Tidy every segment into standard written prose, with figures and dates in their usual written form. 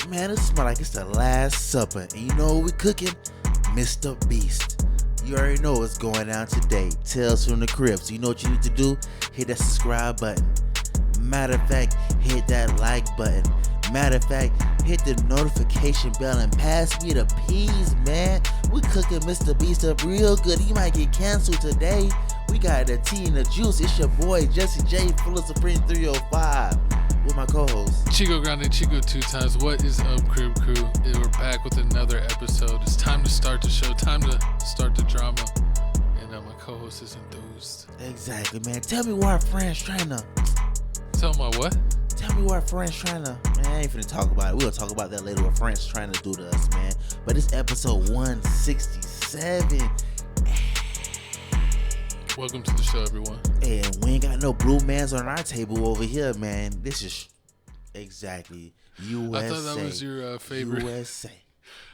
Man, it smell like it's the Last Supper. And you know what we cooking? MrBeast. You already know what's going down today. Tales from the Crib. So you know what you need to do? Hit that subscribe button. Matter of fact, hit that like button. Matter of fact, hit the notification bell and pass me the peas, man. We cooking MrBeast up real good. He might get canceled today. We got the tea and the juice. It's your boy, Jesse J, full of Supreme 305. With my co-host Chico Grande, Chico 2 times. What is up, Crib Crew? We're back with another episode. It's time to start the show, time to start the drama. And my co-host is enthused. Exactly, man. Tell me why our friends trying to. Tell my what? Tell me why our friends trying to. Man, I ain't finna talk about it. We'll talk about that later. What friends trying to do to us, man. But it's episode 167. Welcome to the show, everyone. And we ain't got no blue mans on our table over here, man. This is exactly USA. I thought that was your favorite. USA.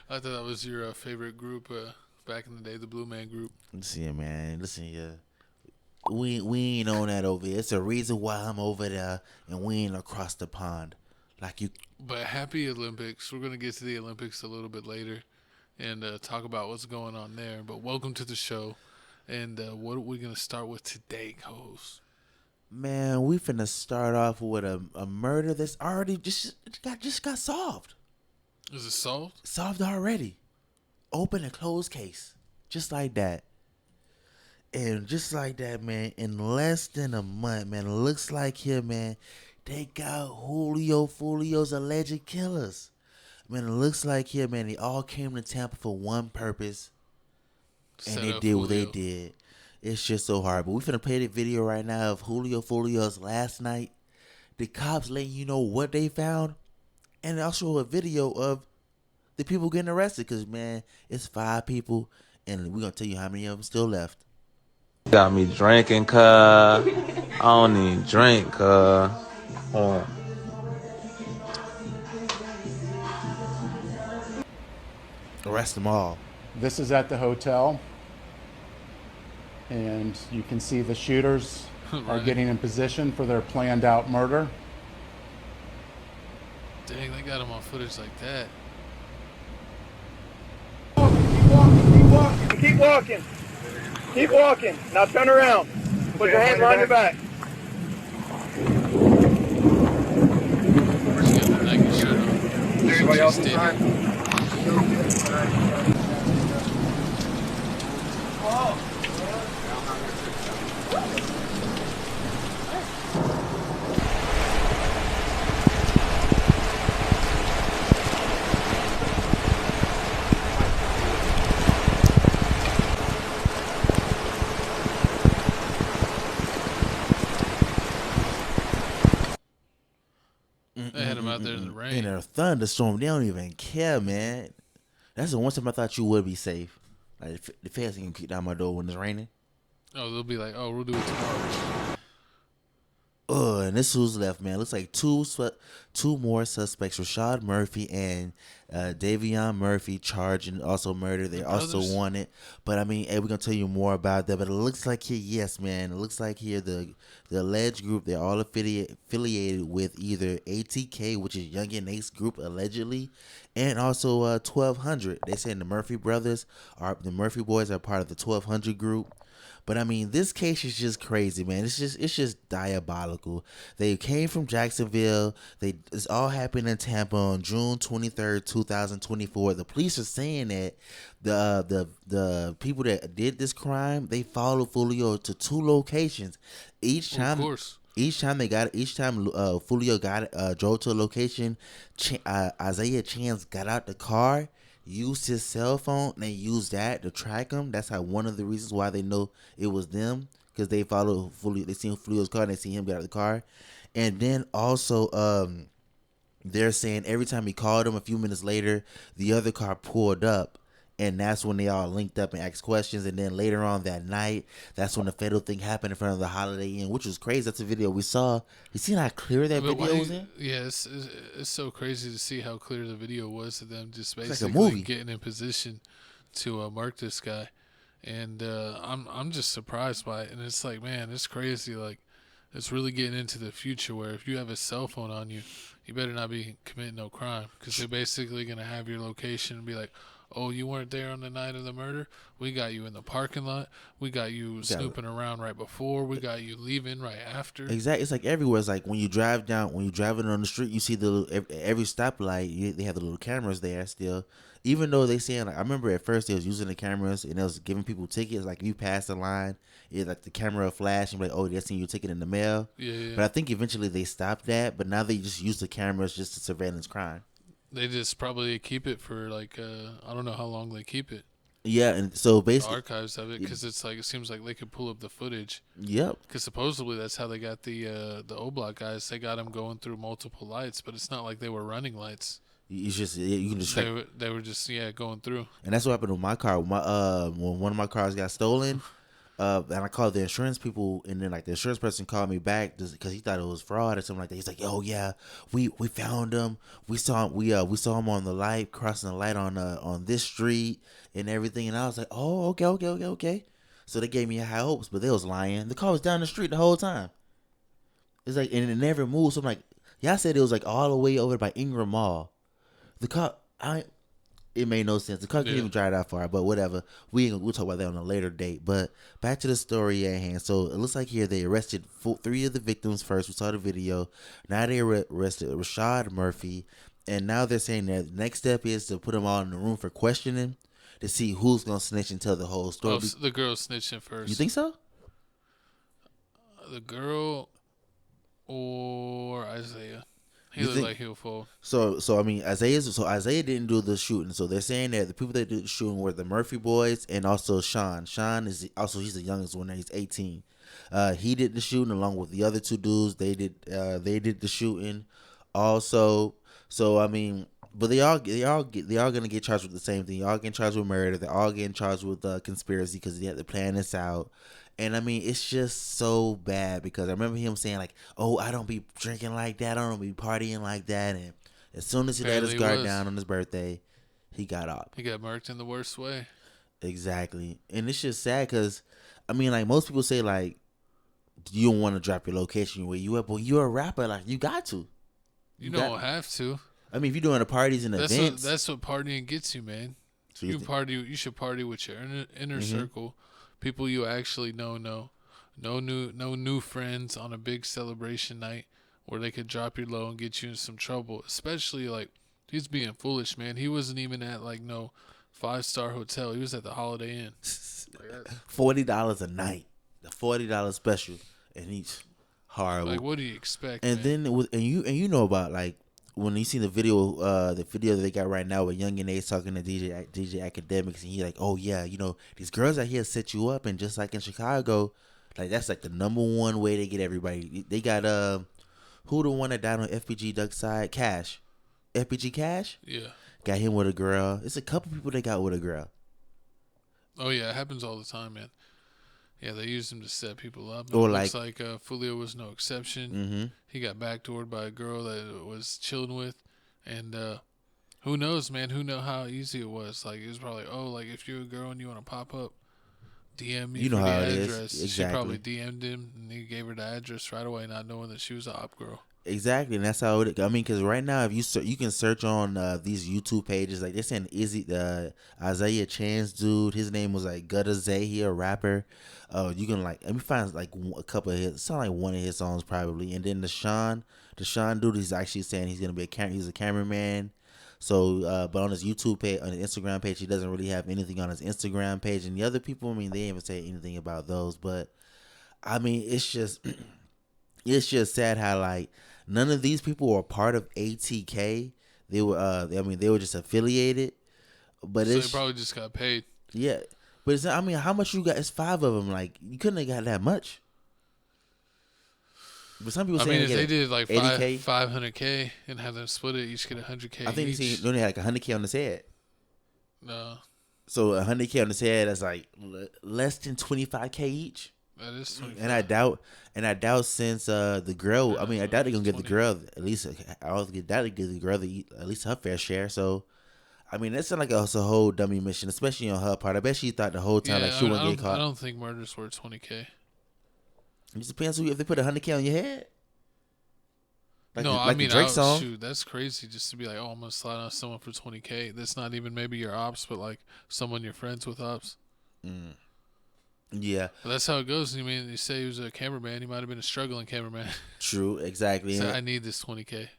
I thought that was your favorite group back in the day, the Blue Man Group. Listen, man. Listen here. We ain't on that over here. It's a reason why I'm over there and we ain't across the pond. Like you. But happy Olympics. We're going to get to the Olympics a little bit later and talk about what's going on there. But welcome to the show. And what are we going to start with today, co-host? Man, we finna start off with a murder that's already just got solved. Is it solved? Solved already. Open and closed case. Just like that. And just like that, man, in less than a month, man, it looks like here, man, they got Julio Foolio's alleged killers. Man, it looks like here, man, they all came to Tampa for one purpose. And they did what they did. It's just so hard. But we finna play the video right now of Julio Foolio's last night. The cops letting you know what they found. And also a video of the people getting arrested. Because, man, it's 5 people. And we're going to tell you how many of them still left. Got me drinking, cuz. I don't even drink, cuz. Arrest them all. This is at the hotel, and you can see the shooters are Right. getting in position for their planned out murder. Dang, they got him on footage like that. Keep walking. Keep walking. Now turn around. Put your hands behind your back. He's got the Nike shirt on. Everybody else He's inside. They had him out there in the rain. In a thunderstorm, they don't even care, man. That's the one time I thought you would be safe. Like the feds can kick down my door when it's raining. Oh, they'll be like, oh, we'll do it tomorrow. And this who's left, man. Looks like two more suspects, Rashad Murphy and Davion Murphy, charged and also murder. They're also wanted. But I mean, hey, we're gonna tell you more about that. But it looks like here, yes, man. It looks like here the alleged group, they're all affiliated with either ATK, which is Young and Ace group allegedly, and also 1200. They saying the Murphy boys are part of the 1200 group. But I mean, this case is just crazy, man. It's just diabolical. They came from Jacksonville. It's all happened in Tampa on June 23rd, 2024. The police are saying that the people that did this crime, they followed Foolio to 2 locations. Each time Foolio drove to a location, Isaiah Chance got out the car, used his cell phone, and they used that to track him. That's how one of the reasons why they know it was them, because they followed Foolio. They seen Foolio's car and they seen him get out of the car. And then also they're saying every time he called him a few minutes later, the other car pulled up. And that's when they all linked up and asked questions. And then later on that night, that's when the fatal thing happened in front of the Holiday Inn, which was crazy. That's a video we saw. You see how clear that video was in? Yeah, it's so crazy to see how clear the video was of them just basically like a movie. getting in position to mark this guy. And I'm just surprised by it. And it's like, man, it's crazy. Like, it's really getting into the future where if you have a cell phone on you, you better not be committing no crime because they're basically gonna have your location and be like, "Oh, you weren't there on the night of the murder. We got you in the parking lot. We got you snooping around right before. We got you leaving right after." Exactly. It's like everywhere. It's like when you driving on the street, you see every stoplight. They have the little cameras there still. Even though they saying, like, I remember at first they was using the cameras and they was giving people tickets. Like if you pass the line, it like the camera will flash and be like, "Oh, they're seeing your ticket in the mail." Yeah. But I think eventually they stopped that. But now they just use the cameras just to surveillance crime. They just probably keep it for like I don't know how long they keep it. Yeah, and so The basically, archives of it because it's like it seems like they could pull up the footage. yep. Because supposedly that's how they got the O-Block guys. They got them going through multiple lights, but it's not like they were running lights. You can just track. They were just going through. And that's what happened with my car. When one of my cars got stolen, and I called the insurance people, and then like the insurance person called me back because he thought it was fraud or something like that. He's like, "Oh yeah, we found him. We saw him on the light, crossing the light on this street and everything." And I was like, "Oh, okay." So they gave me high hopes, but they was lying. The car was down the street the whole time. It's like, and it never moved. So I'm like, y'all said it was like all the way over by Ingram Mall. The car, it made no sense. The car couldn't even drive that far, but whatever. We'll talk about that on a later date. But back to the story at hand. So it looks like here they arrested 3 of the victims first. We saw the video. Now they arrested Rashad Murphy, and now they're saying that the next step is to put them all in the room for questioning to see who's gonna snitch and tell the whole story. Oh, the girl snitching first. You think so? The girl or Isaiah? He looked like he'll fall. So I mean, Isaiah didn't do the shooting. So they're saying that the people that did the shooting were the Murphy boys and also Sean. Sean is also, he's the youngest one. He's 18. He did the shooting along with the other 2 dudes. They did the shooting also. So I mean, but they all gonna get charged with the same thing. They all getting charged with murder. They're all getting charged with conspiracy because they had to plan this out. And I mean, it's just so bad because I remember him saying like, "Oh, I don't be drinking like that. I don't be partying like that." And as soon as he let his guard down on his birthday, he got off. He got murked in the worst way. Exactly. And it's just sad because, I mean, like most people say like, you don't want to drop your location where you at, but you're a rapper. Like you got to. You don't have to. I mean, if you're doing the parties and events, that's what partying gets you, man. So You should party with your inner circle. People you actually know. No new friends on a big celebration night where they could drop you low and get you in some trouble. Especially like he's being foolish, man. He wasn't even at like no 5-star hotel. He was at the Holiday Inn. $40 a night, the $40 special, and he's horrible. Like what do you expect? And man? then you know about like when you see the video that they got right now with Young and Ace talking to DJ Academics, and he like, "Oh yeah, you know these girls out here set you up," and just like in Chicago, like that's like the number one way they get everybody. They got who the one that died on FPG Duck side? Cash, FPG Cash. Yeah, got him with a girl. It's a couple people they got with a girl. Oh yeah, it happens all the time, man. Yeah, they use him to set people up. Or looks like Foolio was no exception. Mm-hmm. He got backdoored by a girl that was chilling with, and who knows, man? Who know how easy it was? Like it was probably, oh, like if you're a girl and you want to pop up, DM me You know for how the it is. address. Exactly. She probably DM'd him, and he gave her the address right away, not knowing that she was an op girl. Exactly, and that's how it. I mean, because right now, if you can search on these YouTube pages, like they're saying, the Isaiah Chan's dude? His name was like Gutta Zay. He a rapper. You can like let me find like a couple of his. Sound like one of his songs probably, and then the Sean dude, he's actually saying he's gonna be he's a cameraman. So, but on his YouTube page, on his Instagram page, he doesn't really have anything on his Instagram page, and the other people, I mean, they didn't even say anything about those. But I mean, it's just sad how like. None of these people were part of ATK. They were, they were just affiliated. But so they probably just got paid. Yeah, but it's, I mean, how much you got? It's 5 of them. Like you couldn't have got that much. But some people say if they did like 500K and have them split it, each get 100K. I think they only had like 100K on his head. No. So 100K on his head, that's like less than 25K each. That is 25. And I doubt since the girl, I mean, I doubt they're gonna get the girl at least. I also doubt they get the girl at least her fair share. So, I mean, that's like a whole dummy mission, especially on her part. I bet she thought the whole time like she wouldn't get caught. I don't think murder's worth 20K. It just depends if they put 100K on your head. No, like I mean, the Drake song. shoot, that's crazy just to be like, oh, I'm gonna slide on someone for 20K. That's not even maybe your ops, but like someone you're friends with ops. Yeah, but that's how it goes. I mean, you say he was a cameraman, he might have been a struggling cameraman. true, exactly. So I need this 20K.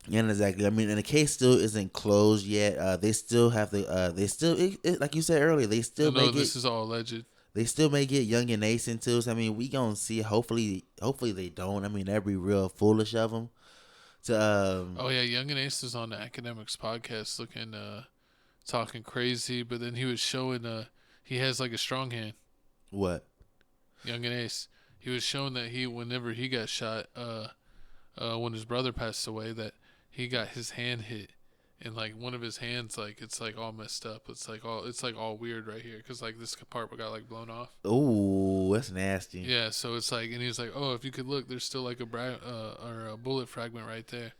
Yeah, exactly. I mean, and the case still isn't closed yet. They still have to. They still, like you said earlier, they still No, this is all alleged. They still may get Young and Ace into. So, I mean, we gonna see. Hopefully they don't. I mean, that'd be real foolish of them. Oh yeah, Young and Ace was on the Academics podcast, looking, talking crazy, but then he was showing, he has like a strong hand. What? Young and Ace. He was showing that whenever he got shot, when his brother passed away, that he got his hand hit, and like one of his hands, like it's like all messed up. It's like all weird right here, cause like this part got like blown off. Ooh, that's nasty. Yeah, so it's like, and he's like, oh, if you could look, there's still like a bullet fragment right there.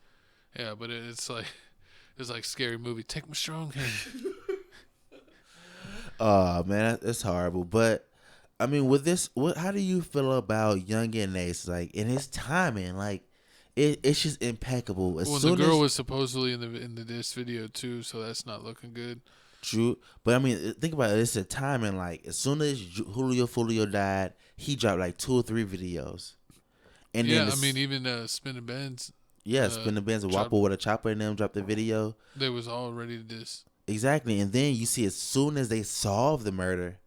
Yeah, but it's like scary movie. Take my strong hand. Oh man, that's horrible. But I mean, with this, how do you feel about Young and Ace? Like in his timing, like it's just impeccable. Well, the girl was supposedly in this video too, so that's not looking good. True, but I mean, think about it. It's a timing. Like as soon as Julio Foolio died, he dropped like 2 or 3 videos. And yeah, then I mean, even Spinning Benz. Yeah, Spinning Benz and Wappo with a chopper in them dropped the video. They was all ready to diss. Exactly, and then you see as soon as they solved the murder,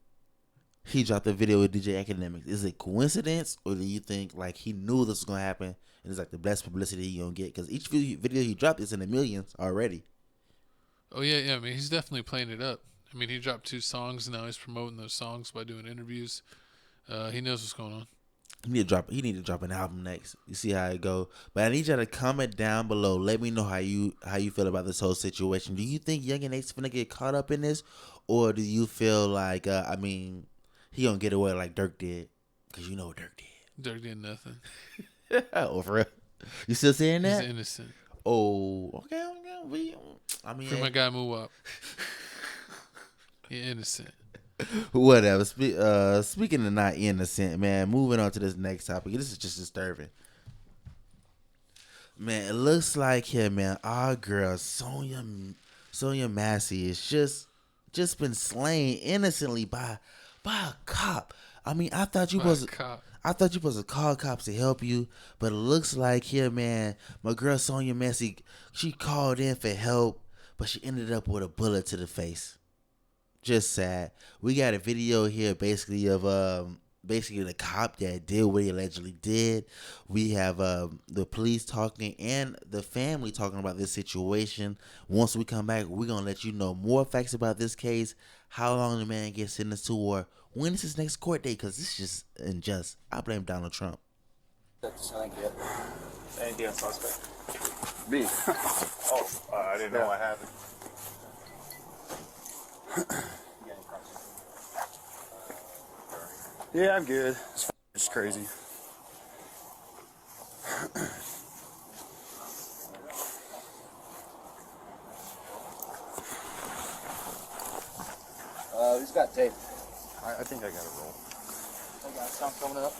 he dropped the video with DJ Academics. Is it coincidence, or do you think like he knew this was gonna happen and it's like the best publicity he gonna get? Because each video he dropped is in the millions already. Oh yeah. I mean, he's definitely playing it up. I mean, he dropped 2 songs, and now he's promoting those songs by doing interviews. He knows what's going on. He need to drop an album next. You see how it go. But I need y'all to comment down below. Let me know how you feel about this whole situation. Do you think Young and Ace finna get caught up in this, or do you feel like I mean, he gonna get away like Dirk did? Cause you know what Dirk did. Dirk did nothing. Oh, for real? You still saying that? He's innocent. Oh, okay. I mean, free my guy Muwap. He innocent. Whatever. Speaking of not innocent, man. Moving on to this next topic. This is just disturbing. Man, it looks like here, man. Our girl Sonya Massey is just been slain innocently by a cop. I mean, I thought you was to call cops to help you, but it looks like here, man. My girl Sonya Massey, she called in for help, but she ended up with a bullet to the face. Just sad. We got a video here basically of the cop that did what he allegedly did. We have the police talking and the family talking about this situation. Once we come back, we're gonna let you know more facts about this case, how long the man gets sentenced to, or when is his next court date, because this is just unjust. I blame Donald Trump. Anything on suspect? B. I didn't know what happened. Yeah, I'm good. It's crazy. Who's got tape? I think I got a roll. I got something coming up.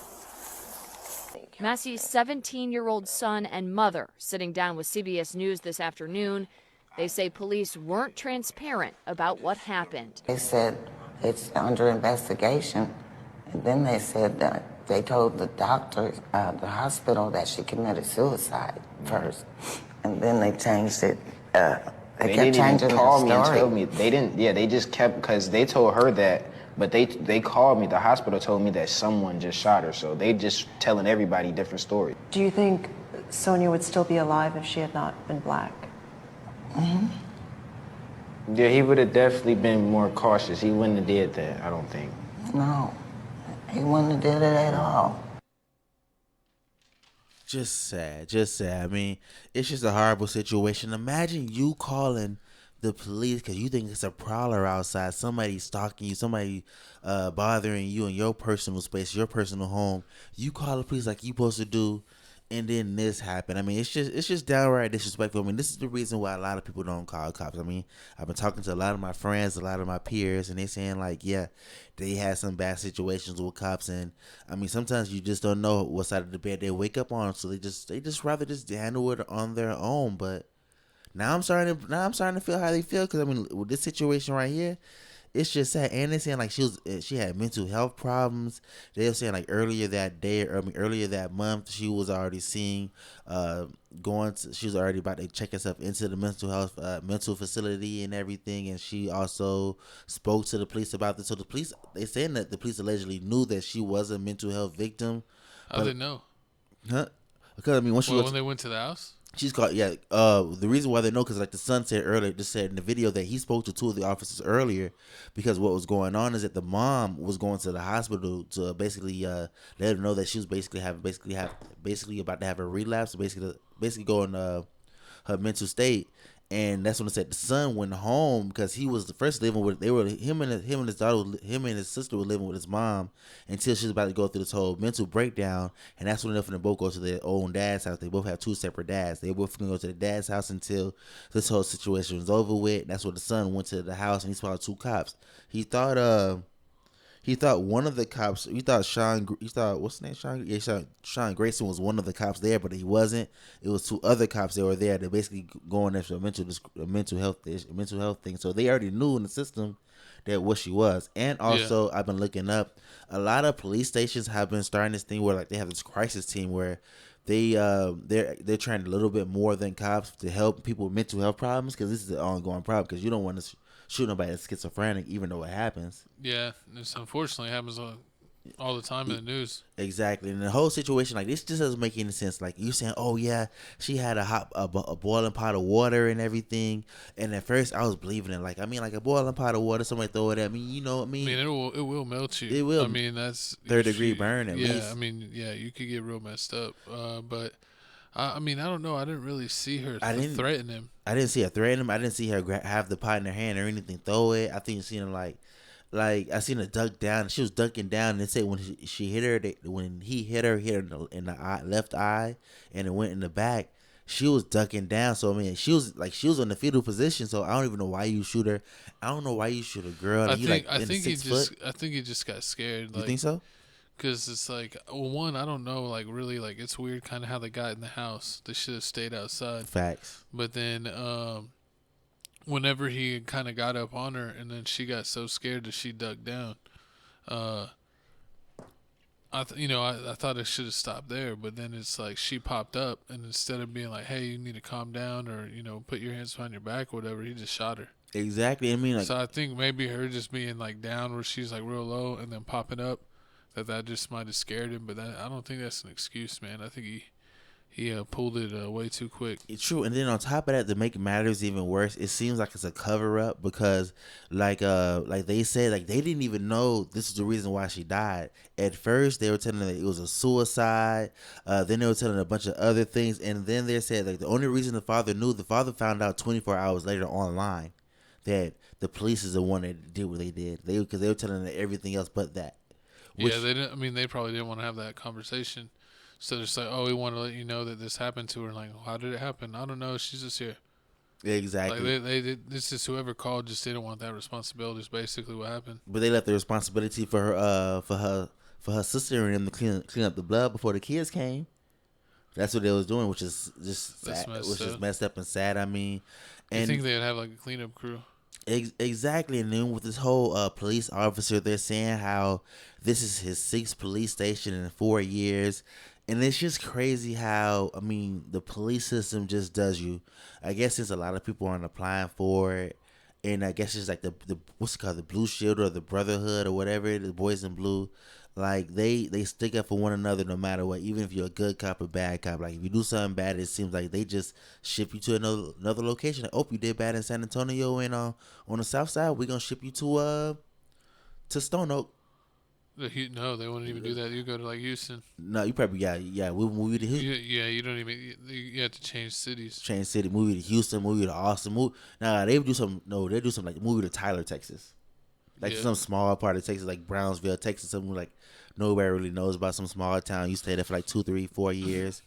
Massey's 17-year-old son and mother sitting down with CBS News this afternoon. They say police weren't transparent about what happened. They said it's under investigation. And then they said that they told the doctor, the hospital, that she committed suicide first. And then they changed it. They kept changing the call me story. and tell me. They didn't, they just kept, because they told her that, but they called me, the hospital told me that someone just shot her, so they just telling everybody different stories. Do you think Sonya would still be alive if she had not been black? Mm-hmm. Yeah, he would have definitely been more cautious. He wouldn't have did that, I don't think. No, he wouldn't have did it at all. Just sad. I mean, it's just a horrible situation. Imagine you calling the police because you think it's a prowler outside, somebody stalking you, somebody bothering you in your personal space, your personal home. You call the police like you supposed to do, and then this happened. I mean, it's just downright disrespectful. I mean, this is the reason why a lot of people don't call cops. I mean, I've been talking to a lot of my friends, a lot of my peers, and they saying like, yeah, they had some bad situations with cops, and I mean, sometimes you just don't know what side of the bed they wake up on, so they just rather just handle it on their own. But now I'm starting to feel how they feel, because I mean, with this situation right here, it's just sad. And they're saying like she had mental health problems. They were saying like earlier that month she was already seeing she was already about to check herself into the mental facility and everything. And she also spoke to the police about this. So they saying that the police allegedly knew that she was a mental health victim. How did they know? Huh? Because I mean, when they went to the house. She's called, yeah. The reason why they know, because like the son said earlier, just said in the video that he spoke to two of the officers earlier, because what was going on is that the mom was going to the hospital to basically let her know that she was basically about to have a relapse, basically go in her mental state. And that's when it said the son went home, because he was the first living with him and his sister were living with his mom until she was about to go through this whole mental breakdown. And that's when they both go to their own dad's house. They both have two separate dads. They both gonna go to the dad's house until this whole situation was over with. And that's when the son went to the house and he saw two cops. He thought one of the cops. What's his name? Sean. Yeah, Sean Grayson was one of the cops there, but he wasn't. It was two other cops that were there. They're basically going after a mental health thing. So they already knew in the system that what she was. And also, I've been looking up. A lot of police stations have been starting this thing where like they have this crisis team where they're trying a little bit more than cops to help people with mental health problems, because this is an ongoing problem, because you don't want to shoot nobody that's schizophrenic, even though it happens. Yeah, this unfortunately happens all the time in the news. Exactly, and the whole situation like this just doesn't make any sense. Like you're saying, oh yeah, she had a boiling pot of water and everything, and at first I was believing it. Like I mean, like a boiling pot of water, somebody throw it at me. You know what I mean? I mean, it will melt you. It will. I mean, that's third-degree burn at least. Yeah, I mean, yeah, you could get real messed up. But I mean, I don't know. I didn't really see her threaten him. I didn't see her threaten him. I didn't see her have the pot in her hand or anything, throw it. I think you seen her like I seen her duck down. She was ducking down, and they said when she hit her, when he hit her in the left eye, and it went in the back. She was ducking down. So I mean, she was in the fetal position. So I don't even know why you shoot her. I don't know why you shoot a girl. I think he just got scared. You think so? Because it's like, well, one, I don't know, like really, like it's weird kind of how they got in the house. They should have stayed outside. Facts. But then, whenever he kind of got up on her, and then she got so scared that she ducked down. I thought it should have stopped there, but then it's like she popped up, and instead of being like, "Hey, you need to calm down," or put your hands behind your back, or whatever, he just shot her. Exactly. I mean, like, so I think maybe her just being like down where she's like real low, and then popping up, that just might have scared him. But I don't think that's an excuse, man. I think he pulled it way too quick. It's true. And then on top of that, to make matters even worse, it seems like it's a cover up, because like they said, like they didn't even know this is the reason why she died. At first they were telling her that it was a suicide, then they were telling her a bunch of other things, and then they said like the only reason the father found out 24 hours later online that the police is the one that did what they did. Because they were telling her everything else but that. They didn't. I mean, they probably didn't want to have that conversation. So they're just like, oh, we want to let you know that this happened to her. Like, how did it happen? I don't know. She's just here. Exactly. Like this is whoever called just didn't want that responsibility. Is basically what happened. But they left the responsibility for her sister and them to clean up the blood before the kids came. That's what they was doing, which is just sad, messed up and sad. I mean, you think they'd have like a cleanup crew? Exactly. And then with this whole police officer, they're saying how this is his 6th police station in 4 years. And it's just crazy how, I mean, the police system just does you. I guess since a lot of people aren't applying for it, and I guess it's like the what's it called, the Blue Shield or the Brotherhood or whatever, the Boys in Blue. Like they stick up for one another no matter what, even if you're a good cop or bad cop. Like if you do something bad, it seems like they just ship you to another location. Like, oh, you did bad in San Antonio and on the south side, we're gonna ship you to Stone Oak. No, they wouldn't even do that. You go to like Houston. No, you probably we'll move you to Houston. You don't even. You have to change cities. Change city, move you to Houston, move you to Austin. They do some like move you to Tyler, Texas. Like some small part of Texas, like Brownsville, Texas, something like nobody really knows about, some small town. You stay there for like 2, 3, 4 years.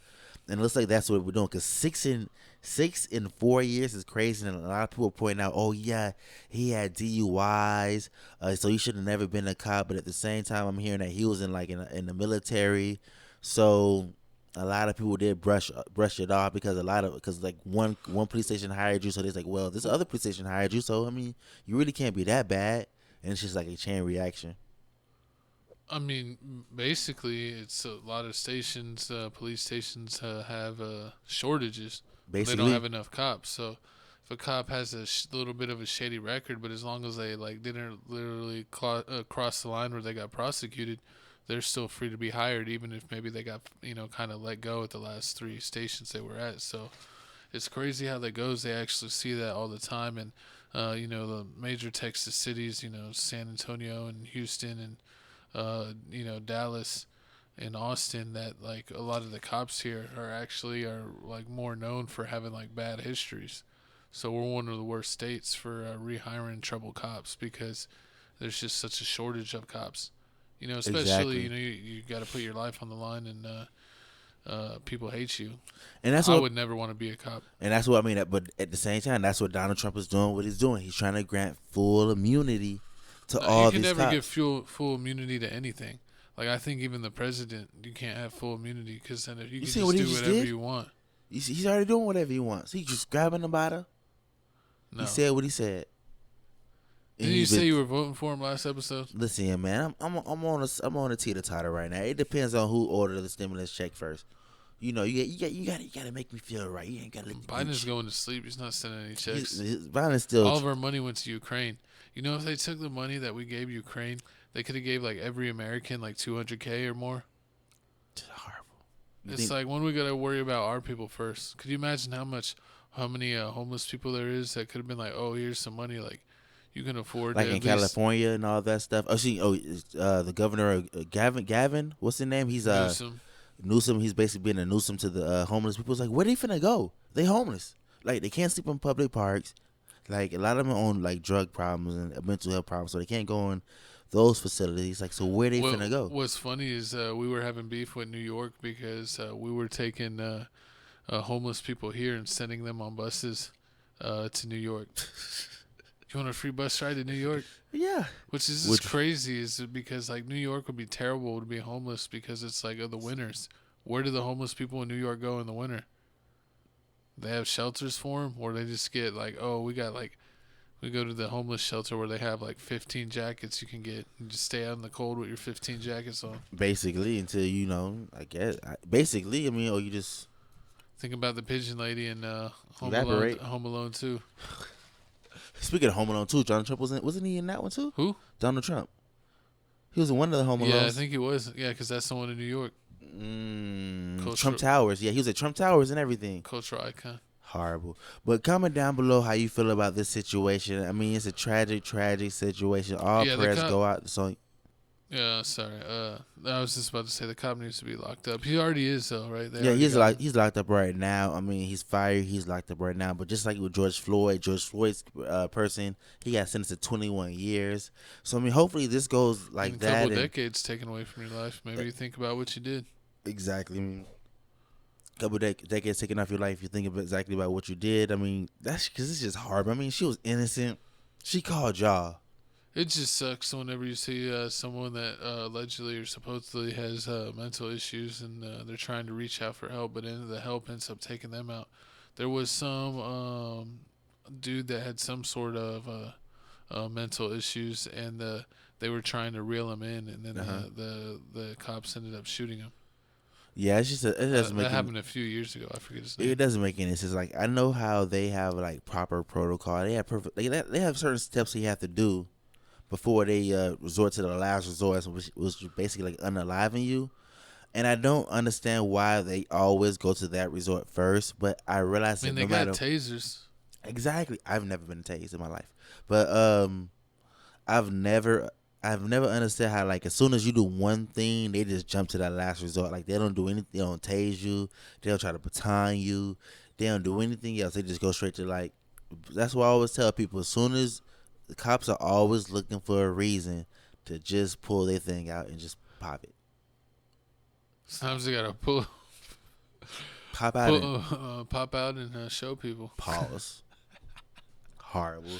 And it looks like that's what we're doing. Because 6 in 4 years is crazy. And a lot of people are pointing out, oh, yeah, he had DUIs. So he should have never been a cop. But at the same time, I'm hearing that he was in the military. So a lot of people did brush it off because like one police station hired you. So they're like, well, this other police station hired you. So, I mean, you really can't be that bad. And it's just like a chain reaction. I mean, basically, it's a lot of stations, police stations have shortages. Basically. They don't have enough cops. So if a cop has a little bit of a shady record, but as long as they didn't literally cross the line where they got prosecuted, they're still free to be hired, even if maybe they got kind of let go at the last 3 stations they were at. So it's crazy how that goes. They actually see that all the time, and the major Texas cities, San Antonio and Houston and Dallas and Austin, that a lot of the cops here are more known for having bad histories. So we're one of the worst states for rehiring trouble cops because there's just such a shortage of cops. Especially exactly. You got to put your life on the line, and people hate you. And I would never want to be a cop. And that's what I mean. But at the same time, that's what Donald Trump is doing. What he's doing, he's trying to grant full immunity to all these cops. You can never give full immunity to anything. I think even the president, you can't have full immunity because then if you can just do whatever you want. He's already doing whatever he wants. He's just grabbing the bottle. No. He said what he said. Didn't you say you were voting for him last episode? Listen, man, I'm on a teeter-totter right now. It depends on who ordered the stimulus check first. You gotta make me feel right. You ain't gotta. Biden's going to sleep. He's not sending any checks. Biden's still. All of our money went to Ukraine. If they took the money that we gave Ukraine, they could have gave every American $200K or more. It's horrible. It's when we gotta worry about our people first. Could you imagine how many homeless people there is that could have been oh, here's some money you can afford in California and all that stuff. The governor Gavin, what's his name? He's Newsom. He's basically being a Newsom to the homeless people. It's where they finna go? They homeless. They can't sleep in public parks. A lot of them own drug problems and mental health problems, so they can't go in those facilities. So where they finna go? What's funny is we were having beef with New York because we were taking homeless people here and sending them on buses to New York. You want a free bus ride to New York? Yeah. Which is just crazy, is because New York would be terrible to be homeless because it's of the winters. Where do the homeless people in New York go in the winter? They have shelters for them, or they just get we go to the homeless shelter where they have 15 jackets you can get and just stay out in the cold with your 15 jackets on. Basically, until I guess. Basically, or you just think about the pigeon lady in Home Alone 2. Speaking of Home Alone 2, Donald Trump wasn't he in that one too? Who? Donald Trump. He was in one of the Home Alones. Yeah, I think he was. Yeah, because that's the one in New York. Trump Towers. Yeah, he was at Trump Towers and everything. Cultural icon. Horrible. But comment down below how you feel about this situation. I mean, it's a tragic situation. All prayers go out to Sonya. Yeah, sorry. I was just about to say the cop needs to be locked up. He already is, though, right? He's locked up right now. I mean, he's fired. He's locked up right now. But just like with George Floyd's person, he got sentenced to 21 years. So I mean, hopefully this goes like that. A couple decades taken away from your life. Maybe you think about what you did. Exactly. I mean, a couple decades taken off your life. You think exactly about what you did. I mean, that's because it's just hard. I mean, she was innocent. She called y'all. It just sucks whenever you see someone that allegedly or supposedly has mental issues and they're trying to reach out for help, but the help ends up taking them out. There was some dude that had some sort of mental issues, and they were trying to reel him in, and then the cops ended up shooting him. Yeah, it's just it doesn't make that happened a few years ago. I forget his name. It doesn't make any sense. I know how they have proper protocol. They have they have certain steps you have to do before they resort to the last resort, which was basically unaliving you. And I don't understand why they always go to that resort first. But I realize they got tasers. Exactly. I've never been tased in my life, but I've never understood how as soon as you do one thing, they just jump to that last resort. They don't do anything. They don't tase you. They don't try to baton you. They don't do anything else. They just go straight to That's why I always tell people, as soon as the cops are always looking for a reason to just pull their thing out and just pop it. Sometimes they gotta pull. Pop out and pop out and show people. pause. Horrible.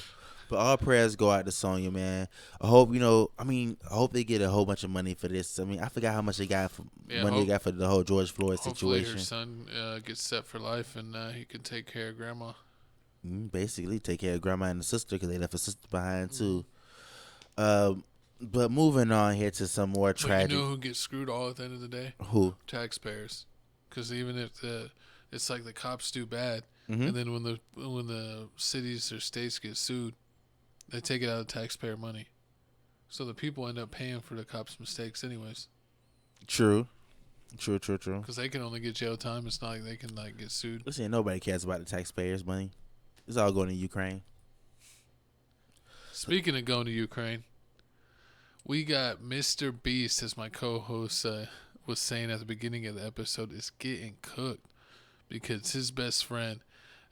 But all prayers go out to Sonya, man. I hope I hope they get a whole bunch of money for this. I mean, I forgot how much they got for they got for the whole George Floyd Hopefully situation. Her son gets set for life and he can take care of grandma. Basically, take care of grandma and the sister because they left a sister behind too. But moving on here to some more tragic. You know who gets screwed all at the end of the day? Who? Taxpayers. Because even if it's like the cops do bad, Mm-hmm. and then when the cities or states get sued, they take it out of taxpayer money. So the people end up paying for the cops' mistakes anyways. True. Because they can only get jail time. It's not like they can get sued. Listen, nobody cares about the taxpayers' money. It's all going to Ukraine. Speaking of going to Ukraine, we got MrBeast, as my co-host was saying at the beginning of the episode, is getting cooked because his best friend,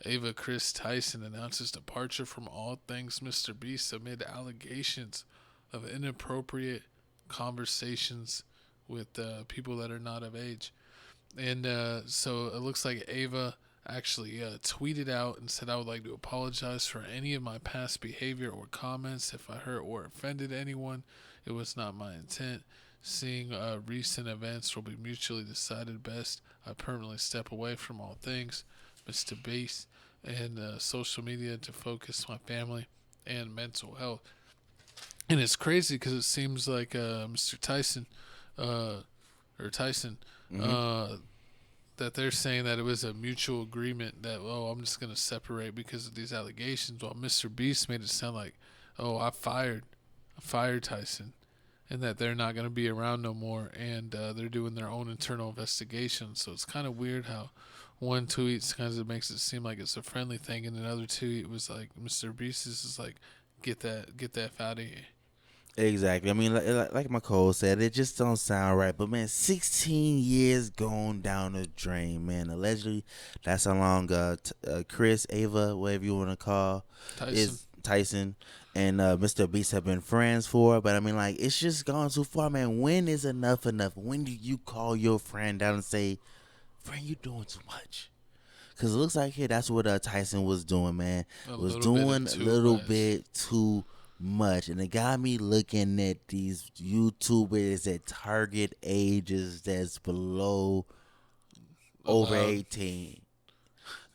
Ava Chris Tyson, announced his departure from all things MrBeast amid allegations of inappropriate conversations with people that are not of age. And so it looks like Ava actually tweeted out and said, "I would like to apologize for any of my past behavior or comments. If I hurt or offended anyone, it was not my intent. Seeing recent events will be mutually decided best. I permanently step away from all things MrBeast and social media to focus my family and mental health." And it's crazy because it seems like Mr. Tyson, that they're saying that it was a mutual agreement that, I'm just going to separate because of these allegations, while MrBeast made it sound like, I fired Tyson, and that they're not going to be around no more, and they're doing their own internal investigation. So it's kind of weird how one tweet kind of makes it seem like it's a friendly thing, and another tweet was like, MrBeast is like, get that out of here. Exactly. I mean, like my co said, it just don't sound right. But man, 16 years going down the drain, man. Allegedly, that's how long Chris, Ava, whatever you want to call, Tyson and MrBeast have been friends for. But I mean, like, it's just gone too far, man. When is enough enough? When do you call your friend down and say, "Friend, you doing too much"? Because it looks like here that's what Tyson was doing, man. Was doing a little bit too much, and it got me looking at these YouTubers at target ages that's below over 18.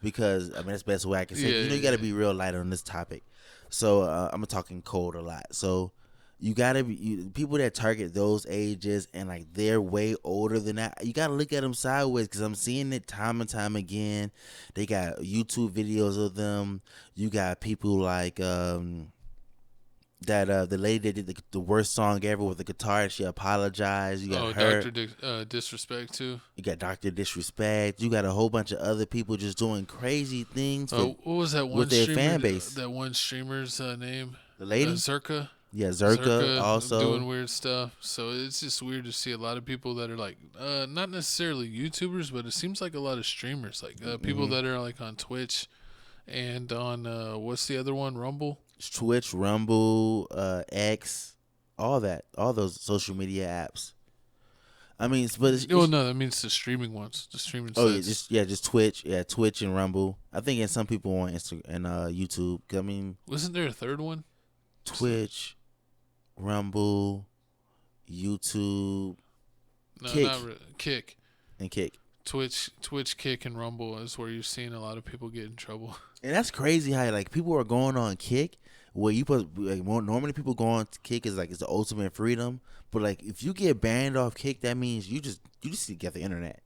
Because I mean, that's the best way I can say it. You got to be real light on this topic. So I'm talking cold a lot. So you gotta be people that target those ages and like they're way older than that. You gotta look at them sideways because I'm seeing it time and time again. They got YouTube videos of them. You got people like the lady that did the worst song ever with the guitar, and she apologized. You got her. Dr. Disrespect too. You got Dr. Disrespect. You got a whole bunch of other people just doing crazy things. What was that one with their fan base? That one streamer's name? The lady? Zerka. Yeah, Zerka also doing weird stuff. So it's just weird to see a lot of people that are like not necessarily YouTubers, but it seems like a lot of streamers, like people that are like on Twitch and on what's the other one? Rumble. Twitch, Rumble, X, all those social media apps. I mean, but no, that means the streaming ones, the streaming. Oh sites. just Twitch, Twitch and Rumble. I think and some people on Instagram and YouTube. I mean, wasn't there a third one? Twitch, Rumble, YouTube, No, Kick. not really. Kick. And Kick. Twitch, Kick, and Rumble is where you're seeing a lot of people get in trouble. And that's crazy how like people are going on Kick, where you put like normally people go on Kick is like it's the ultimate freedom, but like if you get banned off Kick, that means you just get the internet,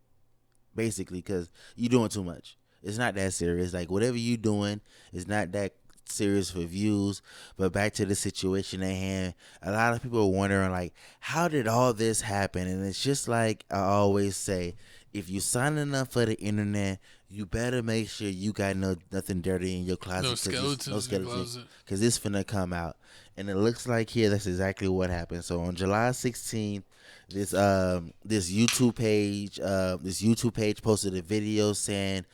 basically, because you're doing too much. It's not that serious. Like whatever you doing is not that serious for views. But back to the situation at hand, a lot of people are wondering like, how did all this happen? And it's just like I always say, if you signing up for the internet, you better make sure you got nothing dirty in your closet. No skeletons in your closet. Because it's finna come out. And it looks like here that's exactly what happened. So on July 16th, this YouTube page posted a video saying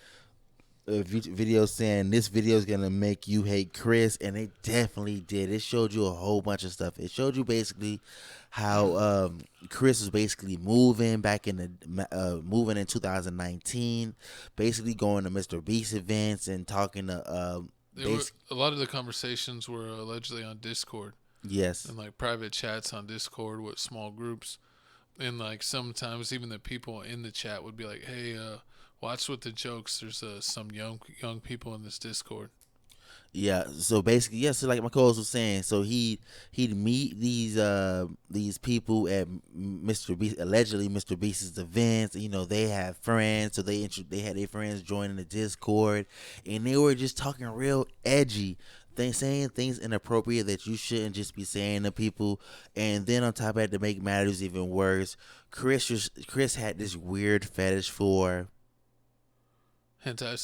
video saying this video is gonna make you hate Chris, and it definitely did. It showed you a whole bunch of stuff. It showed you basically how Chris was basically moving back in the moving in 2019, basically going to MrBeast events and talking to. A lot of the conversations were allegedly on Discord. Yes. And like private chats on Discord with small groups. And like sometimes even the people in the chat would be like, hey, watch with the jokes. There's some young people in this Discord. Yeah, so basically, yeah, so like my co-host was saying, so he'd meet these people at MrBeast, allegedly MrBeast's events. You know, they have friends, so they had their friends joining the Discord, and they were just talking real edgy, saying things inappropriate that you shouldn't just be saying to people. And then on top of that, to make matters even worse, Chris had this weird fetish for hentai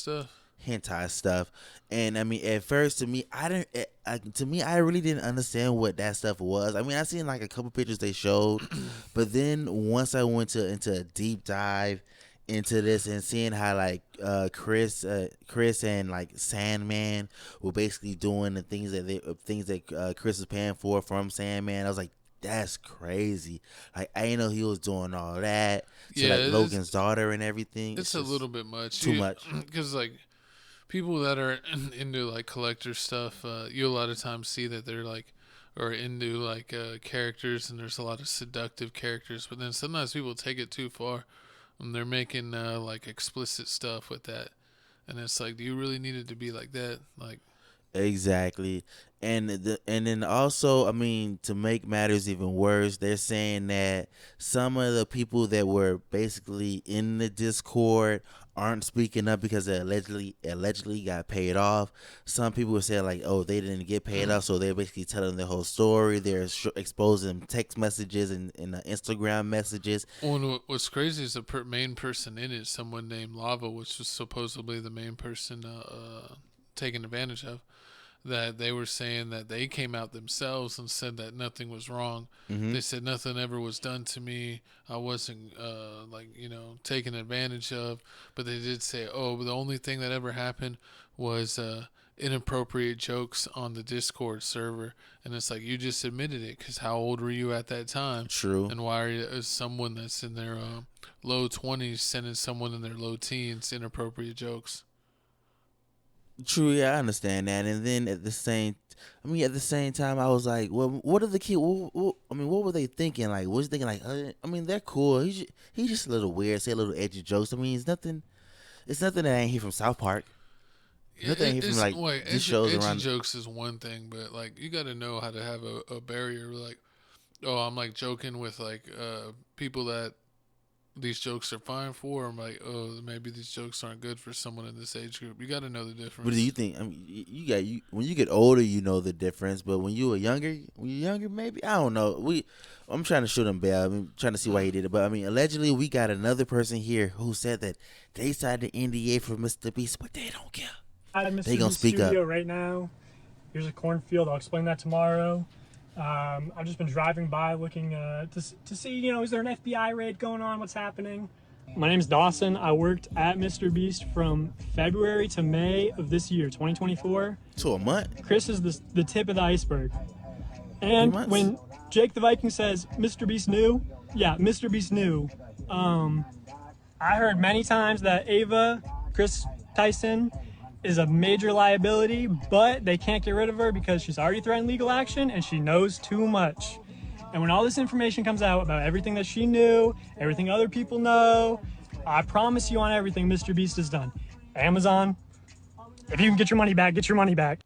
stuff. And I mean, at first, to me, I really didn't understand what that stuff was. I mean, I seen like a couple pictures they showed, but then once I went into a deep dive into this and seeing how like Chris and like Sandman were basically doing the things that Chris was paying for from Sandman, I was like, that's crazy. Like, I didn't know he was doing all that to like Logan's daughter and everything. It's a little bit much. Too much. Because like people that are into like collector stuff, you a lot of times see that they're like, or into like characters, and there's a lot of seductive characters. But then sometimes people take it too far, and they're making like explicit stuff with that. And it's like, do you really need it to be like that? Like, exactly. And then also, I mean, to make matters even worse, they're saying that some of the people that were basically in the Discord aren't speaking up because they allegedly got paid off. Some people were saying like, oh, they didn't get paid off, so they're basically telling their whole story. They're exposing text messages and Instagram messages. Well, and what's crazy is the main person in it, someone named Lava, which was supposedly the main person taken advantage of. That they were saying that they came out themselves and said that nothing was wrong. Mm-hmm. They said nothing ever was done to me. I wasn't taken advantage of. But they did say, oh, the only thing that ever happened was inappropriate jokes on the Discord server. And it's like, you just admitted it, because how old were you at that time? True. And why are you someone that's in their low 20s sending someone in their low teens inappropriate jokes? True, yeah, I understand that. And then at the same time, I was like, well, what are the kids? What were they thinking? Like, was thinking like, I mean, they're cool. He's just a little weird, say a little edgy jokes. I mean, it's nothing that ain't here from South Park. Nothing here from like these shows around. Edgy jokes is one thing, but like you got to know how to have a barrier. Like, oh, I'm like joking with like people that these jokes are fine for. I'm like, oh, maybe these jokes aren't good for someone in this age group. You got to know the difference. What do you think? I mean, when you get older, you know the difference. But when you're younger, maybe I don't know. I'm trying to shoot him bail. I'm trying to see why he did it. But I mean, allegedly, we got another person here who said that they signed the NDA for MrBeast, but they don't care. They gonna speak up right now. Here's a cornfield. I'll explain that tomorrow. I've just been driving by looking to see, is there an FBI raid going on? What's happening? My name's Dawson. I worked at MrBeast from February to May of this year, 2024. So a month? Chris is the tip of the iceberg. And when Jake the Viking says MrBeast knew, yeah, MrBeast knew. I heard many times that Ava, Chris Tyson, is a major liability, but they can't get rid of her because she's already threatened legal action and she knows too much. And when all this information comes out about everything that she knew, everything other people know, I promise you on everything MrBeast is done. Amazon, if you can get your money back, get your money back.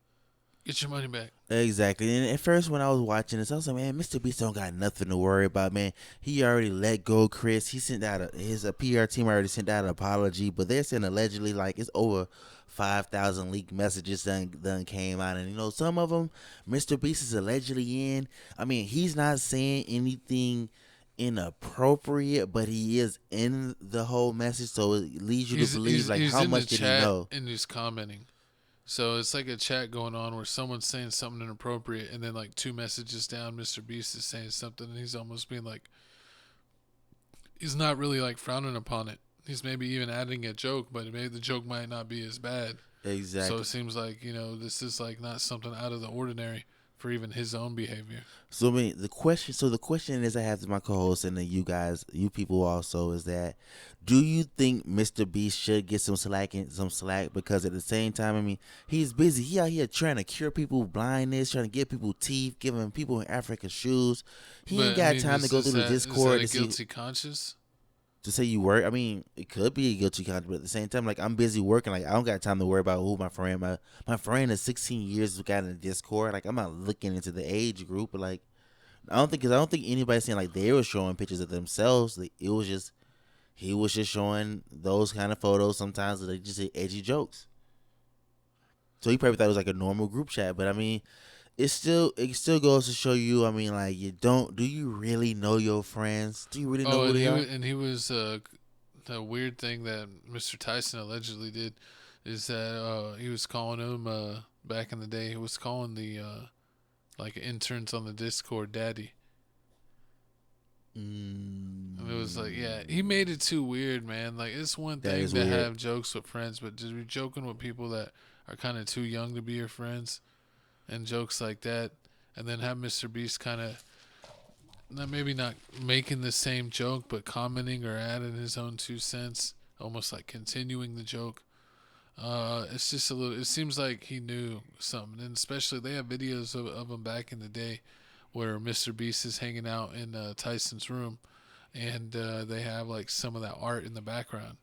Get your money back. Exactly. And at first when I was watching this, I was like, man, MrBeast don't got nothing to worry about, man. He already let go Chris. He sent out his PR team already sent out an apology, but they're saying allegedly like it's over 5,000 leaked messages done came out, and some of them MrBeast is allegedly in. I mean, he's not saying anything inappropriate, but he is in the whole message, so it leads you to believe like how much did he know? And he's commenting. So it's like a chat going on where someone's saying something inappropriate, and then like 2 messages down, MrBeast is saying something, and he's almost being like, he's not really like frowning upon it. he's maybe even adding a joke, but maybe the joke might not be as bad. Exactly. So it seems like, this is like not something out of the ordinary for even his own behavior. So I mean, the question is I have to my co-host and then you guys, you people also, is that do you think Mr. Beast should get some slack because at the same time, I mean, he's busy. He out here trying to cure people blindness, trying to give people teeth, giving people in Africa shoes. He ain't got time to go through the Discord is that a guilty conscience? To say you work. I mean, it could be a guilty conscience, but at the same time, like, I'm busy working. Like, I don't got time to worry about who my friend. My friend is 16 years got in the Discord. Like, I'm not looking into the age group, but like, I don't think anybody saying like they were showing pictures of themselves. Like, he was just showing those kind of photos. Sometimes they just say edgy jokes. So he probably thought it was like a normal group chat, but I mean, it still goes to show you. I mean, like, do you really know your friends? Do you really know who they are? And he was the weird thing that Mr. Tyson allegedly did is that he was calling him back in the day. He was calling the like interns on the Discord daddy. And it was like, yeah, he made it too weird, man. Like, it's one thing to have jokes with friends, but to be joking with people that are kind of too young to be your friends and jokes like that, and then have Mr. Beast kind of maybe not making the same joke, but commenting or adding his own 2 cents, almost like continuing the joke. It's just a little. It seems like he knew something, and especially they have videos of him back in the day, where Mr. Beast is hanging out in Tyson's room, and they have like some of that art in the background,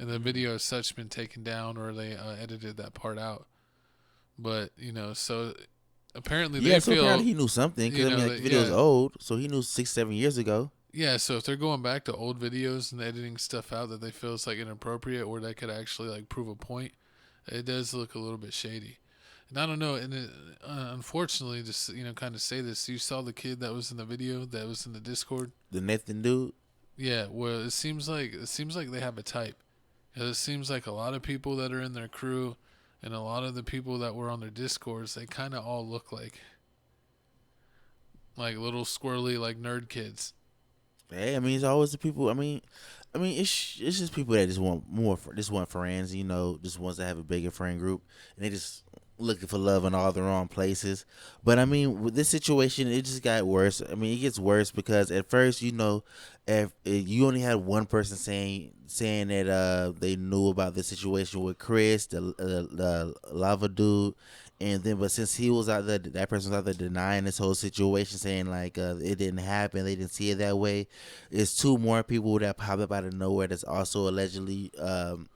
and the video has such been taken down or they edited that part out. But so apparently apparently he knew something because I mean, like, the video's old, so he knew 6-7 years ago. Yeah, so if they're going back to old videos and editing stuff out that they feel is like inappropriate or that could actually like prove a point, it does look a little bit shady. And I don't know, and unfortunately, just kind of say this, you saw the kid that was in the video that was in the Discord, the Nathan dude. Yeah, well, it seems like they have a type. It seems like a lot of people that are in their crew, and a lot of the people that were on their Discords, they kind of all look like little squirrely, like nerd kids. Hey, I mean, it's always the people. I mean, it's just people that just want more, just want friends. Just wants to have a bigger friend group, and they just looking for love in all the wrong places. But I mean, with this situation, it just got worse. I mean, it gets worse because at first, if you only had one person saying that they knew about the situation with Chris, the lava dude. And then, but since he was out there, that person was out there denying this whole situation, saying like it didn't happen, they didn't see it that way. It's 2 more people that pop up out of nowhere that's also allegedly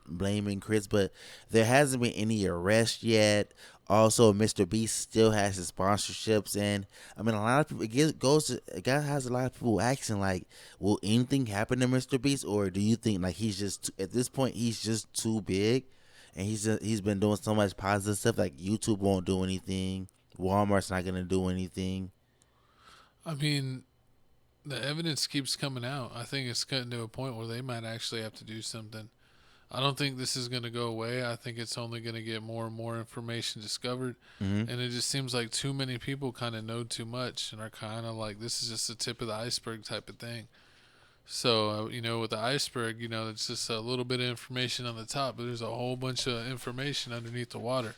blaming Chris, but there hasn't been any arrest yet. Also, Mr. Beast still has his sponsorships, and I mean, a lot of people has a lot of people asking like, will anything happen to Mr. Beast, or do you think like he's just at this point he's just too big? And he's been doing so much positive stuff. Like YouTube won't do anything. Walmart's not gonna do anything. I mean, the evidence keeps coming out. I think it's getting to a point where they might actually have to do something. I don't think this is gonna go away. I think it's only gonna get more and more information discovered. And it just seems like too many people kind of know too much and are kind of like, this is just the tip of the iceberg type of thing. So, with the iceberg, it's just a little bit of information on the top, but there's a whole bunch of information underneath the water.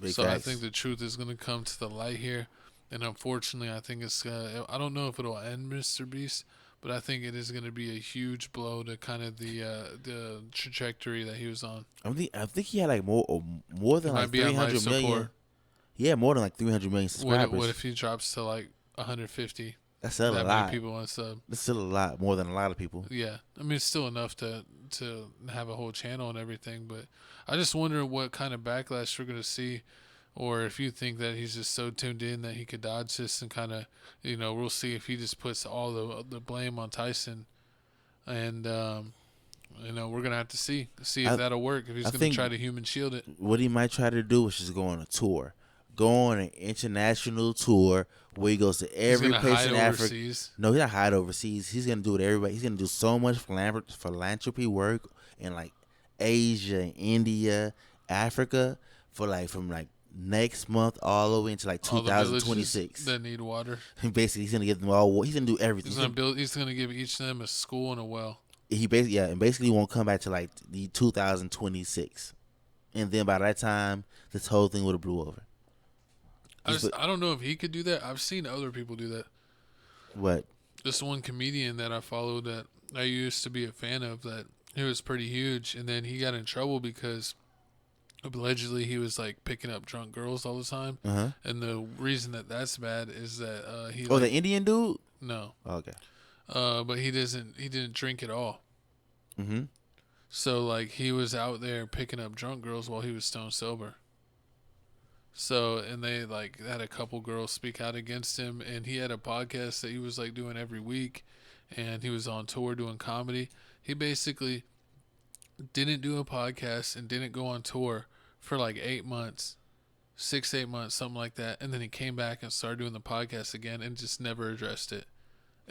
I think the truth is going to come to the light here. And unfortunately, I think I don't know if it'll end Mr. Beast, but I think it is going to be a huge blow to kind of the trajectory that he was on. I think he had like more than like 300 million. Yeah, more than like 300 million subscribers. What if he drops to like 150? That's still a lot. Many people on sub. That's still a lot, more than a lot of people. Yeah, I mean, it's still enough to have a whole channel and everything, but I just wonder what kind of backlash we're gonna see, or if you think that he's just so tuned in that he could dodge this and kind of, we'll see if he just puts all the blame on Tyson, and we're gonna have to see if that'll work, if he's gonna try to human shield it. What he might try to do is just go on a tour. Go on an international tour where he goes to every place in Africa. No, he's not hide overseas. He's gonna do it everybody. He's gonna do so much philanthropy work in like Asia, India, Africa from next month all the way into like 2026. That need water. Basically, he's gonna give them all. He's gonna do everything. He's gonna give each of them a school and a well. he basically won't come back to like the 2026, and then by that time, this whole thing would have blew over. I don't know if he could do that. I've seen other people do that. What? This one comedian that I followed that I used to be a fan of, that he was pretty huge, and then he got in trouble because allegedly he was like picking up drunk girls all the time. And the reason that that's bad is that he. The Indian dude? No. Okay. But he didn't drink at all. So like he was out there picking up drunk girls while he was stone sober. So, and they like had a couple girls speak out against him, and he had a podcast that he was like doing every week, and he was on tour doing comedy. He basically didn't do a podcast and didn't go on tour for like 8 months, 6-8 months, something like that. And then he came back and started doing the podcast again and just never addressed it.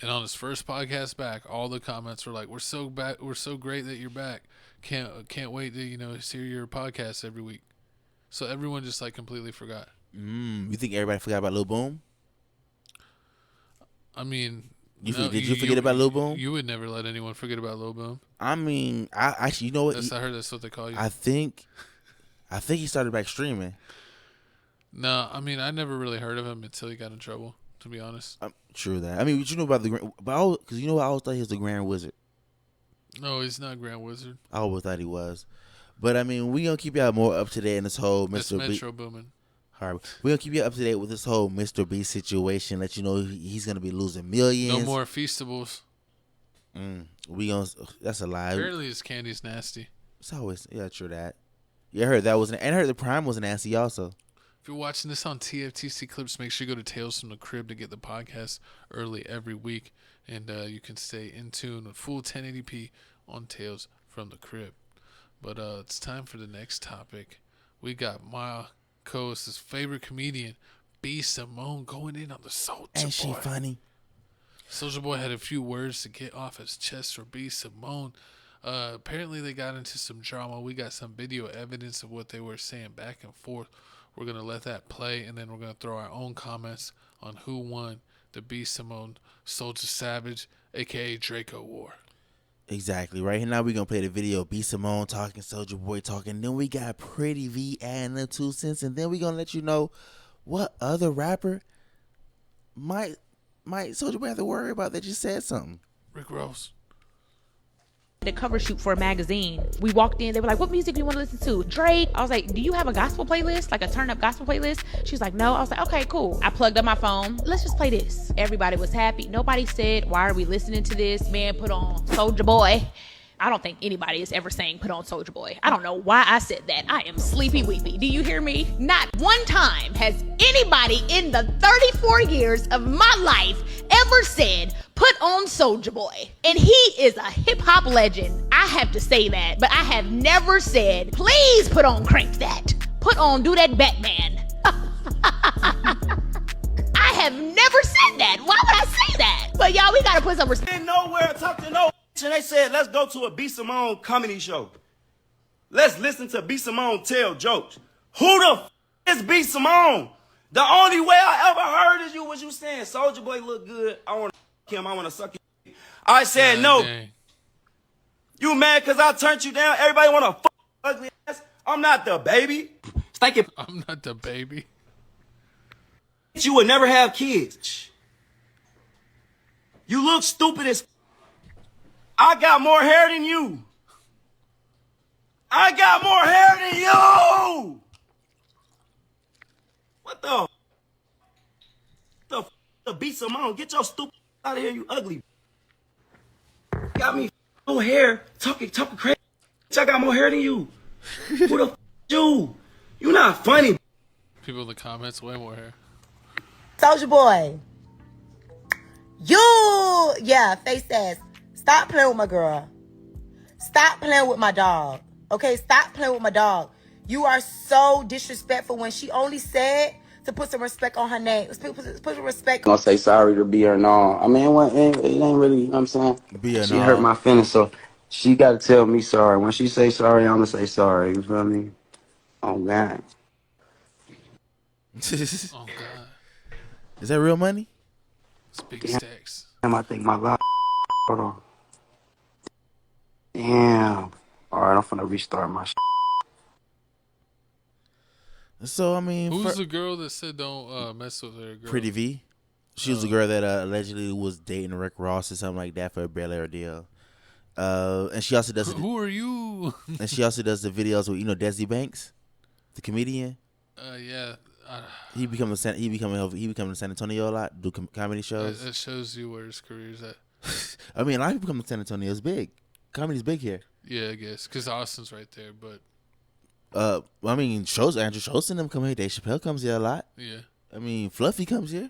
And on his first podcast back, all the comments were like, "We're so back. We're so great that you're back. Can't wait to hear your podcast every week." So everyone just like completely forgot. You think everybody forgot about Lil Boom? I mean, did you forget about Lil Boom? You would never let anyone forget about Lil Boom. I mean, I actually, you know what? I heard that's what they call you. I think he started back streaming. No, I mean, I never really heard of him until he got in trouble, to be honest. True that. I mean, you know about because you know what, I always thought he was the Grand Wizard. No, he's not Grand Wizard. I always thought he was. But I mean, we gonna keep y'all more up to date in this whole It's Mr. Metro Boomin. All right, we gonna keep you up to date with this whole Mr. Beast situation. Let you know he's gonna be losing millions. No more Feastables. That's a lie. Apparently, his candy's nasty. It's always true that. Yeah, I heard that and I heard the Prime was nasty also. If you're watching this on TFTC Clips, make sure you go to Tales from the Crib to get the podcast early every week, and you can stay in tune with full 1080p on Tales from the Crib. But it's time for the next topic. We got my co-host's favorite comedian, B. Simone, going in on the Soulja Boy. Ain't she funny? Soulja Boy had a few words to get off his chest for B. Simone. Apparently they got into some drama. We got some video evidence of what they were saying back and forth. We're going to let that play, and then we're going to throw our own comments on who won the B. Simone Soulja Savage, a.k.a. Draco War. Exactly. Right now we're going to play the video. B. Simone talking, Soulja Boy talking. Then we got Pretty V adding the 2 cents. And then we're going to let you know what other rapper might Soulja Boy have to worry about that just said something. Rick Ross. The cover shoot for a magazine. We walked in, they were like, "What music do you want to listen to?" Drake. I was like, "Do you have a gospel playlist? Like a turn up gospel playlist?" She was like, "No." I was like, "Okay, cool." I plugged up my phone. Let's just play this. Everybody was happy. Nobody said, "Why are we listening to this?" Man put on Soulja Boy. I don't think anybody is ever saying put on Soulja Boy. I don't know why I said that. I am sleepy weepy. Do you hear me? Not one time has anybody in the 34 years of my life ever said put on Soulja Boy. And he is a hip hop legend. I have to say that. But I have never said, please put on Crank That. Put on Do That Batman. I have never said that. Why would I say that? But y'all, we gotta put some respect. Didn't nowhere talk to no and they said, let's go to a B. Simone comedy show. Let's listen to B. Simone tell jokes. Who the is B. Simone? The only way I ever heard is you saying Soulja Boy look good. I want to him. I want to suck him. I said no. Dang. You mad because I turned you down? Everybody want to fuck ugly ass? I'm not the baby. I'm not the baby. You would never have kids. You look stupid as I got more hair than you. I got more hair than you. What the B. Simone? Get your stupid out of here, you ugly. Got me no hair, talking crazy. I got more hair than you. Who the you? You not funny. People in the comments, way more hair. Soulja Boy. Face ass. Stop playing with my girl. Stop playing with my dog. Okay, stop playing with my dog. You are so disrespectful when she only said to put some respect on her name. Put some respect. I'm gonna say sorry to be her and all. I mean, it ain't really, you know what I'm saying? She hurt my feelings, so she gotta tell me sorry. When she say sorry, I'm gonna say sorry. You feel me? Oh, God. Oh, God. Is that real money? It's big stacks. I think my life. Hold on. Damn. All right, I'm finna restart my shit. So I mean, who's the girl that said don't mess with her? Girl? Pretty V. She was the girl that allegedly was dating Rick Ross or something like that for a Bel Air deal. And she also does. Who are you? And she also does the videos with Desi Banks, the comedian. Yeah. He becoming to San Antonio a lot, do comedy shows. That shows you where his career's at. I mean, a lot of people come to San Antonio. It's big. Comedy's big here. Yeah, I guess because Austin's right there, but. I mean, Andrew Schultz and them come here. Dave Chappelle comes here a lot. Yeah. I mean, Fluffy comes here.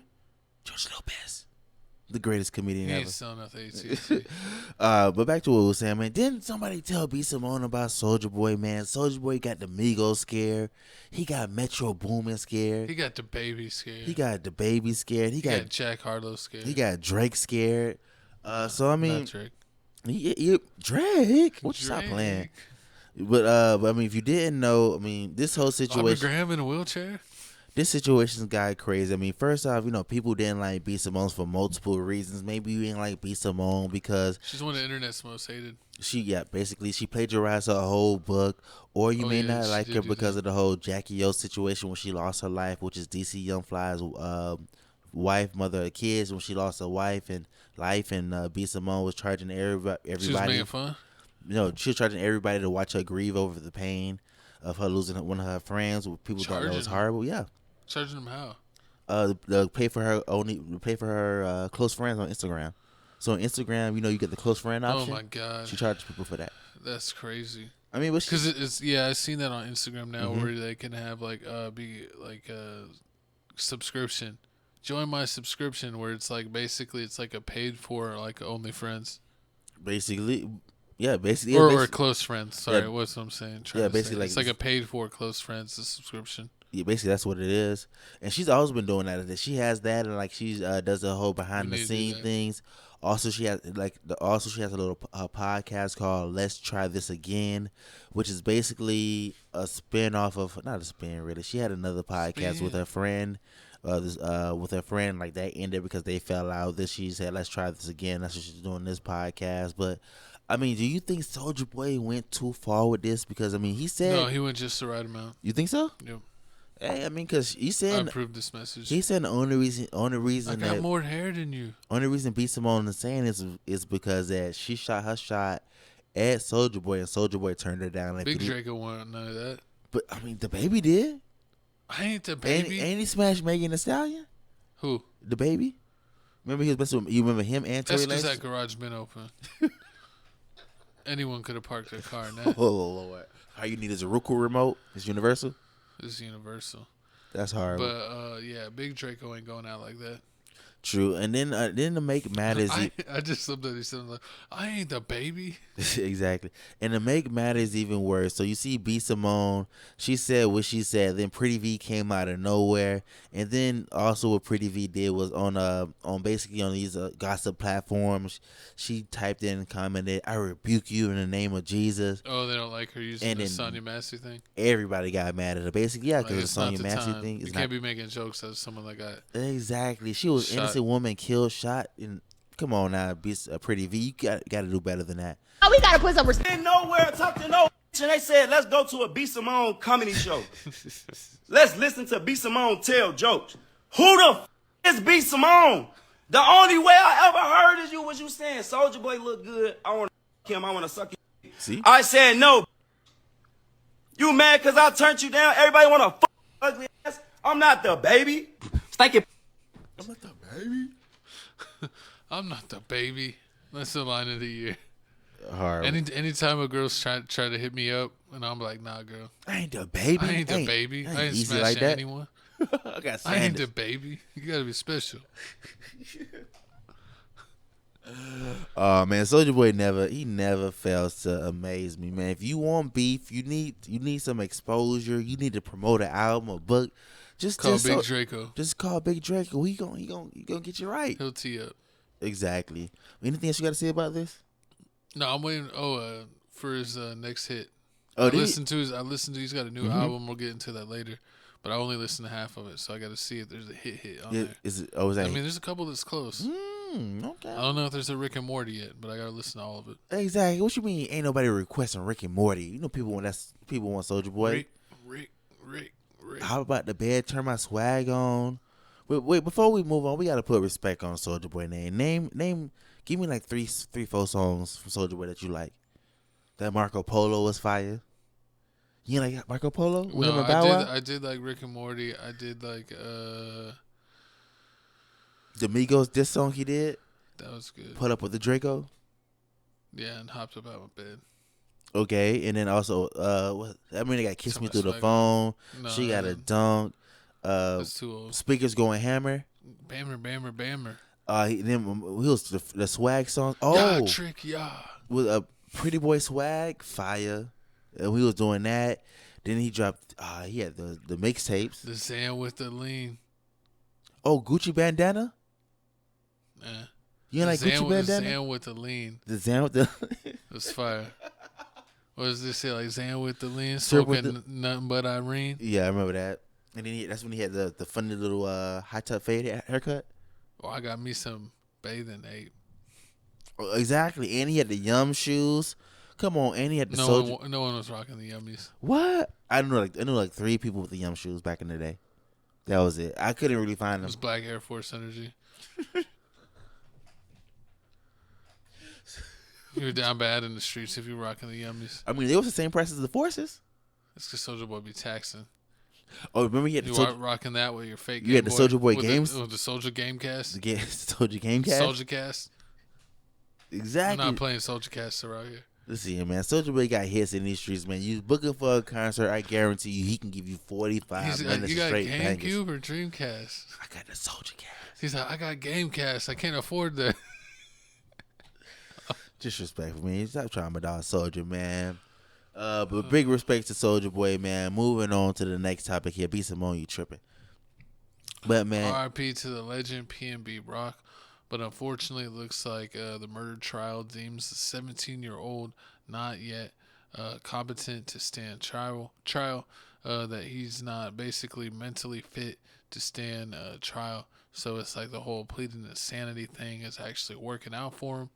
George Lopez, the greatest comedian ever. He ain't selling out the ATC. But back to what we were saying, man. Didn't somebody tell B. Simone about Soulja Boy, man? Soulja Boy got the Migos scared. He got Metro Boomin scared. He got the baby scared. He got the baby scared. He got Jack Harlow scared. He got Drake scared. So I mean, not Drake. Drake. What you stop playing? But I mean, if you didn't know, I mean, this whole situation. Graham in a wheelchair. This situation's got crazy. I mean, first off, people didn't like B. Simone for multiple reasons. Maybe you didn't like B. Simone because she's one of the internet's most hated. Basically she plagiarized her whole book, or you may not like her because of the whole Jackie O situation when she lost her life, which is DC Young Fly's wife, mother of kids, when she lost her wife and life, and B. Simone was charging everybody. She was making fun. She was charging everybody to watch her grieve over the pain of her losing one of her friends. People thought that was horrible. Yeah. Charging them how? They'll pay for her close friends on Instagram. So on Instagram, you get the close friend option. Oh my god! She charges people for that. That's crazy. I mean, because I've seen that on Instagram now where they can have be like a subscription. Join my subscription where it's like basically it's like a paid for like OnlyFriends. Basically. Or close friends. Sorry, what's what I'm saying? Basically it's like a paid for close friends subscription. Yeah, basically that's what it is. And she's always been doing that. She has that, and she does the whole behind the scene things. Also, she has a little podcast called "Let's Try This Again," which is basically a spin off of not a spin really. She had another podcast with her friend. With her friend, like that ended because they fell out. Then she said, "Let's try this again." That's what she's doing this podcast, but. I mean, do you think Soulja Boy went too far with this? Because I mean, he said no, he went just the right amount. You think so? Yep. Hey, I mean, because he said I approved this message. He said the only reason I got more hair than you. Only reason B. Simone is saying is because that she shot her shot at Soulja Boy and Soulja Boy turned her down. Like Big Draco wanted none of that. But I mean, the baby did. I ain't the baby. And he smashed Megan Thee Stallion. Who? The baby. Remember he was messing with. You remember him and Tory Lanez? That's because that garage been open. Anyone could have parked their car in that. Oh Lord! All you need is a Roku remote. It's universal. It's universal. That's hard. But Big Draco ain't going out like that. True, and then to make matters, I just somebody said like, I ain't the baby. Exactly, and to make matters even worse, so you see B. Simone, she said what she said. Then Pretty V came out of nowhere, and then also what Pretty V did was on basically on these gossip platforms, she typed in and commented, "I rebuke you in the name of Jesus." Oh, they don't like her using the Sonya Massey thing. Everybody got mad at her. Basically, yeah, because the Sonya Massey thing. You can't be making jokes as someone that got exactly. She was innocent woman killed, shot, and come on now, be a Pretty V. You got to do better than that. Oh, we gotta put some respect. Nowhere to talk to no and they said, let's go to a B. Simone comedy show. Let's listen to B. Simone tell jokes. Who the is B. Simone? The only way I ever heard is you saying Soulja Boy look good. I want to him. I want to suck him. See? I said no. You mad because I turned you down? Everybody want to fuck ugly ass? I'm not the baby. Thank you. I'm not the baby. I'm not the baby. That's the line of the year. Hard. Anytime a girl's try to hit me up, and I'm like, nah, girl. I ain't the baby. I ain't the baby. I ain't smashing like anyone. I ain't the baby. You gotta be special. Oh man, Soulja Boy never fails to amaze me, man. If you want beef, you need some exposure. You need to promote an album, a book. Just call Big Draco. Just call Big Draco. He gonna get you right. He'll tee up. Exactly. Anything else you got to say about this? No, I'm waiting. For his next hit. Oh, I listened to. He's got a new Mm-hmm. album. We'll get into that later. But I only listened to half of it, so I got to see if there's a hit on there. Is it? Oh, is that? I mean, there's a couple that's close. Okay. I don't know if there's a Rick and Morty yet, but I gotta listen to all of it. Exactly. What you mean? Ain't nobody requesting Rick and Morty? You know, people want Soulja Boy. Rick. How about the bed? Turn my swag on. Wait. Before we move on, we gotta put respect on Soulja Boy name. Name. Give me like 4 songs from Soulja Boy that you like. That Marco Polo was fire. You like Marco Polo? With him and Bow Wow? I did like Rick and Morty. I did like the Migos diss song he did. That was good. Put up with the Draco. Yeah, and hopped up out of my bed. Okay, and then also, they got Kiss Me Through the Phone. No, She Got a Dunk. That's too old. Speakers Going Hammer. Bammer. Then he was the swag song. Oh, yeah, trick, yeah. With a Pretty Boy Swag, fire. And we was doing that. Then he dropped. He had the mixtapes. The Zan with the lean. Oh, Gucci Bandana. You like Gucci Bandana? The Zan with the lean. The Zan with the. That's fire. What does this say? Like Zan with the lean, smoking nothing but Irene. Yeah, I remember that. And then that's when he had the funny little high top fade haircut. Oh, I got me some bathing ape. Oh, exactly, and he had the Yum shoes. Come on, and he had the No one was rocking the Yummies. What? I knew like 3 people with the Yum shoes back in the day. That was it. I couldn't really find them. It was Black Air Force energy. You were down bad in the streets if you were rocking the Yummies. I mean, they was the same price as the Forces. It's because Soulja Boy be taxing. Oh, remember he had you are rocking that with your fake. You had the Soulja Boy games. The Soulja Gamecast. The Soulja Gamecast. Soulja Cast. Exactly. I'm not playing Soulja Cast around here. Listen, man, Soulja Boy got hits in these streets, man. You booking for a concert, I guarantee you, he can give you 45 minutes of straight bangers. You got GameCube or Dreamcast? I got the Soulja Cast. He's like, I got Gamecast. I can't afford that. Disrespectful, man. Stop trying to dog Soulja, man. But big respect to Soulja Boy, man. Moving on to the next topic here. Be Simone, you tripping. But, man. R.I.P. to the legend PNB Rock. But unfortunately, it looks like the murder trial deems the 17-year-old not yet competent to stand trial. That he's not basically mentally fit to stand trial. So it's like the whole pleading insanity thing is actually working out for him.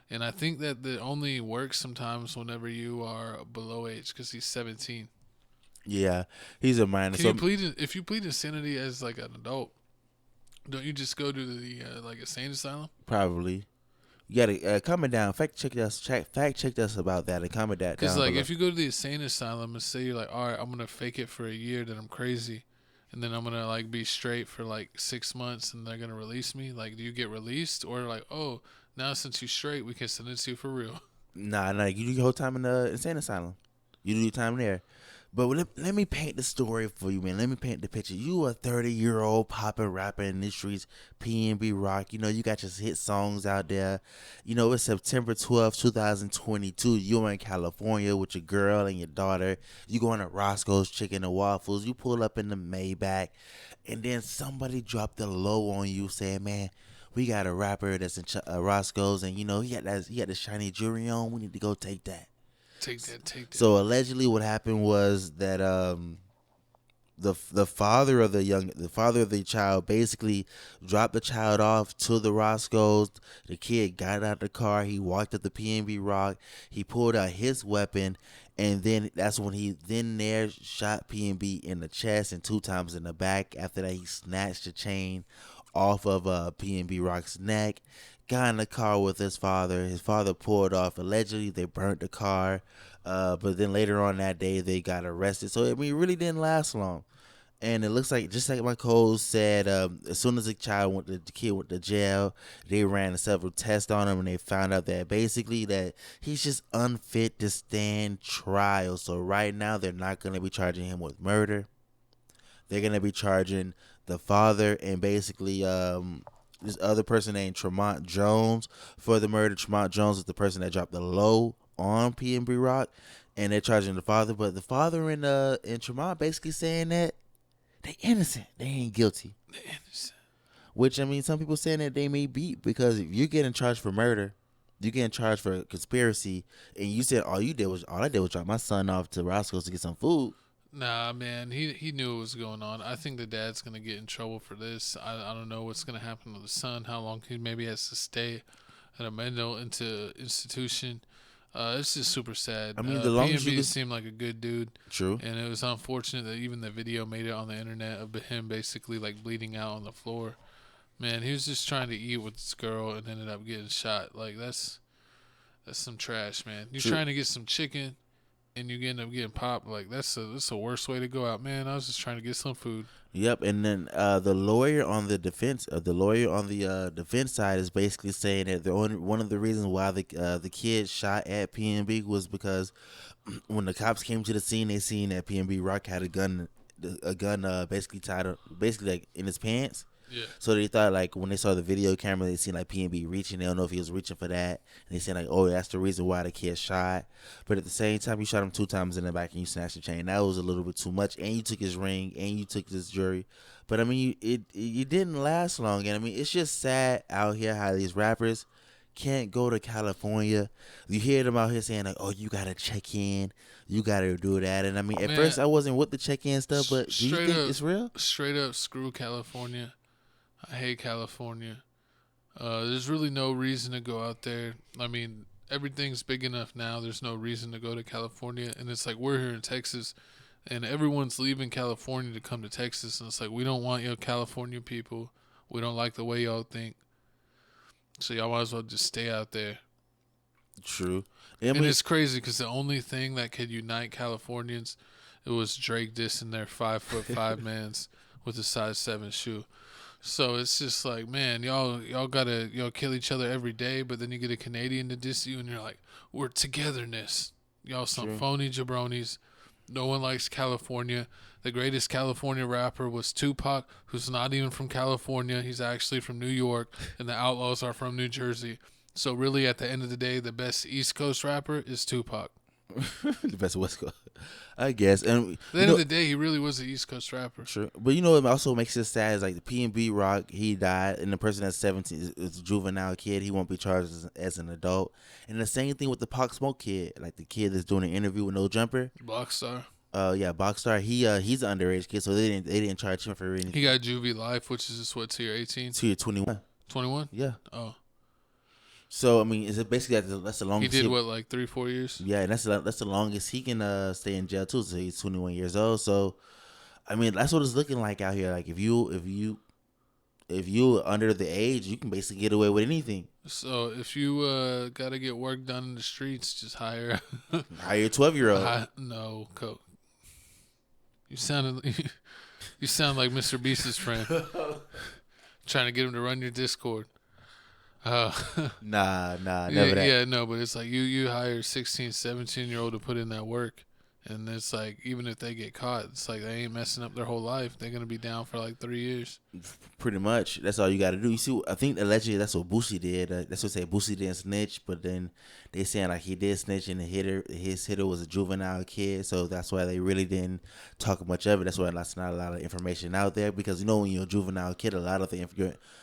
And I think that it only works sometimes whenever you are below age, because he's 17. Yeah, he's a minor. If you plead insanity as like an adult, don't you just go to the like insane asylum? Probably. You gotta comment down. Fact check us about that and comment that down. Because like below. if you go to the insane asylum and say you're like, all right, I'm gonna fake it for a year that I'm crazy, and then I'm gonna like be straight for like 6 months, and they're gonna release me. Like, do you get released, or like, oh, now since you're straight, we can send it to you for real? Nah, you do your whole time in the insane asylum. You do your time there. But let me paint the story for you, man. Let me paint the picture. You a 30-year-old poppin' rapper in the streets, PNB Rock. You know, you got your hit songs out there. You know, it's September 12th, 2022. You're in California with your girl and your daughter. You going to Roscoe's Chicken and Waffles. You pull up in the Maybach. And then somebody dropped the low on you saying, man, we got a rapper that's in Roscoe's. And, you know, he had the shiny jewelry on. We need to go take that. Take that. So allegedly, what happened was that the father of the child basically dropped the child off to the Roscoe's. The kid got out of the car. He walked up the PNB Rock. He pulled out his weapon, and then that's when he shot PNB in the chest and 2 times in the back. After that, he snatched the chain off of PNB Rock's neck. Got in the car with his father. His father pulled off. Allegedly, they burnt the car. But then later on that day, they got arrested. So, I mean, it really didn't last long. And it looks like, just like my coach said, as soon as the kid went to jail, they ran several tests on him, and they found out that basically that he's just unfit to stand trial. So right now, they're not going to be charging him with murder. They're going to be charging the father and basically this other person named Tremont Jones for the murder. Tremont Jones is the person that dropped the low on PNB Rock, and they're charging the father. But the father and Tremont basically saying that they innocent. They ain't guilty. They're innocent. Which, I mean, some people saying that they may be, because if you're getting charged for murder, you're getting charged for conspiracy, and you said all I did was drop my son off to Roscoe's to get some food. Nah, man, he knew what was going on. I think the dad's gonna get in trouble for this. I don't know what's gonna happen to the son. How long he maybe has to stay at a mental institution. It's just super sad. I mean, the longest you P&B could... seemed like a good dude. True. And it was unfortunate that even the video made it on the internet of him basically like bleeding out on the floor. Man, he was just trying to eat with this girl and ended up getting shot. Like that's some trash, man. You're trying to get some chicken and you end up getting popped. Like that's the worst way to go out, man. I was just trying to get some food. Yep, and then the lawyer on the defense defense side is basically saying that one of the reasons why the kid shot at P&B was because when the cops came to the scene, they seen that P&B Rock had a gun basically tied up, basically like in his pants. Yeah. So they thought like when they saw the video camera, they seen like P&B reaching. They don't know if he was reaching for that, and they said like, oh, that's the reason why the kid shot. But at the same time, you shot him 2 times in the back and you snatched the chain. That was a little bit too much. And you took his ring and you took his jewelry. But I mean, it didn't last long. And I mean, it's just sad out here how these rappers can't go to California. You hear them out here saying like, oh, you gotta check in, you gotta do that. And I mean, at first I wasn't with the check in stuff, but do you think it's real? Straight up, screw California. I hate California. There's really no reason to go out there. I mean, everything's big enough now. There's no reason to go to California. And it's like we're here in Texas, and everyone's leaving California to come to Texas. And it's like we don't want your California people. We don't like the way y'all think. So y'all might as well just stay out there. True. And it's crazy because the only thing that could unite Californians, it was Drake dissing their 5'5" mans with a size 7 shoe. So it's just like, man, y'all kill each other every day, but then you get a Canadian to diss you, and you're like, we're togetherness. Y'all some phony jabronis. No one likes California. The greatest California rapper was Tupac, who's not even from California. He's actually from New York, and the Outlaws are from New Jersey. So really, at the end of the day, the best East Coast rapper is Tupac. The best West Coast, I guess. And at the end of the day, he really was an East Coast rapper. Sure, but you know what also makes it sad is like the P&B Rock, he died, and the person that's 17 is a juvenile kid. He won't be charged as an adult. And the same thing with the Pop Smoke kid, like the kid that's doing an interview with No Jumper. Boxstar. Yeah, Boxstar. He's an underage kid, so they didn't charge him for anything. He got juvie life, which is just what, to your 18? To your 21. 21? Yeah. Oh. So I mean, is it basically that's the longest? He did what, like 3-4 years? Yeah, and that's the longest he can stay in jail too. So he's 21 years old. So, I mean, that's what it's looking like out here. Like if you under the age, you can basically get away with anything. So if you gotta get work done in the streets, just hire a 12-year-old. No, coke. You sound like MrBeast's friend. Trying to get him to run your Discord. Nah, never that. Yeah, no, but it's like you hire 16, 17-year-old to put in that work, and it's like even if they get caught, it's like they ain't messing up their whole life. They're gonna be down for like 3 years. Pretty much, that's all you got to do. You see, I think allegedly that's what Boosie did. That's what say Boosie didn't snitch, but then they saying like he did snitch, and his hitter was a juvenile kid, so that's why they really didn't talk much of it. That's why that's not a lot of information out there, because you know when you're a juvenile kid, a lot of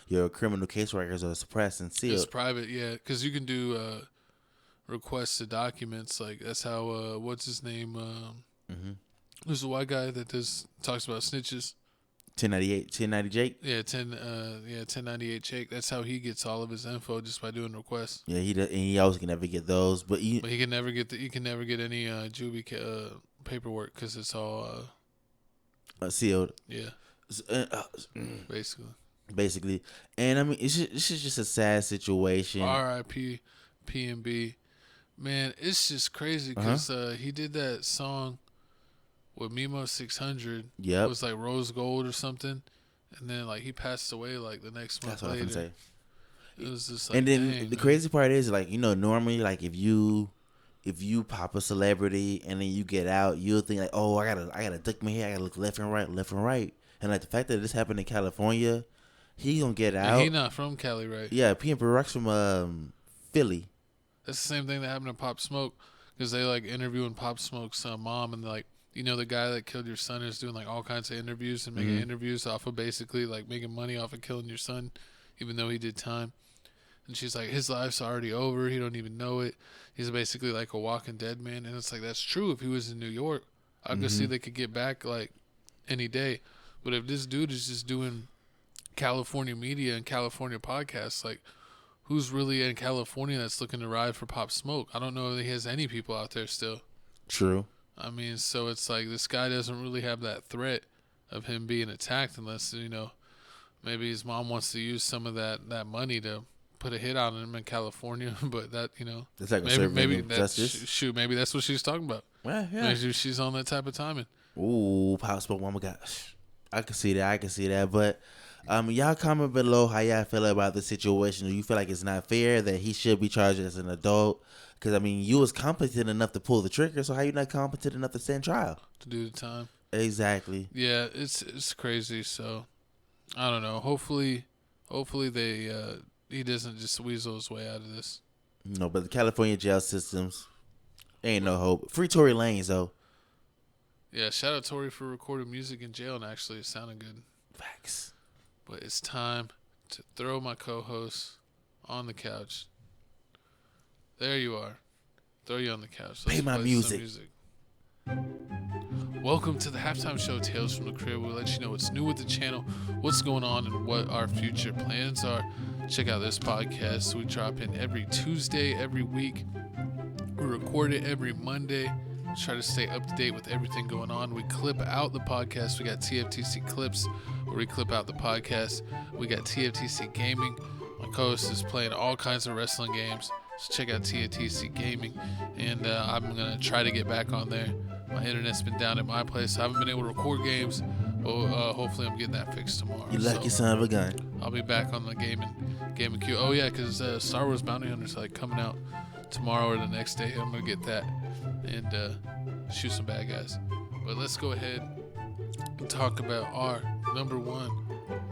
your criminal case records are suppressed and sealed. It's private, yeah, because you can do requests to documents. Like that's how what's his name? There's a white guy that talks about snitches. 1090 Jake. Yeah, 1098 Jake. That's how he gets all of his info, just by doing requests. Yeah, he does, and he always can never get those, but he can never get any juvie paperwork because it's all sealed. Yeah, basically, and I mean it's just a sad situation. R.I.P. P&B, man, it's just crazy because he did that song with Mimo 600. Yeah, it was like Rose Gold or something, and then like he passed away like the next month. That's what later. I can say. It was just like, and then the crazy part is like, you know, normally like if you pop a celebrity and then you get out, you'll think like, oh, I gotta duck my head, I gotta look left and right, and like the fact that this happened in California, he gonna get out. And he not from Cali, right? Yeah, P&B Rock's from Philly. That's the same thing that happened to Pop Smoke, because they like interviewing Pop Smoke's mom, and like, you know, the guy that killed your son is doing like all kinds of interviews and making interviews off of basically like making money off of killing your son, even though he did time. And she's like, his life's already over. He don't even know it. He's basically like a walking dead man. And it's like, that's true. If he was in New York, I could see they could get back like any day. But if this dude is just doing California media and California podcasts, like, who's really in California that's looking to ride for Pop Smoke? I don't know if he has any people out there still. True. I mean, so it's like this guy doesn't really have that threat of him being attacked unless, maybe his mom wants to use some of that money to put a hit on him in California. But that, It's like maybe justice. Shoot, maybe that's what she's talking about. Yeah. Maybe she's on that type of timing. Ooh, Pop Smoke mama gosh. I can see that. But y'all comment below how y'all feel about the situation. Do you feel like it's not fair that he should be charged as an adult? Because, you was competent enough to pull the trigger, so how you not competent enough to stand trial? To do the time. Exactly. Yeah, it's crazy. So, I don't know. Hopefully he doesn't just weasel his way out of this. No, but the California jail systems, ain't no hope. Free Tory Lanez, though. Yeah, shout out Tory for recording music in jail, and actually it sounded good. Facts. But it's time to throw my co-host on the couch. There you are. Throw you on the couch. Play my music. Welcome to the halftime show, Tales from the Crib. We'll let you know what's new with the channel, what's going on, and what our future plans are. Check out this podcast. We drop in every Tuesday, every week. We record it every Monday. Try to stay up to date with everything going on. We clip out the podcast. We got TFTC clips where we clip out the podcast. We got TFTC Gaming. My co-host is playing all kinds of wrestling games. So check out TFTC Gaming. And I'm going to try to get back on there. My internet's been down at my place. I haven't been able to record games. But hopefully I'm getting that fixed tomorrow. You lucky son of a gun. I'll be back on the gaming queue. Oh, yeah, because Star Wars Bounty Hunter's like coming out tomorrow or the next day. I'm going to get that and shoot some bad guys. But let's go ahead and talk about our number one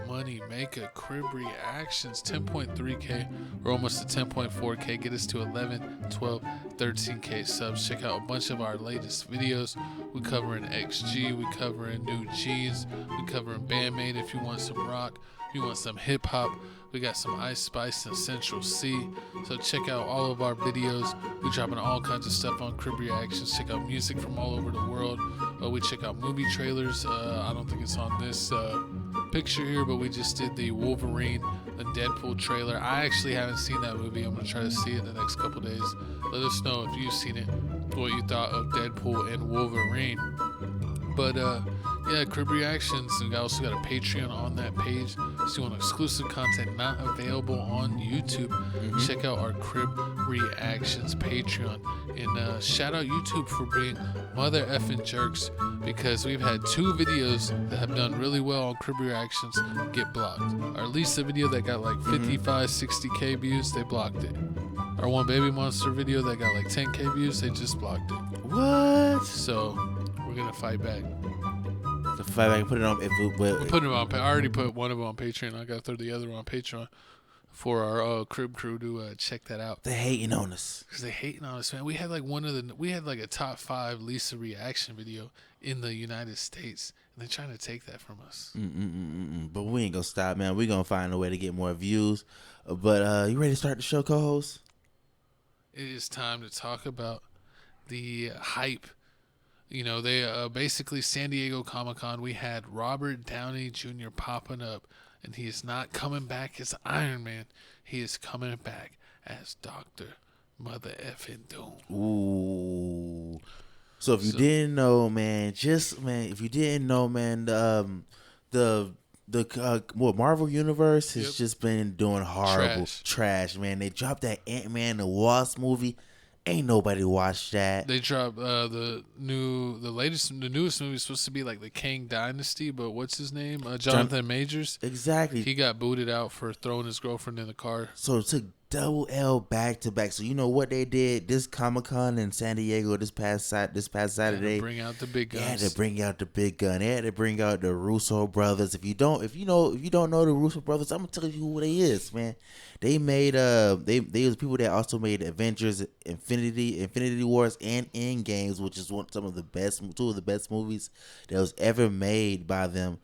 money maker, Crib Reactions. 10.3K. We're almost to 10.4K. Get us to 11, 12, 13K subs. Check out a bunch of our latest videos. We covering XG. We covering new G's. We covering Bandmate if you want some rock. If you want some hip hop. We got some Ice Spice and Central C. So check out all of our videos. We dropping all kinds of stuff on Crib Reactions. Check out music from all over the world. We check out movie trailers. I don't think it's on this picture here, but we just did the Wolverine and Deadpool trailer. I actually haven't seen that movie. I'm going to try to see it in the next couple days. Let us know if you've seen it, what you thought of Deadpool and Wolverine. But yeah, Crib Reactions, and we also got a Patreon on that page. So you want exclusive content not available on YouTube, check out our Crib Reactions Patreon. And shout out YouTube for being mother effing jerks, because we've had 2 videos that have done really well on Crib Reactions get blocked. Or at least the video that got like 55, 60K views, they blocked it. Our one Baby Monster video that got like 10K views, they just blocked it. What? So we're gonna fight back. Fight back and put it on. We're putting it on. I already put one of them on Patreon. I got to throw the other one on Patreon for our Crib crew to check that out. They hating on us. Cause they hating on us, man. We had like a top 5 Lisa reaction video in the United States, and they're trying to take that from us. But we ain't gonna stop, man. We gonna find a way to get more views. But you ready to start the show, co-host? It is time to talk about the hype. You know, they basically San Diego Comic-Con, we had Robert Downey Jr. popping up, and he is not coming back as Iron Man. He is coming back as Dr. Mother Effing Doom. Ooh. So if you didn't know, man, if you didn't know, man, the Marvel Universe has just been doing horrible trash, man. They dropped that Ant-Man and the Wasp movie. Ain't nobody watched that. They dropped the newest movie is supposed to be like the Kang Dynasty, but what's his name? Jonathan Majors. Exactly. He got booted out for throwing his girlfriend in the car. So it took double L back to back. So you know what they did this Comic-Con in San Diego this past Saturday? Bring out the big guns. They had to bring out the big gun. They had to bring out the Russo brothers. If you don't know the Russo brothers, I'm gonna tell you who they is, man. They made they was people that also made Avengers, Infinity Wars, and Endgames, which is two of the best movies that was ever made by them.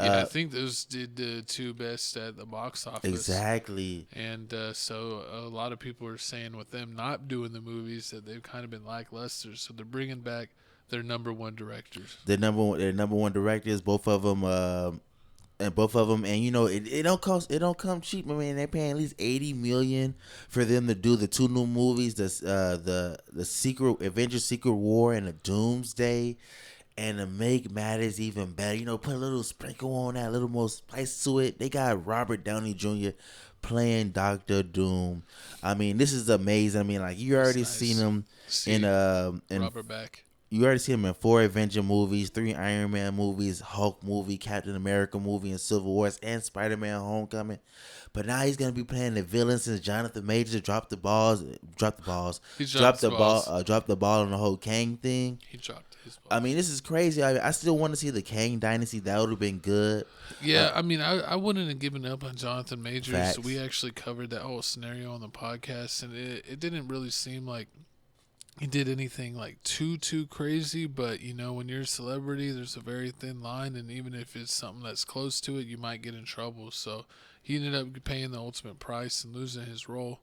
Yeah, I think those did the 2 best at the box office. Exactly. And so a lot of people are saying with them not doing the movies that they've kind of been lackluster. So they're bringing back They're number one directors. They're number one directors. Both of them, and you know it don't come cheap. I mean, they're paying at least $80 million for them to do the two new movies, the Secret Avengers Secret War and the Doomsday. And to make matters even better, you know, put a little sprinkle on that, a little more spice to it. They got Robert Downey Jr. playing Doctor Doom. I mean, this is amazing. I mean, like you already seen him in Robert back. You already see him in 4 Avenger movies, 3 Iron Man movies, Hulk movie, Captain America movie, and Civil Wars, and Spider-Man: Homecoming. But now he's gonna be playing the villain since Jonathan Majors dropped the ball on the whole Kang thing. He dropped his balls. I mean, this is crazy. I still want to see the Kang Dynasty. That would have been good. Yeah, I mean, I wouldn't have given up on Jonathan Majors. Facts. We actually covered that whole scenario on the podcast, and it didn't really seem like he did anything like too crazy. But you know, when you're a celebrity, there's a very thin line, and even if it's something that's close to it, you might get in trouble. So he ended up paying the ultimate price and losing his role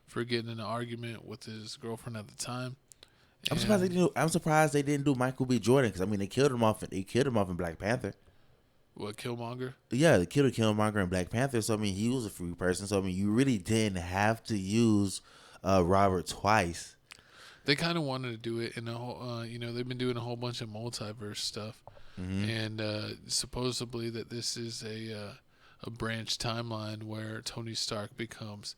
for getting in an argument with his girlfriend at the time. I'm surprised they didn't do Michael B. Jordan, because I mean they killed him off in Black Panther. What, Killmonger? Yeah, they killed Killmonger in Black Panther. So I mean he was a free person. So I mean you really didn't have to use Robert twice. They kind of wanted to do it in a whole, you know, they've been doing a whole bunch of multiverse stuff, and supposedly that this is a branch timeline where Tony Stark becomes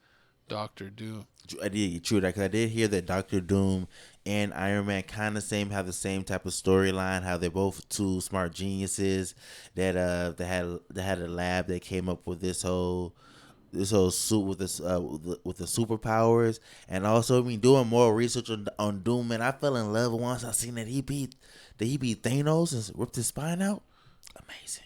Doctor Doom. I did hear that Doctor Doom and Iron Man kind of have the same type of storyline. How they're both two smart geniuses that they had a lab that came up with this whole suit with the superpowers. And also, I mean, doing more research on Doom, and I fell in love once I seen that he beat Thanos and ripped his spine out. Amazing.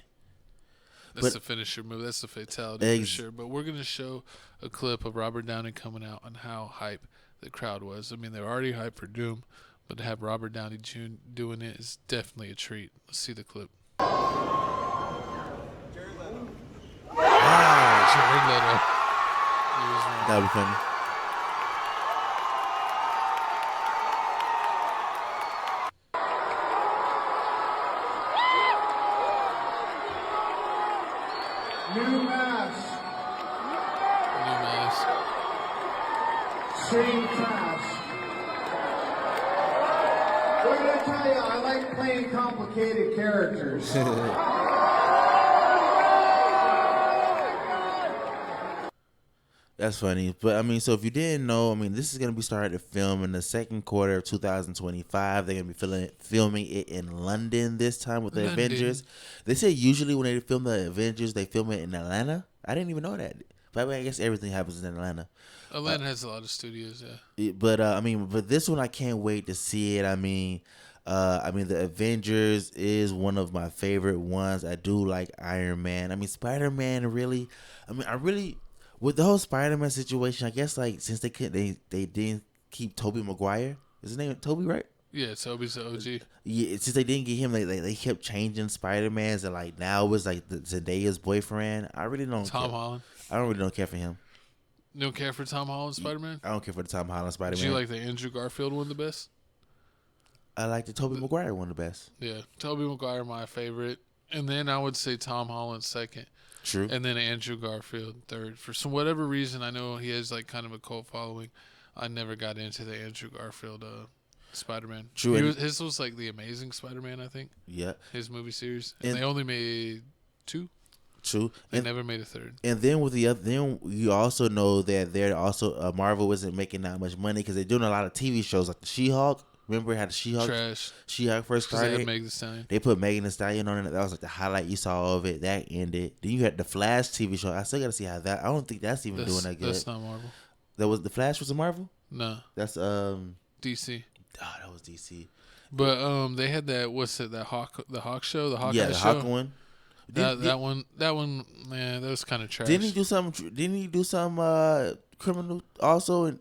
That's the finisher move. That's the fatality for sure. But we're gonna show a clip of Robert Downey coming out on how hype the crowd was. I mean, they're already hyped for Doom, but to have Robert Downey Jr. doing it is definitely a treat. Let's see the clip. Jared Leto. That would be funny. New mask. Same task. What did I tell you? I like playing complicated characters. That's funny. But I mean, so if you didn't know, I mean, this is going to be started to film in the second quarter of 2025. They're going to be filming it in London this time with the Avengers. They say usually when they film the Avengers, they film it in Atlanta. I didn't even know that. But I mean, I guess everything happens in Atlanta. Atlanta has a lot of studios, yeah. But I mean, but this one I can't wait to see it. I mean, the Avengers is one of my favorite ones. I do like Iron Man. I mean, Spider-Man really. I mean, with the whole Spider-Man situation, I guess like since they didn't keep Tobey Maguire. Is his name Tobey, right? Yeah, Tobey's the OG. Yeah, since they didn't get him, they kept changing Spider-Mans, and like now it was like Zendaya's boyfriend. I really don't. Tom Holland. I don't really care for him. You don't care for Tom Holland Spider-Man? I don't care for the Tom Holland Spider-Man. Did you like the Andrew Garfield one the best? I like the Tobey Maguire one the best. Yeah, Tobey Maguire my favorite, and then I would say Tom Holland second. True. And then Andrew Garfield third. For whatever reason, I know he has like kind of a cult following. I never got into the Andrew Garfield Spider-Man. True. His was like the Amazing Spider-Man, I think. Yeah. His movie series, and they only made 2. True. They never made a third. And then with the other, then you also know that they're also Marvel isn't making that much money because they're doing a lot of TV shows like the She-Hulk. Remember how the She-Hulk? Trash. She-Hulk first started. They had Megan Thee Stallion. They put Megan Thee Stallion on it. That was like the highlight you saw of it. That ended. Then you had the Flash TV show. I still got to see how that. I don't think that's even doing that good. That's not Marvel. That was the Flash was a Marvel. No. That's DC. Oh, that was DC. But they had that. What's it? The Hawk show. The Hawkeye show. Hawk one. That one, man, that was kind of trash. Didn't he do some criminal also? And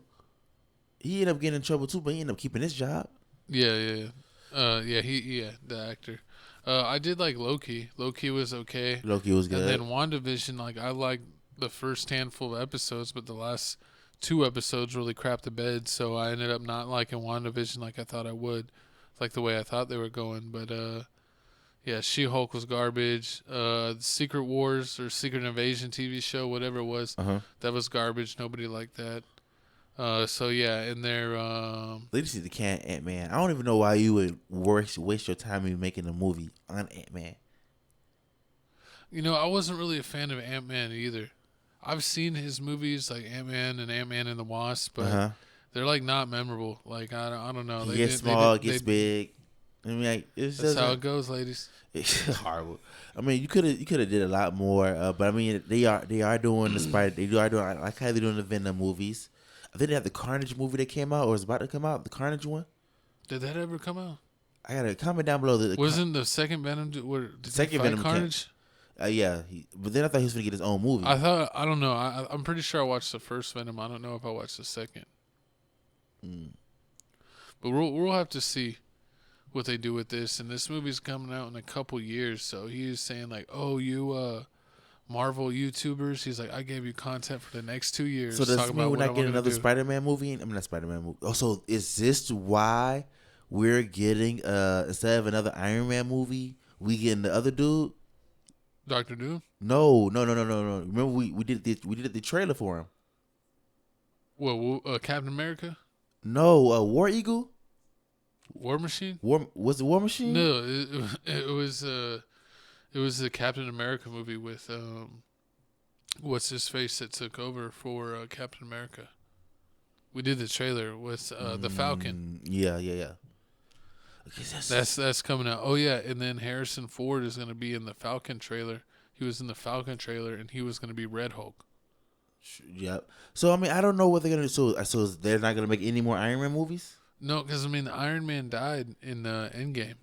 he ended up getting in trouble too, but he ended up keeping his job. Yeah. The actor. I did like Loki. Loki was okay. Loki was good. And then WandaVision, like I liked the first handful of episodes, but the last 2 episodes really crapped the bed. So I ended up not liking WandaVision like I thought I would. like the way I thought they were going. But yeah, She-Hulk was garbage. Secret Wars or Secret Invasion TV show, whatever it was, that was garbage. Nobody liked that. So yeah, and they're they just need to can Ant-Man. I don't even know why you would waste your time in making a movie on Ant-Man. You know, I wasn't really a fan of Ant-Man either. I've seen his movies like Ant-Man and Ant-Man and the Wasp, but they're like not memorable. Like I don't know. He gets small, gets big. I mean, like, that's how it goes, ladies. It's horrible. I mean, you could have did a lot more, but I mean, they are doing the Spider. They are doing, I like how they're doing the Venom movies. I think they have the Carnage movie that came out or is about to come out. The Carnage one. Did that ever come out? I gotta comment down below. Wasn't the second Venom? Did the second Venom Carnage? Yeah, but then I thought he was gonna get his own movie. I don't know. I'm pretty sure I watched the first Venom. I don't know if I watched the second. But we'll have to see what they do with this. And this movie's coming out in a couple years, so he's saying like, "Oh, you Marvel YouTubers," he's like, "I gave you content for the next 2 years." So does this mean we're not getting another Spider-Man movie? I mean, not Spider-Man movie. Oh, so is this why we're getting instead of another Iron Man movie, we getting the other dude? Dr. Doom? No. Remember we did the trailer for him. What? Captain America? No, War Eagle. War Machine? Was it War Machine? No, it was the Captain America movie with what's his face that took over for Captain America. We did the trailer with the Falcon. Yeah. Okay, that's coming out. Oh yeah, and then Harrison Ford is going to be in the Falcon trailer. He was in the Falcon trailer, and he was going to be Red Hulk. Yep. So I mean, I don't know what they're going to do. So they're not going to make any more Iron Man movies? No, because I mean, Iron Man died in Endgame.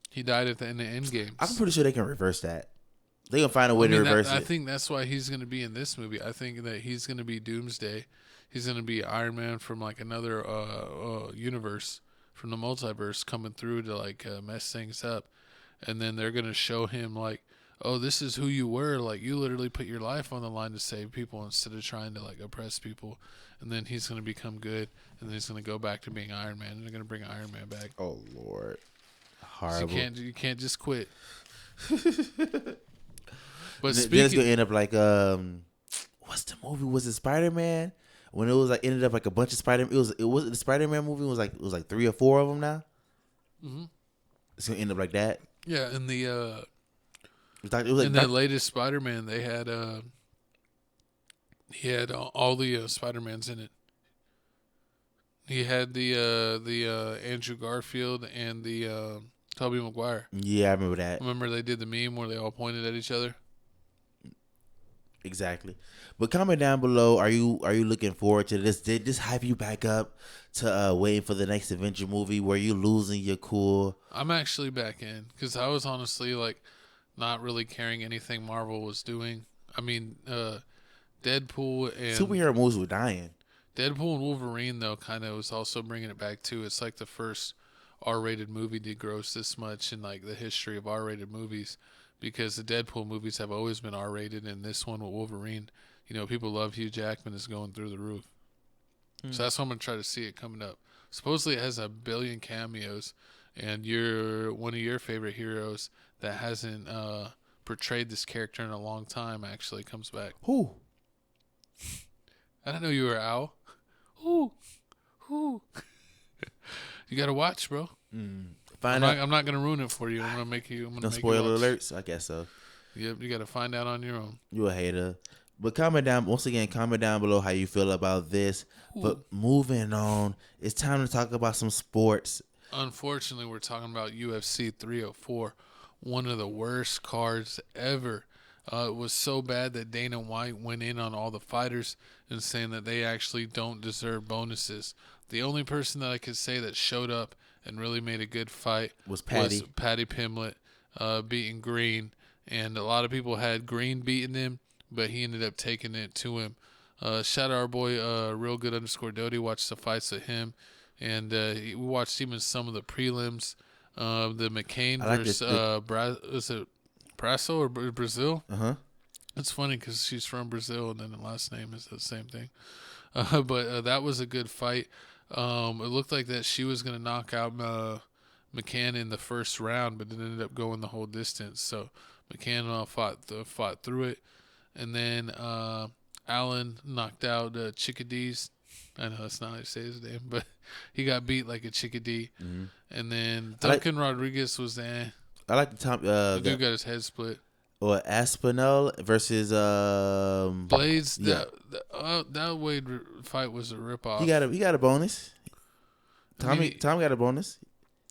He died at the end of Endgame. I'm pretty sure they can reverse that. They gonna find a way to reverse it. I think that's why he's going to be in this movie. I think that he's going to be Doomsday. He's going to be Iron Man from like another universe, from the multiverse, coming through to like mess things up. And then they're going to show him like, oh, this is who you were. Like, you literally put your life on the line to save people instead of trying to like oppress people. And then he's going to become good, and then he's going to go back to being Iron Man, and they're going to bring Iron Man back. Oh Lord, horrible! So you can't just quit. But then it's gonna end up like what's the movie? Was it Spider-Man? When it was like ended up like a bunch of Spider. It was the Spider-Man movie. It was like 3 or 4 of them now. It's gonna end up like that. Yeah, in the the latest Spider-Man, they had he had all the Spider-Mans in it. He had the Andrew Garfield and the Tobey Maguire. Yeah, I remember that. Remember they did the meme where they all pointed at each other? Exactly. But comment down below, are you looking forward to this? Did this hype you back up to waiting for the next Avenger movie? Were you losing your cool? I'm actually back in because I was honestly like not really caring anything Marvel was doing. I mean, Deadpool and superhero movies were dying. Deadpool and Wolverine though kind of was also bringing it back too. It's like the first R-rated movie to gross this much in like the history of R-rated movies, because the Deadpool movies have always been R-rated, and this one with Wolverine, you know, people love Hugh Jackman, is going through the roof. So that's why I'm gonna try to see it coming up. Supposedly it has 1 billion cameos, and one of your favorite heroes that hasn't portrayed this character in a long time actually comes back. Who? I didn't know you were Al. Who? You gotta watch, bro. I'm not gonna ruin it for you. I'm gonna make you. No spoiler alerts. I guess so. Yep, you gotta find out on your own. You a hater. But comment down below how you feel about this. Ooh. But moving on, it's time to talk about some sports. Unfortunately, we're talking about UFC 304, one of the worst cards ever. It was so bad that Dana White went in on all the fighters and saying that they actually don't deserve bonuses. The only person that I could say that showed up and really made a good fight was Patty Pimblett beating Green. And a lot of people had Green beating him, but he ended up taking it to him. Shout out our boy, Real Good _Doty, watched the fights with him. And we watched even some of the prelims. The McCain versus is it Brasso or Brazil? It's funny because she's from Brazil, and then the last name is the same thing. But that was a good fight. It looked like that she was going to knock out McCann in the first round, but it ended up going the whole distance. So McCann fought through it, and then Allen knocked out Chickadees. I know that's not how you say his name, but he got beat like a chickadee. Mm-hmm. And then Duncan Rodriguez was I like the dude got his head split. Or Aspinall versus Blades. Yeah. That Wade fight was a ripoff. He got a bonus. Tommy got a bonus.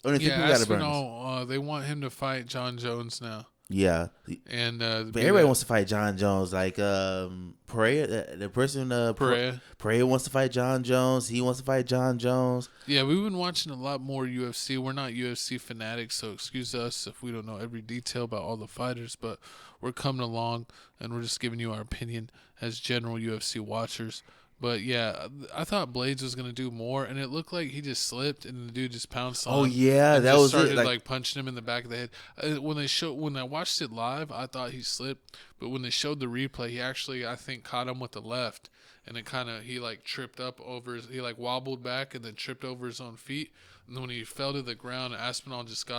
Only three people got a bonus. Aspinall, they want him to fight John Jones now. Yeah, and but everybody wants to fight John Jones. Like Pereira, the person Pereira wants to fight John Jones. He wants to fight John Jones. Yeah, we've been watching a lot more UFC. We're not UFC fanatics, so excuse us if we don't know every detail about all the fighters. But we're coming along, and we're just giving you our opinion as general UFC watchers. But yeah, I thought Blades was gonna do more, and it looked like he just slipped, and the dude just pounced on. Oh yeah, that was started it. Like punching him in the back of the head. When I watched it live, I thought he slipped, but when they showed the replay, he actually I think caught him with the left, and it he tripped up over. He wobbled back and then tripped over his own feet. And then when he fell to the ground, Aspinall just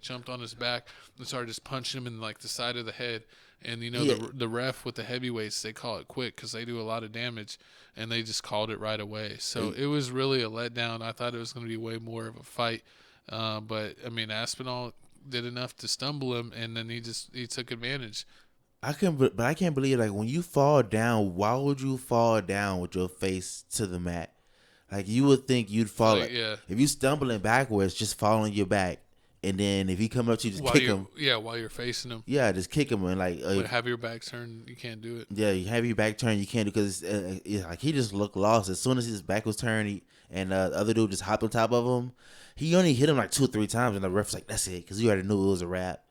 jumped on his back and started just punching him in the side of the head. And the ref with the heavyweights, they call it quick because they do a lot of damage, and they just called it right away. So it was really a letdown. I thought it was going to be way more of a fight, but I mean Aspinall did enough to stumble him, and then he took advantage. I can't believe when you fall down. Why would you fall down with your face to the mat? Like you would think you'd fall. If you stumbling backwards, just fall on your back. And then if he come up to you, just kick him. Yeah, while you're facing him. Yeah, just kick him and have your back turned. You can't do it. Yeah, you have your back turned. You can't do because he just looked lost as soon as his back was turned. And the other dude just hopped on top of him. He only hit him 2 or 3 times, and the ref was like, "That's it," because he already knew it was a wrap.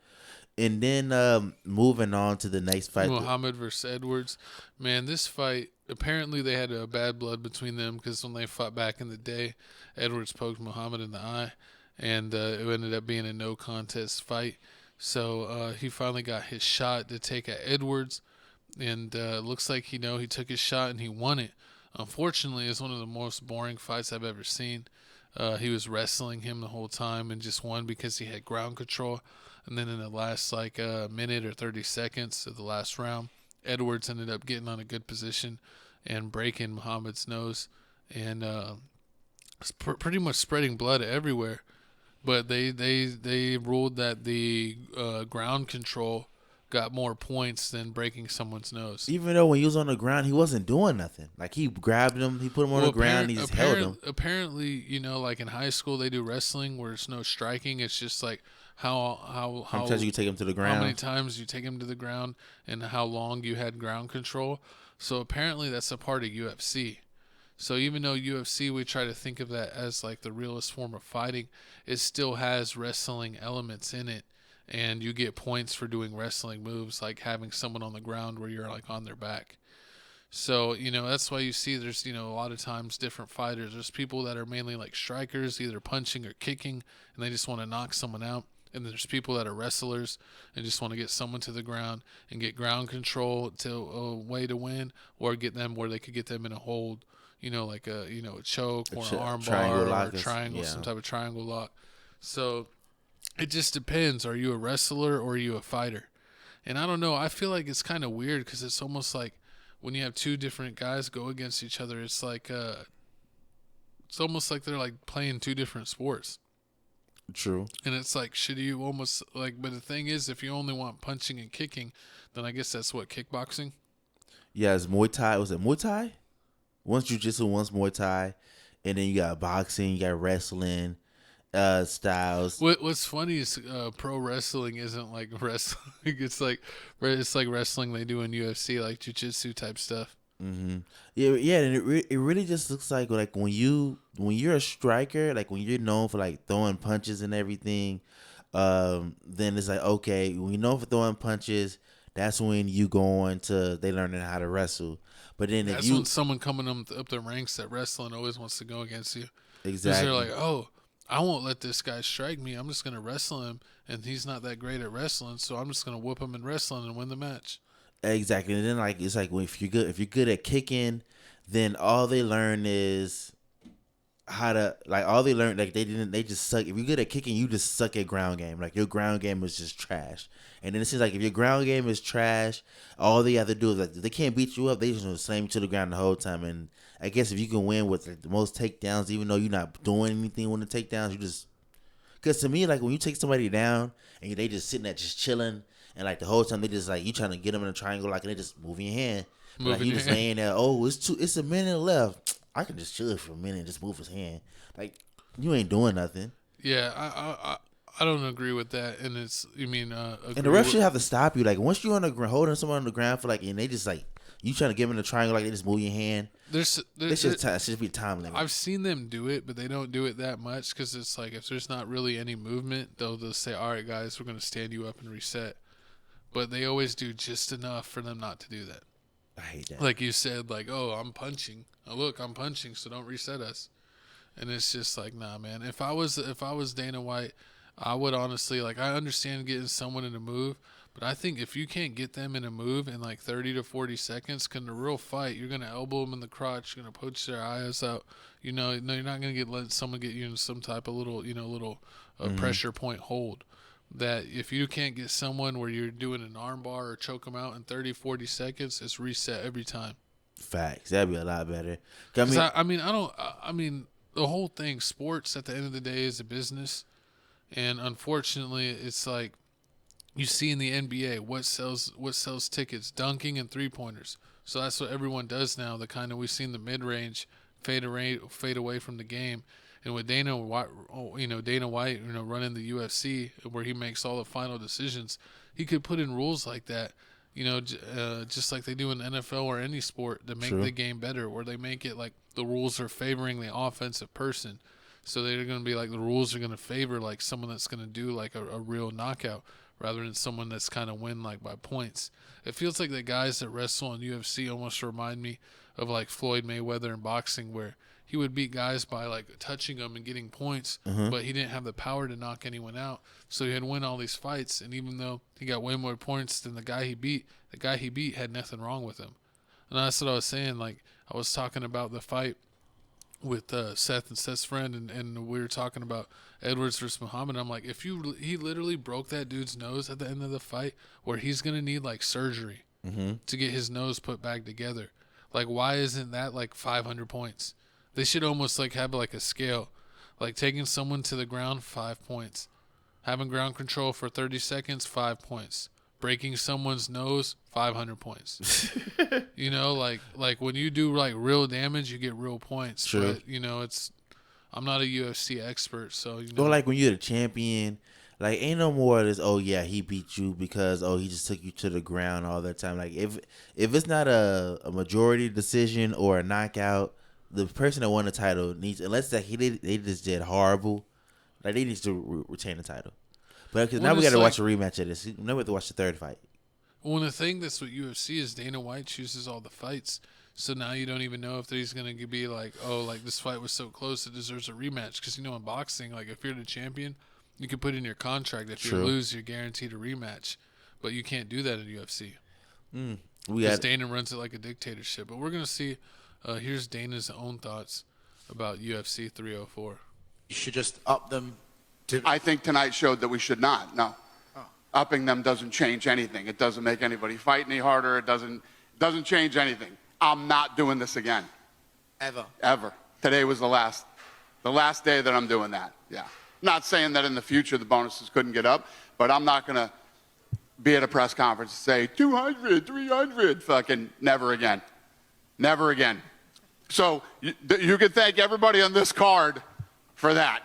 And then moving on to the next fight, Muhammad versus Edwards. Man, this fight apparently they had a bad blood between them because when they fought back in the day, Edwards poked Muhammad in the eye. And it ended up being a no contest fight. So he finally got his shot to take at Edwards. And looks like, he took his shot and he won it. Unfortunately, it's one of the most boring fights I've ever seen. He was wrestling him the whole time and just won because he had ground control. And then in the last minute or 30 seconds of the last round, Edwards ended up getting on a good position and breaking Muhammad's nose. And pretty much spreading blood everywhere. But they ruled that the ground control got more points than breaking someone's nose. Even though when he was on the ground, he wasn't doing nothing. He grabbed him, he put him on the ground, and he just held him. Apparently, in high school they do wrestling where it's no striking. It's just how many times you take him to the ground. How many times you take him to the ground and how long you had ground control. So apparently that's a part of UFC. So even though UFC, we try to think of that as the realest form of fighting, it still has wrestling elements in it. And you get points for doing wrestling moves, like having someone on the ground where you're on their back. So, that's why you see there's, a lot of times different fighters. There's people that are mainly strikers, either punching or kicking, and they just want to knock someone out. And there's people that are wrestlers and just want to get someone to the ground and get ground control to a way to win, or get them where they could get them in a hold. A choke or an arm bar or a triangle, some type of triangle lock. So it just depends. Are you a wrestler or are you a fighter? And I don't know. I feel like it's kind of weird because it's almost like when you have two different guys go against each other, it's almost like they're playing two different sports. True. And it's should you almost but the thing is, if you only want punching and kicking, then I guess that's what, kickboxing? Yeah, it's Muay Thai. Was it Muay Thai? Once jiu-jitsu, once Muay Thai, and then you got boxing, you got wrestling styles. What's funny is pro wrestling isn't like wrestling. It's like wrestling they do in UFC, like jiu-jitsu type stuff. Mm-hmm. Yeah, and it really just looks like when you're a striker, when you're known for throwing punches and everything, then it's okay, when you're known for throwing punches, that's when they learning how to wrestle. But then that's when someone coming up the ranks at wrestling always wants to go against you. Exactly. Because they're oh, I won't let this guy strike me. I'm just going to wrestle him, and he's not that great at wrestling, so I'm just going to whoop him in wrestling and win the match. Exactly. And then if you're good at kicking, then all they learn is how to like all they learned like they just suck. If you're good at kicking, you just suck at ground game. Like your ground game is just trash. And then it seems like if your ground game is trash, all they have to do is like if they can't beat you up, they just gonna slam you to the ground the whole time. And I guess if you can win with like, the most takedowns, even though you're not doing anything with the takedowns, you just because to me like when you take somebody down and they just sitting there just chilling and like the whole time they just like you trying to get them in a triangle like and they just moving your hand. Like he just laying there. Oh, it's a minute left. I can just chill for a minute and just move his hand. Like you ain't doing nothing. Yeah, I don't agree with that. And it's and the ref should have to stop you. Like once you're on the ground, holding someone on the ground for like, and they just like you trying to give them a triangle, like they just move your hand. There should be a time limit. I've seen them do it, but they don't do it that much because it's like if there's not really any movement, they'll just say, "All right, guys, we're gonna stand you up and reset." But they always do just enough for them not to do that. I hate that. Like you said, like, "Oh, I'm punching. Oh, look, I'm punching, so don't reset us." And it's just like, nah, man. If I was Dana White, I would honestly like. I understand getting someone in a move, but I think if you can't get them in a move in like 30 to 40 seconds, in a real fight, you're gonna elbow them in the crotch, you're gonna poach their eyes out. You know, no, you're not gonna let someone get you in some type of little pressure point hold. That if you can't get someone where you're doing an arm bar or choke them out in 30, 40 seconds, it's reset every time. Facts. That'd be a lot better. I mean, the whole thing, sports at the end of the day is a business. And unfortunately, it's like you see in the NBA, what sells tickets? Dunking and three-pointers. So that's what everyone does now. The kind of we've seen the mid-range fade away from the game. And with Dana White, running the UFC where he makes all the final decisions, he could put in rules like that, just like they do in the NFL or any sport to make the game better, where they make it like the rules are favoring the offensive person. So they're going to be like the rules are going to favor like someone that's going to do like a real knockout rather than someone that's kind of win like by points. It feels like the guys that wrestle in UFC almost remind me of like Floyd Mayweather in boxing, where he would beat guys by like touching them and getting points, but he didn't have the power to knock anyone out. So he had win all these fights, and even though he got way more points than the guy he beat had nothing wrong with him. And that's what I was saying. Like I was talking about the fight with Seth and Seth's friend, and we were talking about Edwards versus Muhammad. I'm like, he literally broke that dude's nose at the end of the fight, where he's gonna need like surgery to get his nose put back together. Like, why isn't that like 500 points? They should almost like have like a scale, like taking someone to the ground, 5 points, having ground control for 30 seconds, 5 points, breaking someone's nose, 500 points. like when you do like real damage, you get real points. True. But I'm not a UFC expert, so Or like when you're the champion, like ain't no more of this. Oh yeah, he beat you because he just took you to the ground all the time. Like if it's not a majority decision or a knockout, the person that won the title needs, unless they just did horrible, like they need to retain the title. But because now we got to watch a rematch of this. Now we have to watch the third fight. Well, the thing that's with UFC is Dana White chooses all the fights. So now you don't even know if he's going to be like, oh, like this fight was so close it deserves a rematch. Because, in boxing, like if you're the champion, you can put in your contract if you lose, you're guaranteed a rematch. But you can't do that in UFC. Because Dana runs it like a dictatorship. But we're going to see, here's Dana's own thoughts about UFC 304. You should just up them. I think tonight showed that we should not. No. Upping them doesn't change anything. It doesn't make anybody fight any harder. It doesn't change anything. I'm not doing this again. Ever. Today was the last day that I'm doing that. Yeah. Not saying that in the future the bonuses couldn't get up, but I'm not going to be at a press conference and say 200, 300, fucking never again. Never again. So you can thank everybody on this card for that.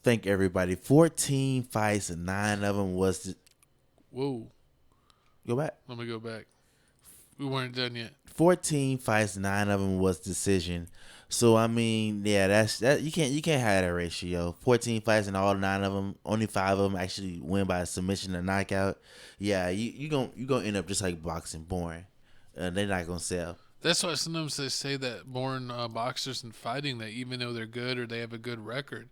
Thank everybody. 14 fights and 9 of them was. Whoa. Go back. Let me go back. We weren't done yet. 14 fights, 9 of them was decision. So I mean, yeah, that's you can't have that ratio. 14 fights and all 9 of them, only 5 of them actually win by submission or knockout. Yeah, you gonna end up just like boxing, boring. They're not gonna sell. That's why sometimes they say that born boxers and fighting, that even though they're good or they have a good record,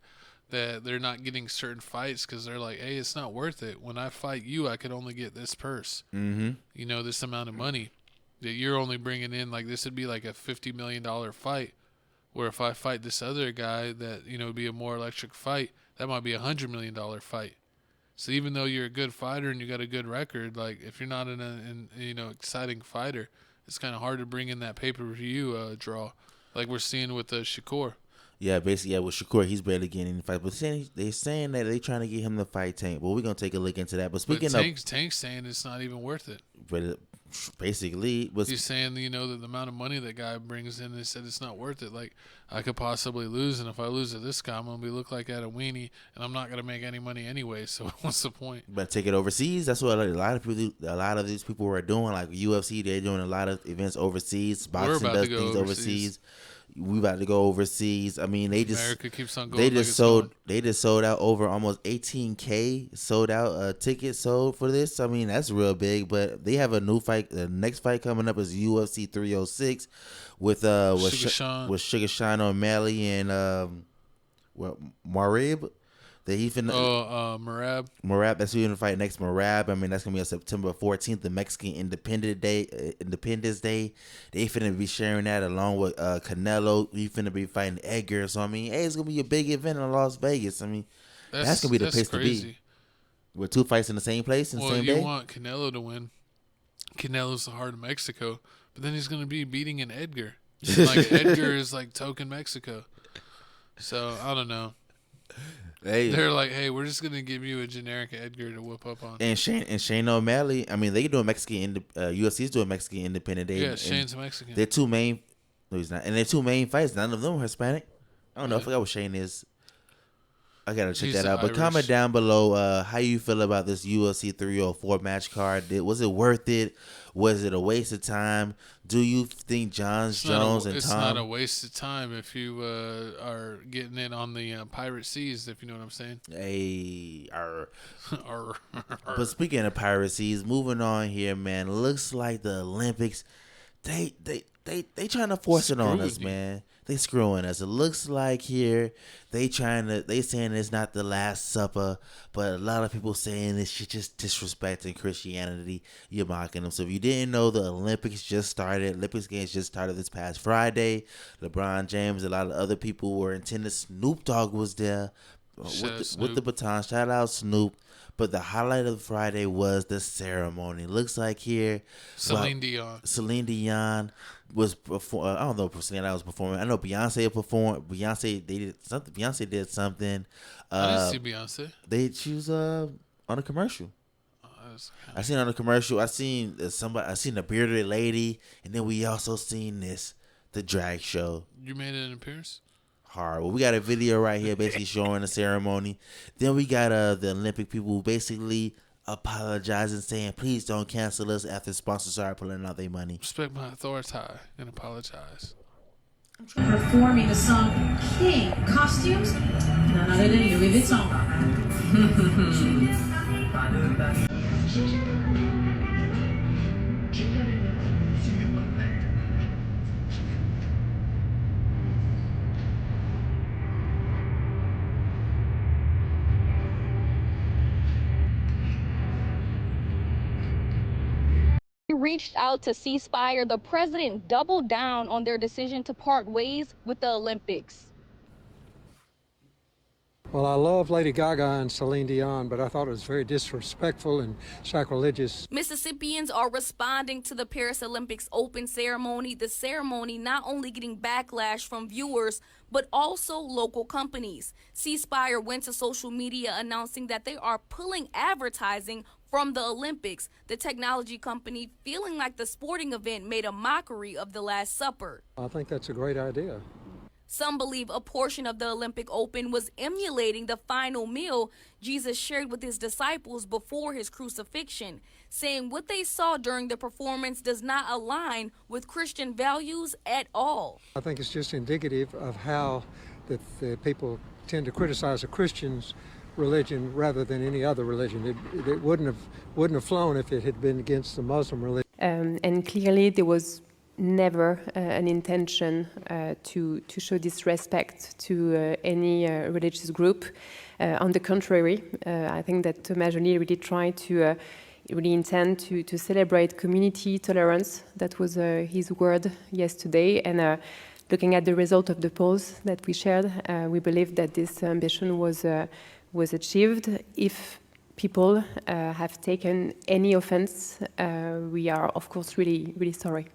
that they're not getting certain fights because they're like, hey, it's not worth it. When I fight you, I could only get this purse. This amount of money that you're only bringing in. Like this would be like a $50 million fight. Where if I fight this other guy that, you know, would be a more electric fight, that might be $100 million fight. So even though you're a good fighter and you got a good record, like if you're not an exciting fighter, it's kind of hard to bring in that pay-per-view draw, like we're seeing with Shakur. Yeah, basically, with Shakur, he's barely getting any fight. But they're saying that they're trying to get him to fight Tank. But we're going to take a look into that. But speaking Tank's saying it's not even worth it. But basically, he's saying, you know, that the amount of money that guy brings in, they said it's not worth it. Like, I could possibly lose, and if I lose to this guy, I'm going to look like at a weenie, and I'm not going to make any money anyway, so what's the point? But take it overseas. That's what a lot of these people were doing. Like UFC, they're doing a lot of events overseas. Boxing does things overseas. We about to go overseas. I mean, America keeps on going. They just sold out over almost 18K sold out tickets sold for this. I mean, that's real big. But they have a new fight. The next fight coming up is UFC 306 with Sugar Sean O'Malley and Marib. Marab, that's who you're gonna fight next. Marab, I mean, that's gonna be on September 14th, the Mexican Independence Day. They finna be sharing that along with Canelo. We finna be fighting Edgar. So I mean, hey, it's gonna be a big event in Las Vegas. I mean, that's gonna be the place to be. With two fights in the same place in the same day. Well, you want Canelo to win. Canelo's the heart of Mexico, but then he's gonna be beating an Edgar. Like Edgar is like token Mexico. So I don't know. Hey. They're like, hey, we're just gonna give you a generic Edgar to whip up on. And Shane O'Malley, I mean, they doing Mexican. UFC's doing Mexican Independent Day. Yeah, Shane's Mexican. Their two main, no, he's not. And their two main fights, none of them are Hispanic. I don't know. I forgot what Shane is. I gotta check that out. But comment down below how you feel about this UFC 304 match card. Was it worth it? Was it a waste of time? Do you think Jones and Tom? It's not a waste of time if you are getting in on the pirate seas, if you know what I'm saying. Hey, But speaking of pirate seas, moving on here, man. Looks like the Olympics, they trying to force it on us, man. They screwing us. It looks like here they saying it's not the Last Supper, but a lot of people saying this shit just disrespecting Christianity. You're mocking them. So if you didn't know, the Olympics just started. Olympics games just started this past Friday. LeBron James, a lot of other people were in attendance. Snoop Dogg was there with the baton. Shout out Snoop. But the highlight of Friday was the ceremony. Looks like here, Celine Dion was performing. I don't know if Celine Dion was performing. I know Beyonce performed. Beyonce did something. I didn't see Beyonce. She was on a commercial. I seen on a commercial. I seen a bearded lady, and then we also seen the drag show. You made an appearance? Hard. Well, we got a video right here basically showing the ceremony. Then we got the Olympic people basically apologizing, saying please don't cancel us after sponsors started pulling out their money. Respect my authority and apologize. Performing the song King. Costumes? None other than Louis Vuitton. Reached out to ceasefire, the president doubled down on their decision to part ways with the Olympics. Well, I love Lady Gaga and Celine Dion, but I thought it was very disrespectful and sacrilegious. Mississippians are responding to the Paris Olympics open ceremony, the ceremony not only getting backlash from viewers, but also local companies. Ceasefire went to social media announcing that they are pulling advertising from the Olympics, the technology company feeling like the sporting event made a mockery of the Last Supper. I think that's a great idea. Some believe a portion of the Olympic Open was emulating the final meal Jesus shared with his disciples before his crucifixion, saying what they saw during the performance does not align with Christian values at all. I think it's just indicative of how the people tend to criticize a Christian's religion rather than any other religion. It wouldn't have flown if it had been against the Muslim religion. And clearly there was never an intention to show disrespect to any religious group. On the contrary, I think that Thomas Joly really tried to really intend to celebrate community tolerance. That was his word yesterday, and looking at the result of the polls that we shared, we believe that this ambition was achieved. If people have taken any offense, we are, of course, really, really sorry.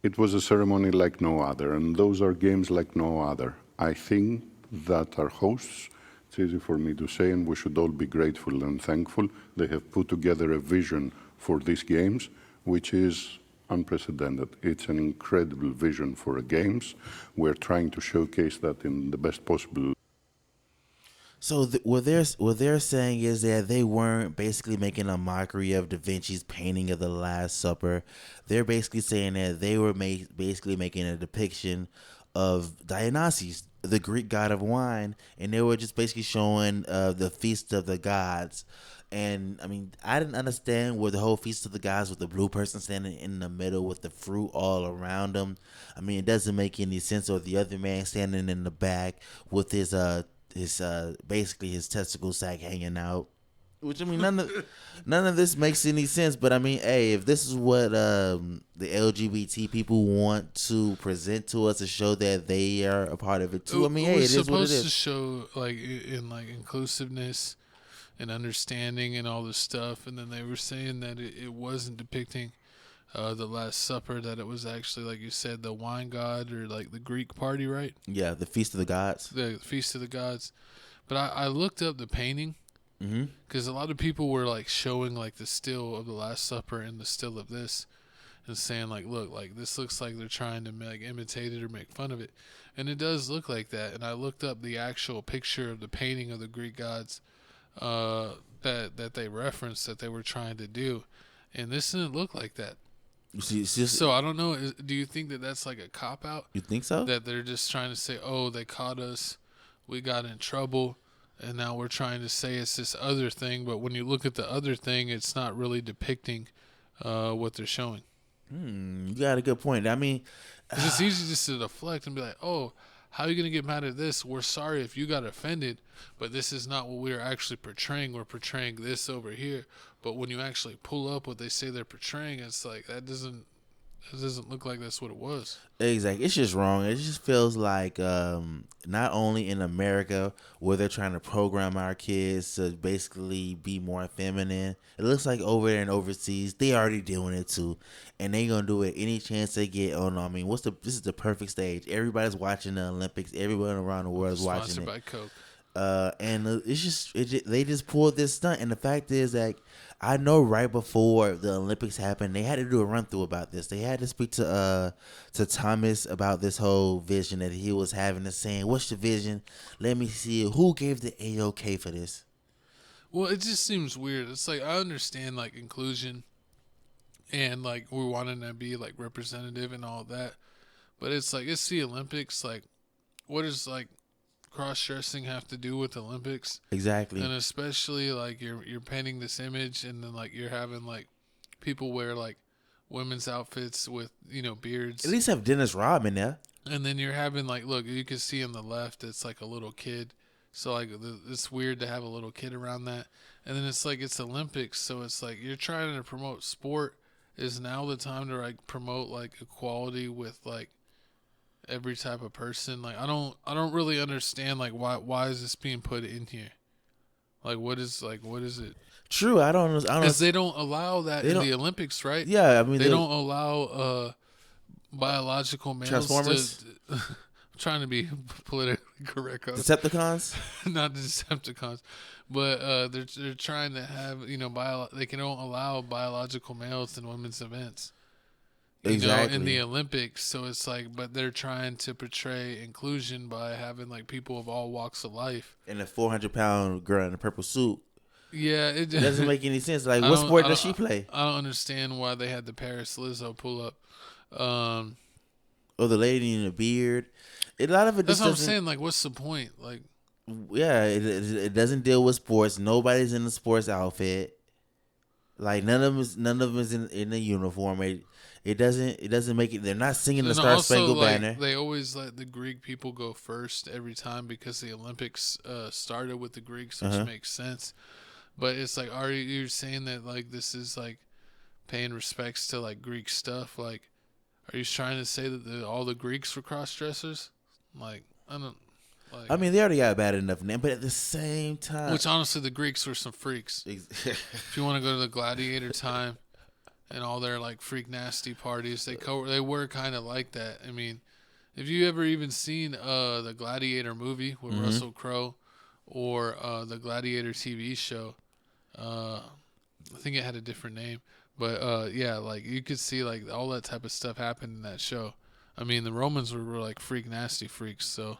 It was a ceremony like no other, and those are games like no other. I think that our hosts, it's easy for me to say, and we should all be grateful and thankful, they have put together a vision for these games, which is unprecedented. It's an incredible vision for games. We're trying to showcase that in the best possible. So what they're saying is that they weren't basically making a mockery of Da Vinci's painting of the Last Supper. They're basically saying that they were basically making a depiction of Dionysus, the Greek god of wine, and they were just basically showing the feast of the gods. And I mean, I didn't understand where the whole feast of the gods with the blue person standing in the middle with the fruit all around them. I mean, it doesn't make any sense. Or the other man standing in the back with his basically his testicle sack hanging out. Which, I mean, none of this makes any sense. But I mean, hey, if this is what the LGBT people want to present to us to show that they are a part of it too, I mean, hey, it is what it is. Supposed to show like in like inclusiveness and understanding and all this stuff, and then they were saying that it wasn't depicting the Last Supper, that it was actually, like you said, the wine god, or like the Greek party, right? Yeah, the Feast of the Gods. The Feast of the Gods. But I looked up the painting, because a lot of people were like showing like the still of the Last Supper and the still of this, and saying like, look, like this looks like they're trying to like imitate it or make fun of it, and it does look like that. And I looked up the actual picture of the painting of the Greek gods that they referenced that they were trying to do, and this didn't look like that. So I don't know. Do you think that that's like a cop out? You think so? That they're just trying to say, "Oh, they caught us, we got in trouble, and now we're trying to say it's this other thing." But when you look at the other thing, it's not really depicting what they're showing. You got a good point. I mean, it's just easy just to deflect and be like, "Oh, how are you gonna get mad at this? We're sorry if you got offended, but this is not what we're actually portraying. We're portraying this over here." But when you actually pull up what they say they're portraying, it's like that doesn't look like that's what it was. Exactly. It's just wrong. It just feels like not only in America where they're trying to program our kids to basically be more feminine, it looks like over there and overseas they already doing it too, and they gonna do it any chance they get on. I mean, this is the perfect stage. Everybody's watching the Olympics. Everyone around the world is watching it. Sponsored by Coke. And they just pulled this stunt, and the fact is that I know right before the Olympics happened, they had to do a run through about this. They had to speak to Thomas about this whole vision that he was having, and saying, "What's the vision? Let me see who gave the A-OK for this." Well, it just seems weird. It's like I understand like inclusion, and like we're wanting to be like representative and all that, but it's like it's the Olympics. Like, what is like cross-dressing have to do with the Olympics? Exactly. And especially like you're painting this image, and then like you're having like people wear like women's outfits with beards. At least have Dennis Rodman there. And then you're having like, look, you can see on the left it's like a little kid, so like it's weird to have a little kid around that. And then it's like it's Olympics, so it's like you're trying to promote sport. Is now the time to like promote like equality with like every type of person? Like I don't really understand like why is this being put in here? Like what is it? True, I don't. Because they don't allow that in the Olympics, right? Yeah, I mean they don't allow biological males. Transformers. I'm trying to be politically correct. Decepticons, not Decepticons, but they're trying to have they can don't allow biological males in women's events. Exactly. In the Olympics, so it's like, but they're trying to portray inclusion by having like people of all walks of life. And a 400-pound girl in a purple suit. Yeah, it doesn't make any sense. Like, what sport does she play? I don't understand why they had the Paris Lizzo pull up. Or the lady in the beard. A lot of it. That's what I'm saying. Like, what's the point? Like, yeah, it doesn't deal with sports. Nobody's in a sports outfit. Like none of them is in a uniform. It doesn't make it. They're not singing the Star Spangled Banner. They always let the Greek people go first every time because the Olympics started with the Greeks, which makes sense. But it's like, are you saying that like this is like paying respects to like Greek stuff? Like, Are you trying to say that all the Greeks were cross-dressers? Like, I don't. Like, I mean, they already got a bad enough name, but at the same time, which honestly, the Greeks were some freaks. If you want to go to the gladiator time and all their like freak nasty parties, they were kind of like that. I mean, if you ever even seen the Gladiator movie with Russell Crowe or the Gladiator TV show, I think it had a different name, but yeah, like you could see like all that type of stuff happened in that show. I mean, the Romans were like freak nasty freaks, so.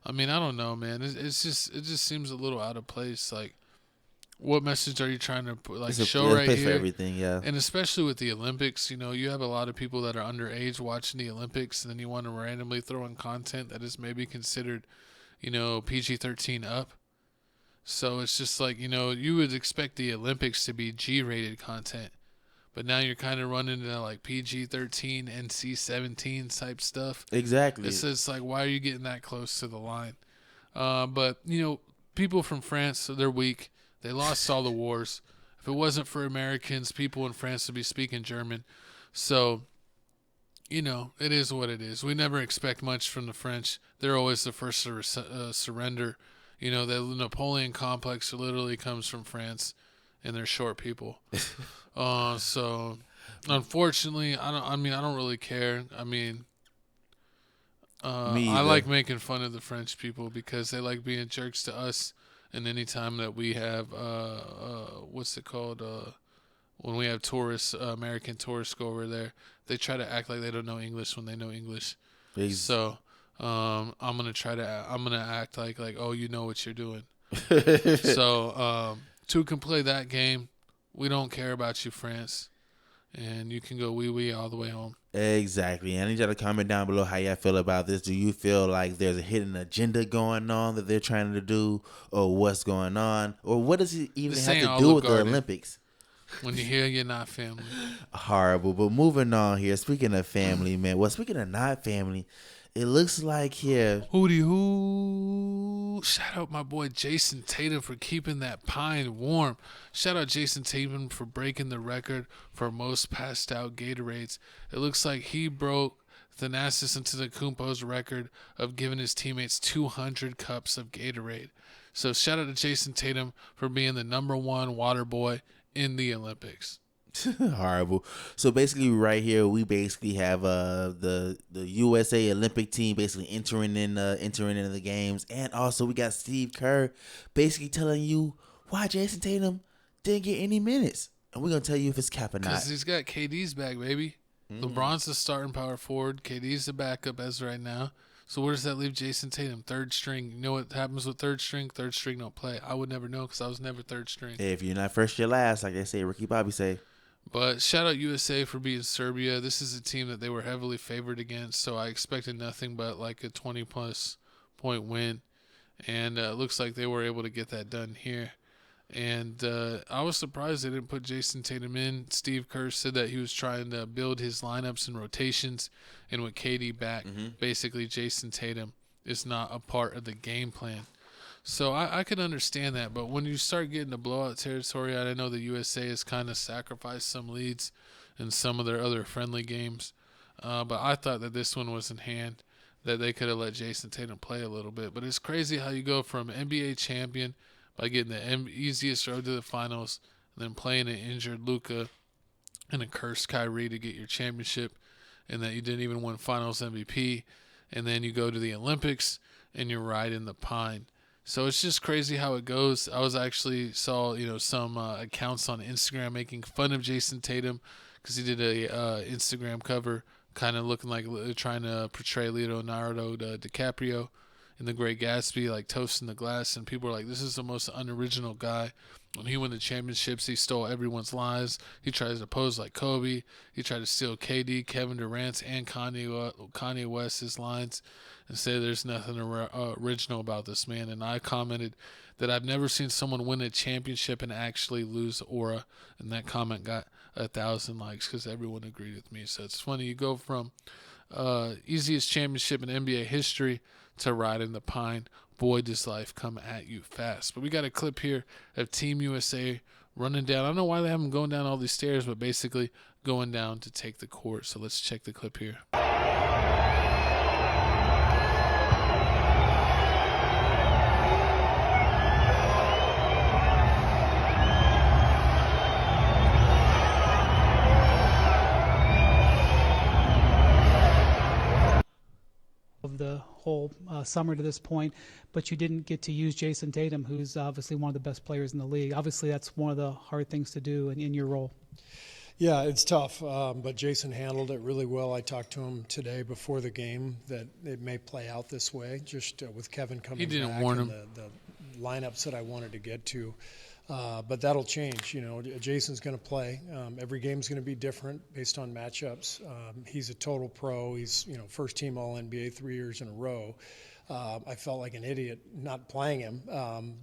I mean, I don't know, man. It just seems a little out of place. Like, what message are you trying to put, like show right here? For everything, yeah. And especially with the Olympics, you know, you have a lot of people that are underage watching the Olympics, and then you want to randomly throw in content that is maybe considered, you know, PG-13 up. So it's just like, you know, you would expect the Olympics to be G-rated content, but now you're kind of running into like PG-13, NC-17 type stuff. Exactly. It's like, why are you getting that close to the line? But, you know, people from France, they're weak. They lost all the wars. If it wasn't for Americans, people in France would be speaking German. So, you know, it is what it is. We never expect much from the French. They're always the first to surrender. You know, the Napoleon complex literally comes from France, and they're short people. So unfortunately, I don't really care. I mean, I like making fun of the French people because they like being jerks to us. And anytime that we have, what's it called? When we have tourists, American tourists go over there, they try to act like they don't know English when they know English. So, I'm gonna act like, oh, you know what you're doing. So, two can play that game. We don't care about you, France. And you can go wee-wee all the way home. Exactly. I need y'all to comment down below how y'all feel about this. Do you feel like there's a hidden agenda going on that they're trying to do? Or what's going on? Or what does it even have to do with the Olympics? When you hear you're not family. Horrible. But moving on here. Speaking of family, man. Well, speaking of not family, it looks like here. Hootie hoo. Shout out my boy Jason Tatum for keeping that pine warm. Shout out Jason Tatum for breaking the record for most passed out Gatorades. It looks like he broke Thanasis Antetokounmpo's record of giving his teammates 200 cups of Gatorade. So shout out to Jason Tatum for being the #1 water boy in the Olympics. Horrible. So basically right here we basically have the USA Olympic team basically entering into the games, and also we got Steve Kerr basically telling you why Jason Tatum didn't get any minutes, and we're gonna tell you if it's cap or not. Because he's got KD's back, baby. LeBron's the starting power forward. KD's the backup as right now. So where does that leave Jason Tatum? Third string. You know what happens with third string? Third string don't play. I would never know because I was never third string. Hey, if you're not first, you're last, like they say. Ricky Bobby say. But shout out USA for beating Serbia. This is a team that they were heavily favored against, so I expected nothing but like a 20-plus point win. And it looks like they were able to get that done here. And I was surprised they didn't put Jason Tatum in. Steve Kerr said that he was trying to build his lineups and rotations. And with KD back, basically Jason Tatum is not a part of the game plan. So I could understand that, but when you start getting to blowout territory, I know the USA has kind of sacrificed some leads in some of their other friendly games, but I thought that this one was in hand, that they could have let Jason Tatum play a little bit. But it's crazy how you go from NBA champion by getting the easiest road to the finals, and then playing an injured Luka and a cursed Kyrie to get your championship, and that you didn't even win Finals MVP, and then you go to the Olympics and you're riding the pine. So it's just crazy how it goes. I was actually saw some accounts on Instagram making fun of Jason Tatum because he did a Instagram cover kind of looking like trying to portray Leonardo DiCaprio in The Great Gatsby, like toasting the glass, and people are like, this is the most unoriginal guy. When he won the championships, he stole everyone's lines. He tries to pose like Kobe. He tried to steal KD, Kevin Durant's, and Kanye West's lines and say there's nothing original about this man. And I commented that I've never seen someone win a championship and actually lose aura. And that comment got 1,000 likes because everyone agreed with me. So it's funny. You go from easiest championship in NBA history to riding the pine. Boy, does life come at you fast. But we got a clip here of Team USA running down. I don't know why they have him going down all these stairs, but basically going down to take the court. So let's check the clip here. Of the whole summer to this point, but you didn't get to use Jason Tatum, who's obviously one of the best players in the league. Obviously, that's one of the hard things to do in your role. Yeah, it's tough, but Jason handled it really well. I talked to him today before the game that it may play out this way, just with Kevin coming back. He didn't warn him. The lineups that I wanted to get to. But that'll change. Jason's going to play. Every game's going to be different based on matchups. He's a total pro. He's first team All-NBA 3 years in a row. I felt like an idiot not playing him.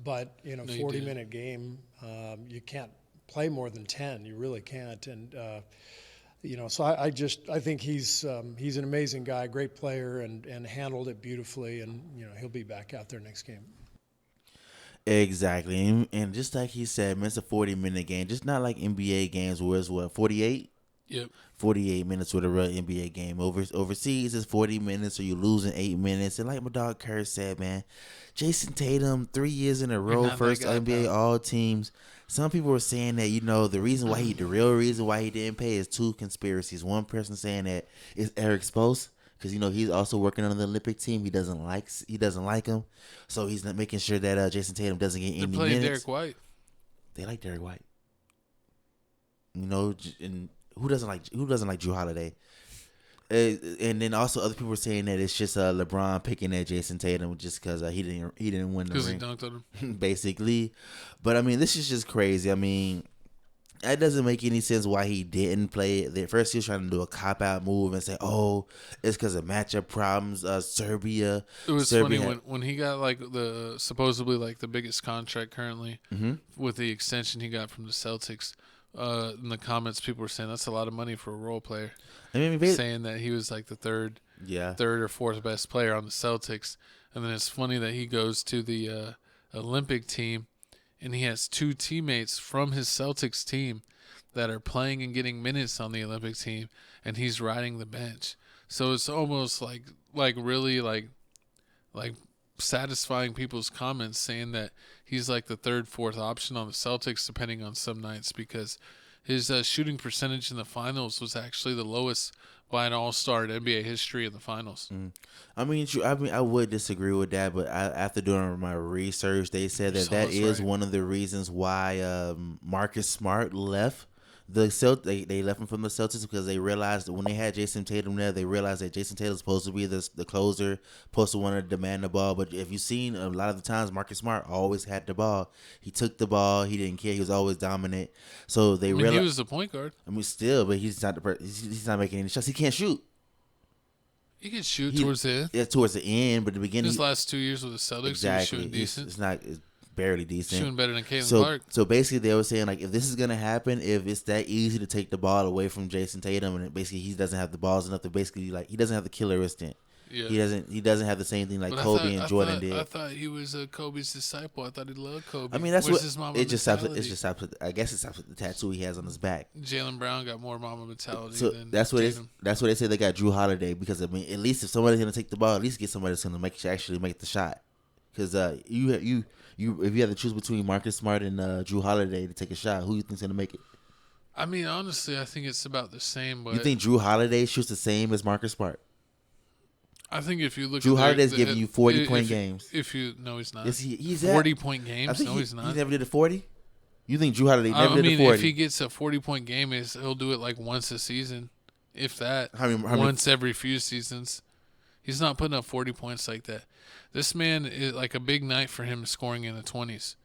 But in a 40-minute game, you can't play more than 10. You really can't. And so I think he's an amazing guy, great player, and handled it beautifully. And he'll be back out there next game. Exactly, and just like he said, man, it's a 40-minute game, just not like NBA games where it's 48? Yep. 48 minutes with a real NBA game. Overseas, it's 40 minutes, or you lose in 8 minutes. And like my dog Kurt said, man, Jason Tatum, 3 years in a row, first NBA All Teams. Some people were saying that, the real reason why he didn't pay is two conspiracies. One person saying that it's Eric Spoelstra, because he's also working on the Olympic team. He doesn't like him, so he's not making sure that Jason Tatum doesn't get any minutes. Derek White. They like Derek White. And who doesn't like Drew Holiday? And then also other people were saying that it's just LeBron picking at Jason Tatum just because he didn't win the ring. Because he dunked on him. Basically, but this is just crazy. That doesn't make any sense why he didn't play it. At first, he was trying to do a cop-out move and say, oh, it's because of matchup problems. Serbia. It was funny when he got supposedly the biggest contract currently with the extension he got from the Celtics. In the comments, people were saying that's a lot of money for a role player. Saying that he was the third or fourth best player on the Celtics. And then it's funny that he goes to the Olympic team, and he has two teammates from his Celtics team that are playing and getting minutes on the Olympic team, and he's riding the bench. So it's almost really satisfying people's comments saying that he's the third, fourth option on the Celtics, depending on some nights, because his shooting percentage in the finals was actually the lowest by an all-star in NBA history in the finals. I would disagree with that, but after doing my research, they said that is right. One of the reasons why Marcus Smart left the Celtics. They left him from the Celtics because they realized that when they had Jason Tatum there, they realized that Jason Tatum's supposed to be the closer, supposed to want to demand the ball. But if you've seen a lot of the times, Marcus Smart always had the ball. He took the ball. He didn't care. He was always dominant. So they realized he was the point guard. Still, but he's not he's not making any shots. He can't shoot. He can shoot towards the end. Yeah, towards the end, but the beginning. His last 2 years with the Celtics, exactly. He was shooting decent. It's barely decent. Shooting better than Caitlin Clark. So basically, they were saying if this is gonna happen, if it's that easy to take the ball away from Jason Tatum, and basically he doesn't have the balls enough to basically he doesn't have the killer instinct. Yeah. He doesn't have the same thing like Kobe and Jordan did. I thought he was Kobe's disciple. I thought he loved Kobe. That's what his mama mentality? It just stops with, I guess it stops with the tattoo he has on his back. Jaylen Brown got more mama mentality than that's what they say they got Drew Holiday, because at least if somebody's gonna take the ball, at least get somebody that's gonna actually make the shot. Because if you have to choose between Marcus Smart and Drew Holiday to take a shot, who you think's gonna make it? Honestly, I think it's about the same. But you think Drew Holiday shoots the same as Marcus Smart? I think if you look Drew Holiday's giving you 40-point games. No, he's not. He's 40-point games? No, he's not. He never did a 40? You think Drew Holiday never did a 40? If he gets a 40-point game, he'll do it once a season, if that. Once every few seasons. He's not putting up 40 points like that. This man is a big night for him scoring in the 20s.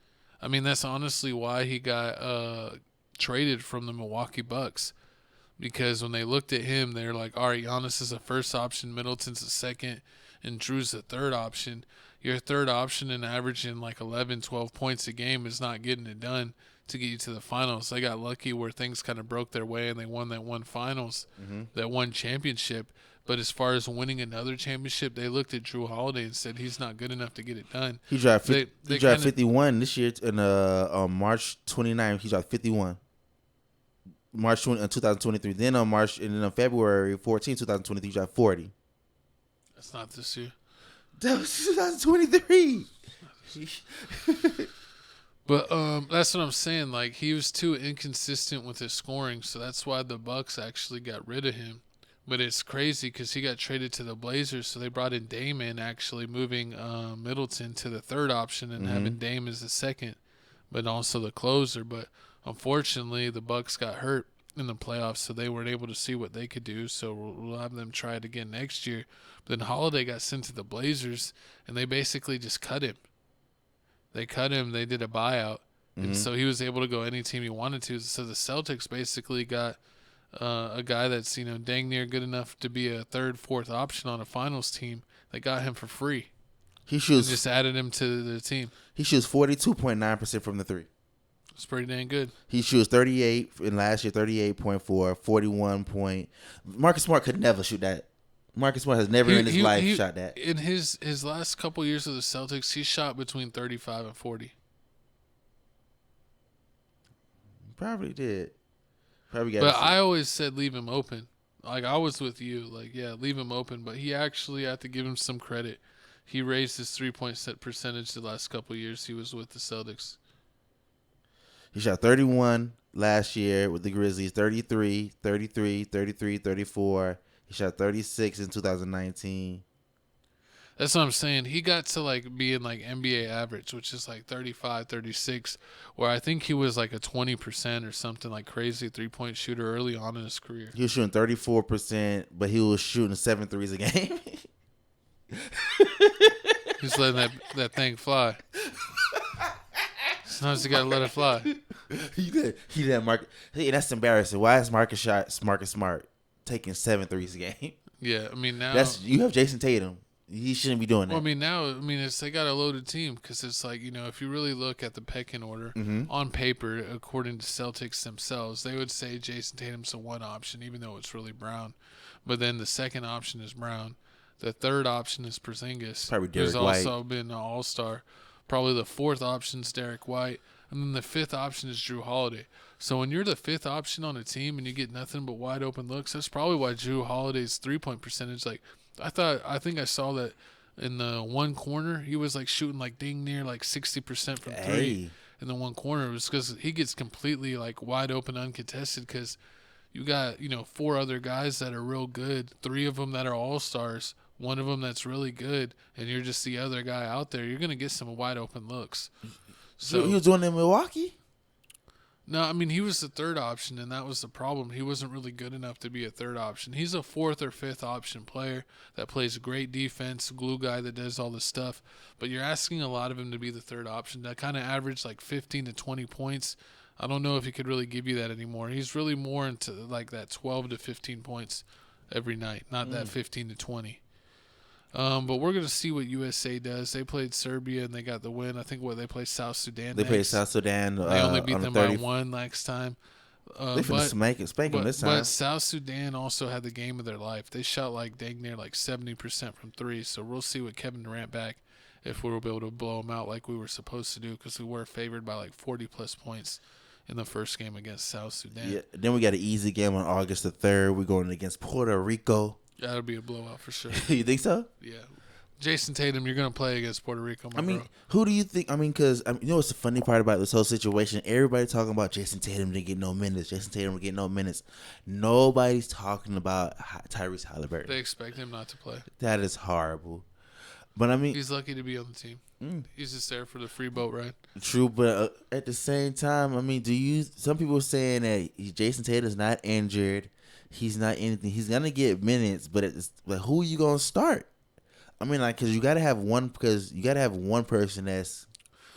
That's honestly why he got traded from the Milwaukee Bucks. Because when they looked at him, they're like, all right, Giannis is a first option, Middleton's a second, and Drew's the third option. Your third option and averaging 11, 12 points a game is not getting it done to get you to the finals. They got lucky where things kind of broke their way and they won that one finals, that one championship. But as far as winning another championship, they looked at Drew Holiday and said he's not good enough to get it done. He dropped 51 this year in March 29th. He dropped 51. March 2023. Then on February 14, 2023, he dropped 40. That's not this year. That was 2023. But that's what I'm saying. Like, he was too inconsistent with his scoring, so that's why the Bucks actually got rid of him. But it's crazy because he got traded to the Blazers, so they brought in Dame in, actually moving Middleton to the third option and having Dame as the second, but also the closer. But unfortunately, the Bucks got hurt in the playoffs, so they weren't able to see what they could do. So we'll have them try it again next year. But then Holiday got sent to the Blazers, and they basically just cut him. They cut him. They did a buyout, and so he was able to go any team he wanted to. So the Celtics basically got a guy that's dang near good enough to be a third, fourth option on a finals team. They got him for free. He shoots. Just added him to the team. He shoots 42.9% from the three. It's pretty dang good. He shoots 38 in last year, 38.4, 41 point. Marcus Smart could never shoot that. Marcus Smart has never in his life shot that. In his last couple years of the Celtics, he shot between 35 and 40. Probably did. But I always said leave him open. Like, I was with you. Like, yeah, leave him open. But he actually, I have to give him some credit. He raised his 3-point percentage the last couple of years he was with the Celtics. He shot 31 last year with the Grizzlies, 33, 33, 33, 34. He shot 36 in 2019. That's what I'm saying. He got to, like, being, like, NBA average, which is, like, 35, 36, where I think he was, like, a 20% or something, like, crazy three-point shooter early on in his career. He was shooting 34%, but he was shooting 7 threes a game. He's letting that thing fly. Sometimes you got to let it fly. He did Marcus. Hey, that's embarrassing. Why is Marcus Smart taking 7 threes a game? Yeah, I mean, now... You have Jason Tatum. He shouldn't be doing that. Well, I mean, now, they got a loaded team because it's like, if you really look at the pecking order on paper, according to Celtics themselves, they would say Jason Tatum's the one option, even though it's really Brown. But then the second option is Brown. The third option is Porzingis, who's also been an all-star. Probably the fourth option is Derek White. And then the fifth option is Drew Holiday. So when you're the fifth option on a team and you get nothing but wide open looks, that's probably why Drew Holiday's 3-point percentage, like, I think I saw that in the one corner, he was like shooting like dang near like 60% from three in the one corner. It was because he gets completely like wide open, uncontested because you got, 4 other guys that are real good, 3 of them that are all-stars, 1 of them that's really good, and you're just the other guy out there. You're going to get some wide open looks. So he was doing it in Milwaukee? No, I mean, he was the third option, and that was the problem. He wasn't really good enough to be a third option. He's a fourth or fifth option player that plays great defense, glue guy that does all this stuff. But you're asking a lot of him to be the third option. That kind of average like 15 to 20 points. I don't know if he could really give you that anymore. He's really more into like that 12 to 15 points every night, not that 15 to 20. But we're going to see what USA does. They played Serbia, and they got the win. I think they played South Sudan They played South Sudan. They only beat them by 1 last time. They finna spank them this time. But South Sudan also had the game of their life. They shot like dang near like 70% from 3. So we'll see with Kevin Durant back if we'll be able to blow them out like we were supposed to do because we were favored by like 40-plus points in the first game against South Sudan. Yeah. Then we got an easy game on August the 3rd. We're going against Puerto Rico. That'll be a blowout for sure. You think so? Yeah. Jason Tatum, you're going to play against Puerto Rico, bro. Who do you think? Because you know what's the funny part about this whole situation? Everybody talking about Jason Tatum didn't get no minutes. Jason Tatum didn't get no minutes. Nobody's talking about Tyrese Halliburton. They expect him not to play. That is horrible. But he's lucky to be on the team. He's just there for the free boat ride. True, but at the same time, some people are saying that Jason Tatum's not injured. He's not anything. He's gonna get minutes, but who are you gonna start? Because you gotta have one. Because you gotta have one person that's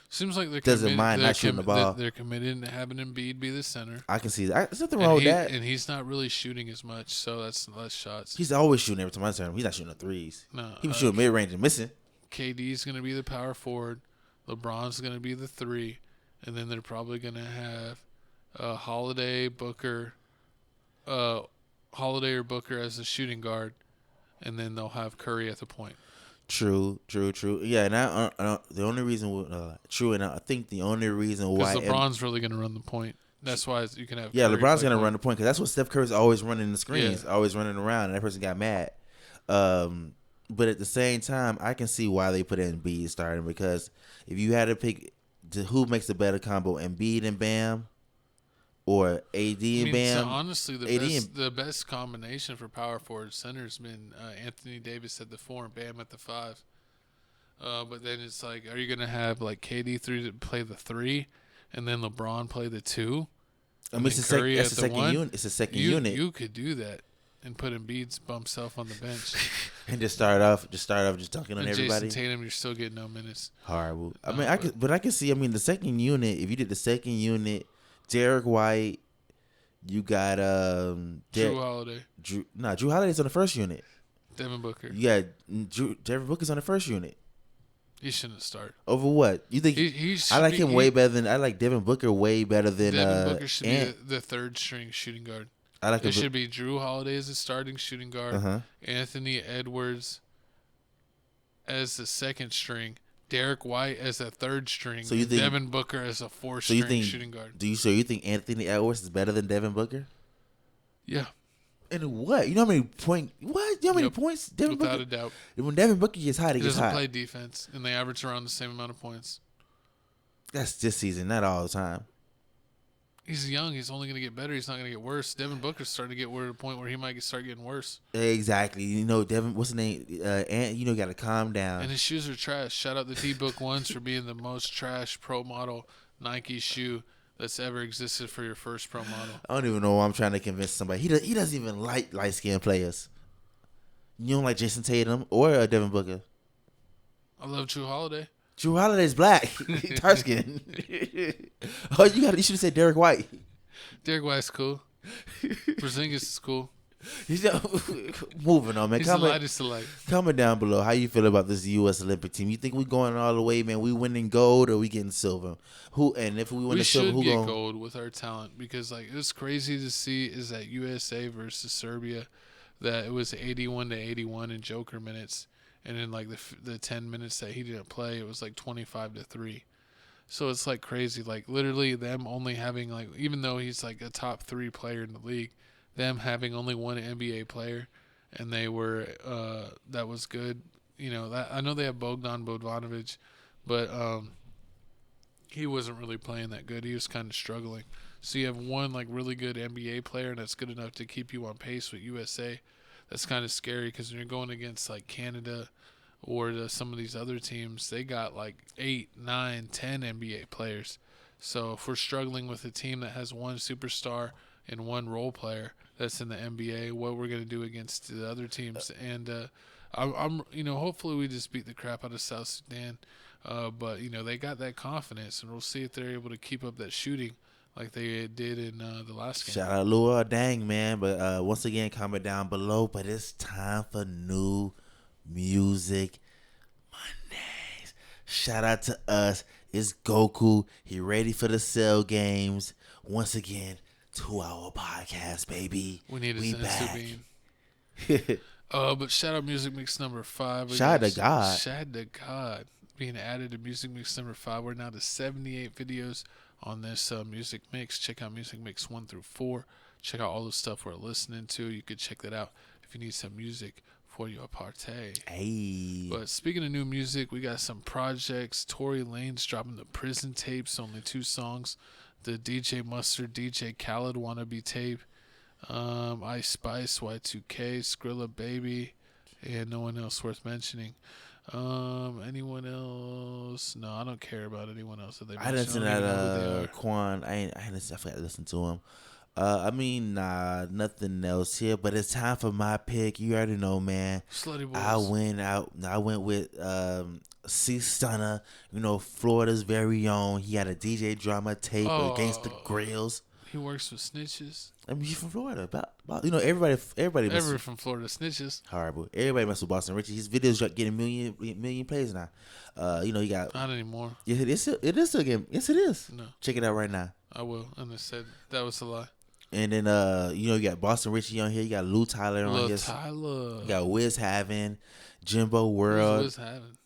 seems like they're doesn't mind not shooting the ball. They're committed to having Embiid be the center. I can see that. There's nothing wrong with that. And he's not really shooting as much, so that's less shots. He's always shooting every time I turn him. He's not shooting no threes. No, he was shooting mid range and missing. KD's gonna be the power forward. LeBron's gonna be the 3, and then they're probably gonna have Holiday, Booker. Holiday or Booker as a shooting guard, and then they'll have Curry at the point. True. Yeah, and the only reason, and I think the only reason why LeBron's really going to run the point. That's why you can have. Yeah, Curry LeBron's going to run the point because that's what Steph Curry's always running the screens, always running around, and that person got mad. But at the same time, I can see why they put Embiid starting because if you had to pick who makes the better combo, Embiid and Bam, or AD and Bam. So honestly, the best combination for power forward center has been Anthony Davis at the 4 and Bam at the 5. But then it's like, are you going to have like KD to play the 3, and then LeBron play the 2? I mean, it's a second unit. It's a second unit. You could do that and put Embiid's bump self on the bench and just start off dunking on everybody. Jason Tatum, you're still getting no minutes. Horrible. I mean, I can see. I mean, the second unit. If you did the second unit, Derek White, you got Drew Holiday. Drew Holiday's on the first unit. Devin Booker. Yeah, Devin Booker's on the first unit. He shouldn't start. Over what? You think I like him way better than I like Devin Booker way better than Devin Booker should be the third string shooting guard. It should be Drew Holiday as a starting shooting guard, Anthony Edwards as the second string, Derek White as a third string, so you think, Devin Booker as a fourth string shooting guard. So you think Anthony Edwards is better than Devin Booker? Yeah. And what? You know how many points? What? You know how many points Devin Booker? Without a doubt. When Devin Booker gets hot, he gets hot. He doesn't play defense, and they average around the same amount of points. That's this season, not all the time. He's young. He's only going to get better. He's not going to get worse. Devin Booker's starting to get to a point where he might start getting worse. Exactly. You know, Devin, what's his name? You got to calm down. And his shoes are trash. Shout out to D-Book Ones for being the most trash pro model Nike shoe that's ever existed for your first pro model. I don't even know why I'm trying to convince somebody. He doesn't even like light-skinned players. You don't like Jason Tatum or Devin Booker? I love Drew Holiday. Drew Holiday's black, dark skin. You should have said Derek White. Derek White's cool. Porzingis is cool. Moving on, man. He's the lightest to like. Comment down below how you feel about this U.S. Olympic team. You think we going all the way, man? We winning gold or we getting silver? If we win the silver, who get gold with our talent? Because like it's crazy to see is that USA versus Serbia, that it was 81-81 in Joker minutes. And in like the 10 minutes that he didn't play, it was like 25-3. So it's like crazy. Like literally them only having like, even though he's like a top 3 player in the league, them having only one NBA player, and they were that was good. You know, that I know they have Bogdan Bogdanovic, but he wasn't really playing that good. He was kind of struggling. So you have one like really good NBA player, and that's good enough to keep you on pace with USA. That's kind of scary because when you're going against like Canada or some of these other teams, they got like 8, 9, 10 NBA players. So if we're struggling with a team that has one superstar and one role player that's in the NBA, what we're going to do against the other teams. And I'm hopefully we just beat the crap out of South Sudan. But they got that confidence, and we'll see if they're able to keep up that shooting like they did in the last game. Shout out Lua Dang, man. But once again, comment down below. But it's time for new music Mondays. Shout out to us. It's Goku. He ready for the Cell games. Once again, 2-hour podcast, baby. We need a Zensu bean. But shout out Music Mix number 5. Shout out to God. Shout out to God. Being added to Music Mix number 5. We're now to 78 videos on this music mix. Check out music mix 1 through 4. Check out all the stuff we're listening to. You could check that out if you need some music for your party. Hey. But speaking of new music, we got some projects. Tory Lanez dropping the Prison tapes, only 2 songs. The DJ Mustard, DJ Khaled Wannabe tape. Ice Spice, Y2K, Skrilla Baby, and no one else worth mentioning. Anyone else? No, I don't care about anyone else that they mentioned. I listened to that Quan. I forgot to listen to him. Nothing else here. But it's time for my pick. You already know, man. Slutty Boys. I went with C Stunner. Florida's very own. He had a DJ drama tape against the grills. He works with snitches. I mean, he's from Florida. Everybody from Florida snitches. Horrible. Everybody mess with Boston Richie. His videos getting a million plays now. He got not anymore. Yeah, it is still getting. Yes, it is. No, check it out right now. I will. And I said that was a lie. And then you got Boston Richie on here. You got Lou Tyler on here. Tyler. You got Wiz Havin, Jimbo World. Wiz Havin?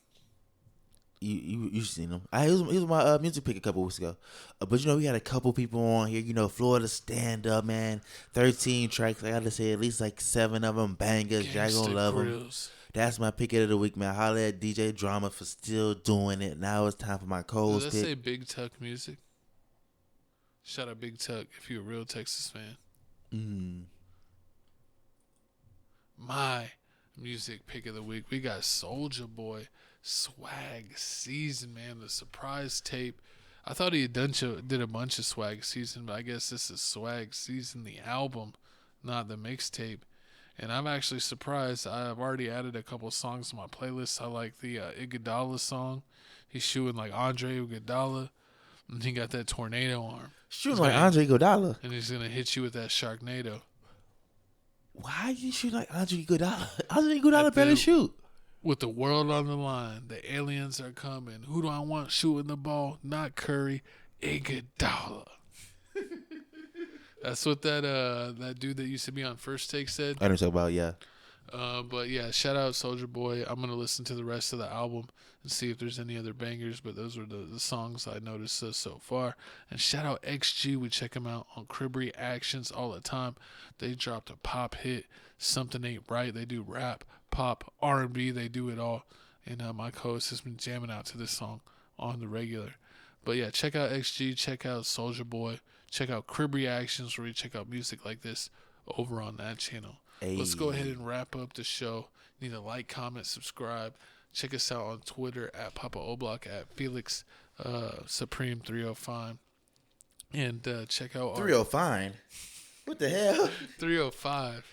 You seen him? He was my music pick a couple weeks ago. But we had a couple people on here. Florida Stand Up, man. 13 tracks. I gotta say at least like 7 of them bangers. Y'all gonna love them. That's my pick of the week, man. Holla at DJ Drama for still doing it. Now it's time for my Coles pick. Let's say Big Tuck music. Shout out Big Tuck if you're a real Texas fan. My music pick of the week. We got Soulja Boy, Swag Season, man. The surprise tape. I thought he did a bunch of Swag Season, but I guess this is Swag Season, the album, not the mixtape. And I'm actually surprised. I've already added a couple songs to my playlist. I like the Iguodala song. He's shooting like Andre Iguodala. And he got that tornado arm. Shooting like Andre Iguodala. And he's going to hit you with that Sharknado. Why are you shooting like Andre Iguodala? Andre Iguodala better shoot. With the world on the line, the aliens are coming. Who do I want shooting the ball? Not Curry, Iguodala. That's what that dude that used to be on First Take said. I don't talk about, yeah. But yeah, shout out Soulja Boy. I'm gonna listen to the rest of the album and see if there's any other bangers. But those were the songs I noticed so far. And shout out XG. We check them out on Crib Reactions all the time. They dropped a pop hit. Something Ain't Right. They do rap, pop, R&B. They do it all. And my co-host has been jamming out to this song on the regular. But yeah, check out XG. Check out Soulja Boy. Check out Crib Reactions where we check out music like this over on that channel. Hey. Let's go ahead and wrap up the show. You need to like, comment, subscribe. Check us out on Twitter at Papa Oblock, at Felix Supreme 305. And check out 305? What the hell? 305.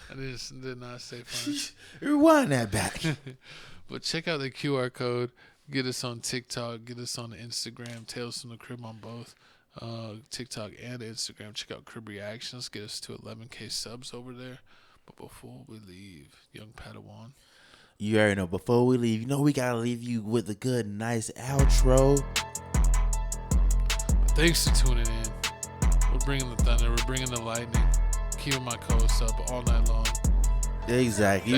I did not say fine. Rewind that back. But check out the QR code. Get us on TikTok. Get us on Instagram. Tales from the Crib on both. TikTok and Instagram. Check out Crib Reactions. Get us to 11K subs over there. But before we leave, young Padawan, you already know, before we leave, we gotta leave you with a good, nice outro. But thanks for tuning in. We're bringing the thunder. We're bringing the lightning. Keeping my co-hosts up all night long. Exactly.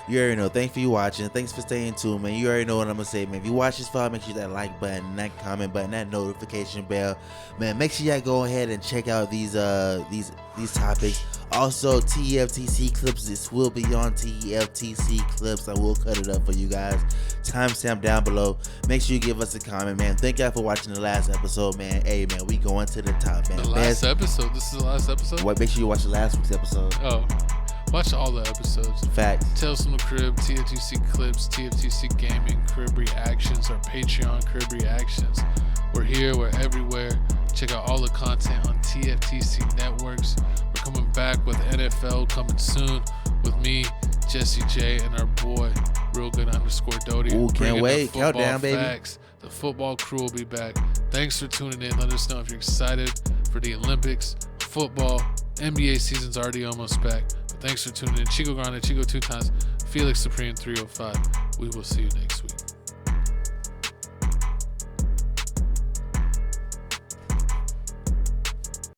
You already know. Thanks for you watching. Thanks for staying tuned, man. You already know what I'm gonna say, man. If you watch this far, make sure that like button, that comment button, that notification bell, man. Make sure y'all go ahead and check out these topics. Also, TFTC clips. This will be on TFTC clips. I will cut it up for you guys. Timestamp down below. Make sure you give us a comment, man. Thank y'all for watching the last episode, man. Hey, man, we going to the top, man. The last episode. This is the last episode. What? Make sure you watch the last week's episode. Oh. Watch all the episodes. Fact. Tales from the Crib, TFTC Clips, TFTC Gaming, Crib Reactions, our Patreon, Crib Reactions. We're here, we're everywhere. Check out all the content on TFTC networks. We're coming back with NFL coming soon with me, Jesse J, and our boy, Real Good _ Doty. Ooh, can't wait. Countdown, baby. Facts. The football crew will be back. Thanks for tuning in. Let us know if you're excited for the Olympics, football, NBA season's already almost back. Thanks for tuning in. Chico Grande, Chico 2 times, Felix Supreme 305. We will see you next week.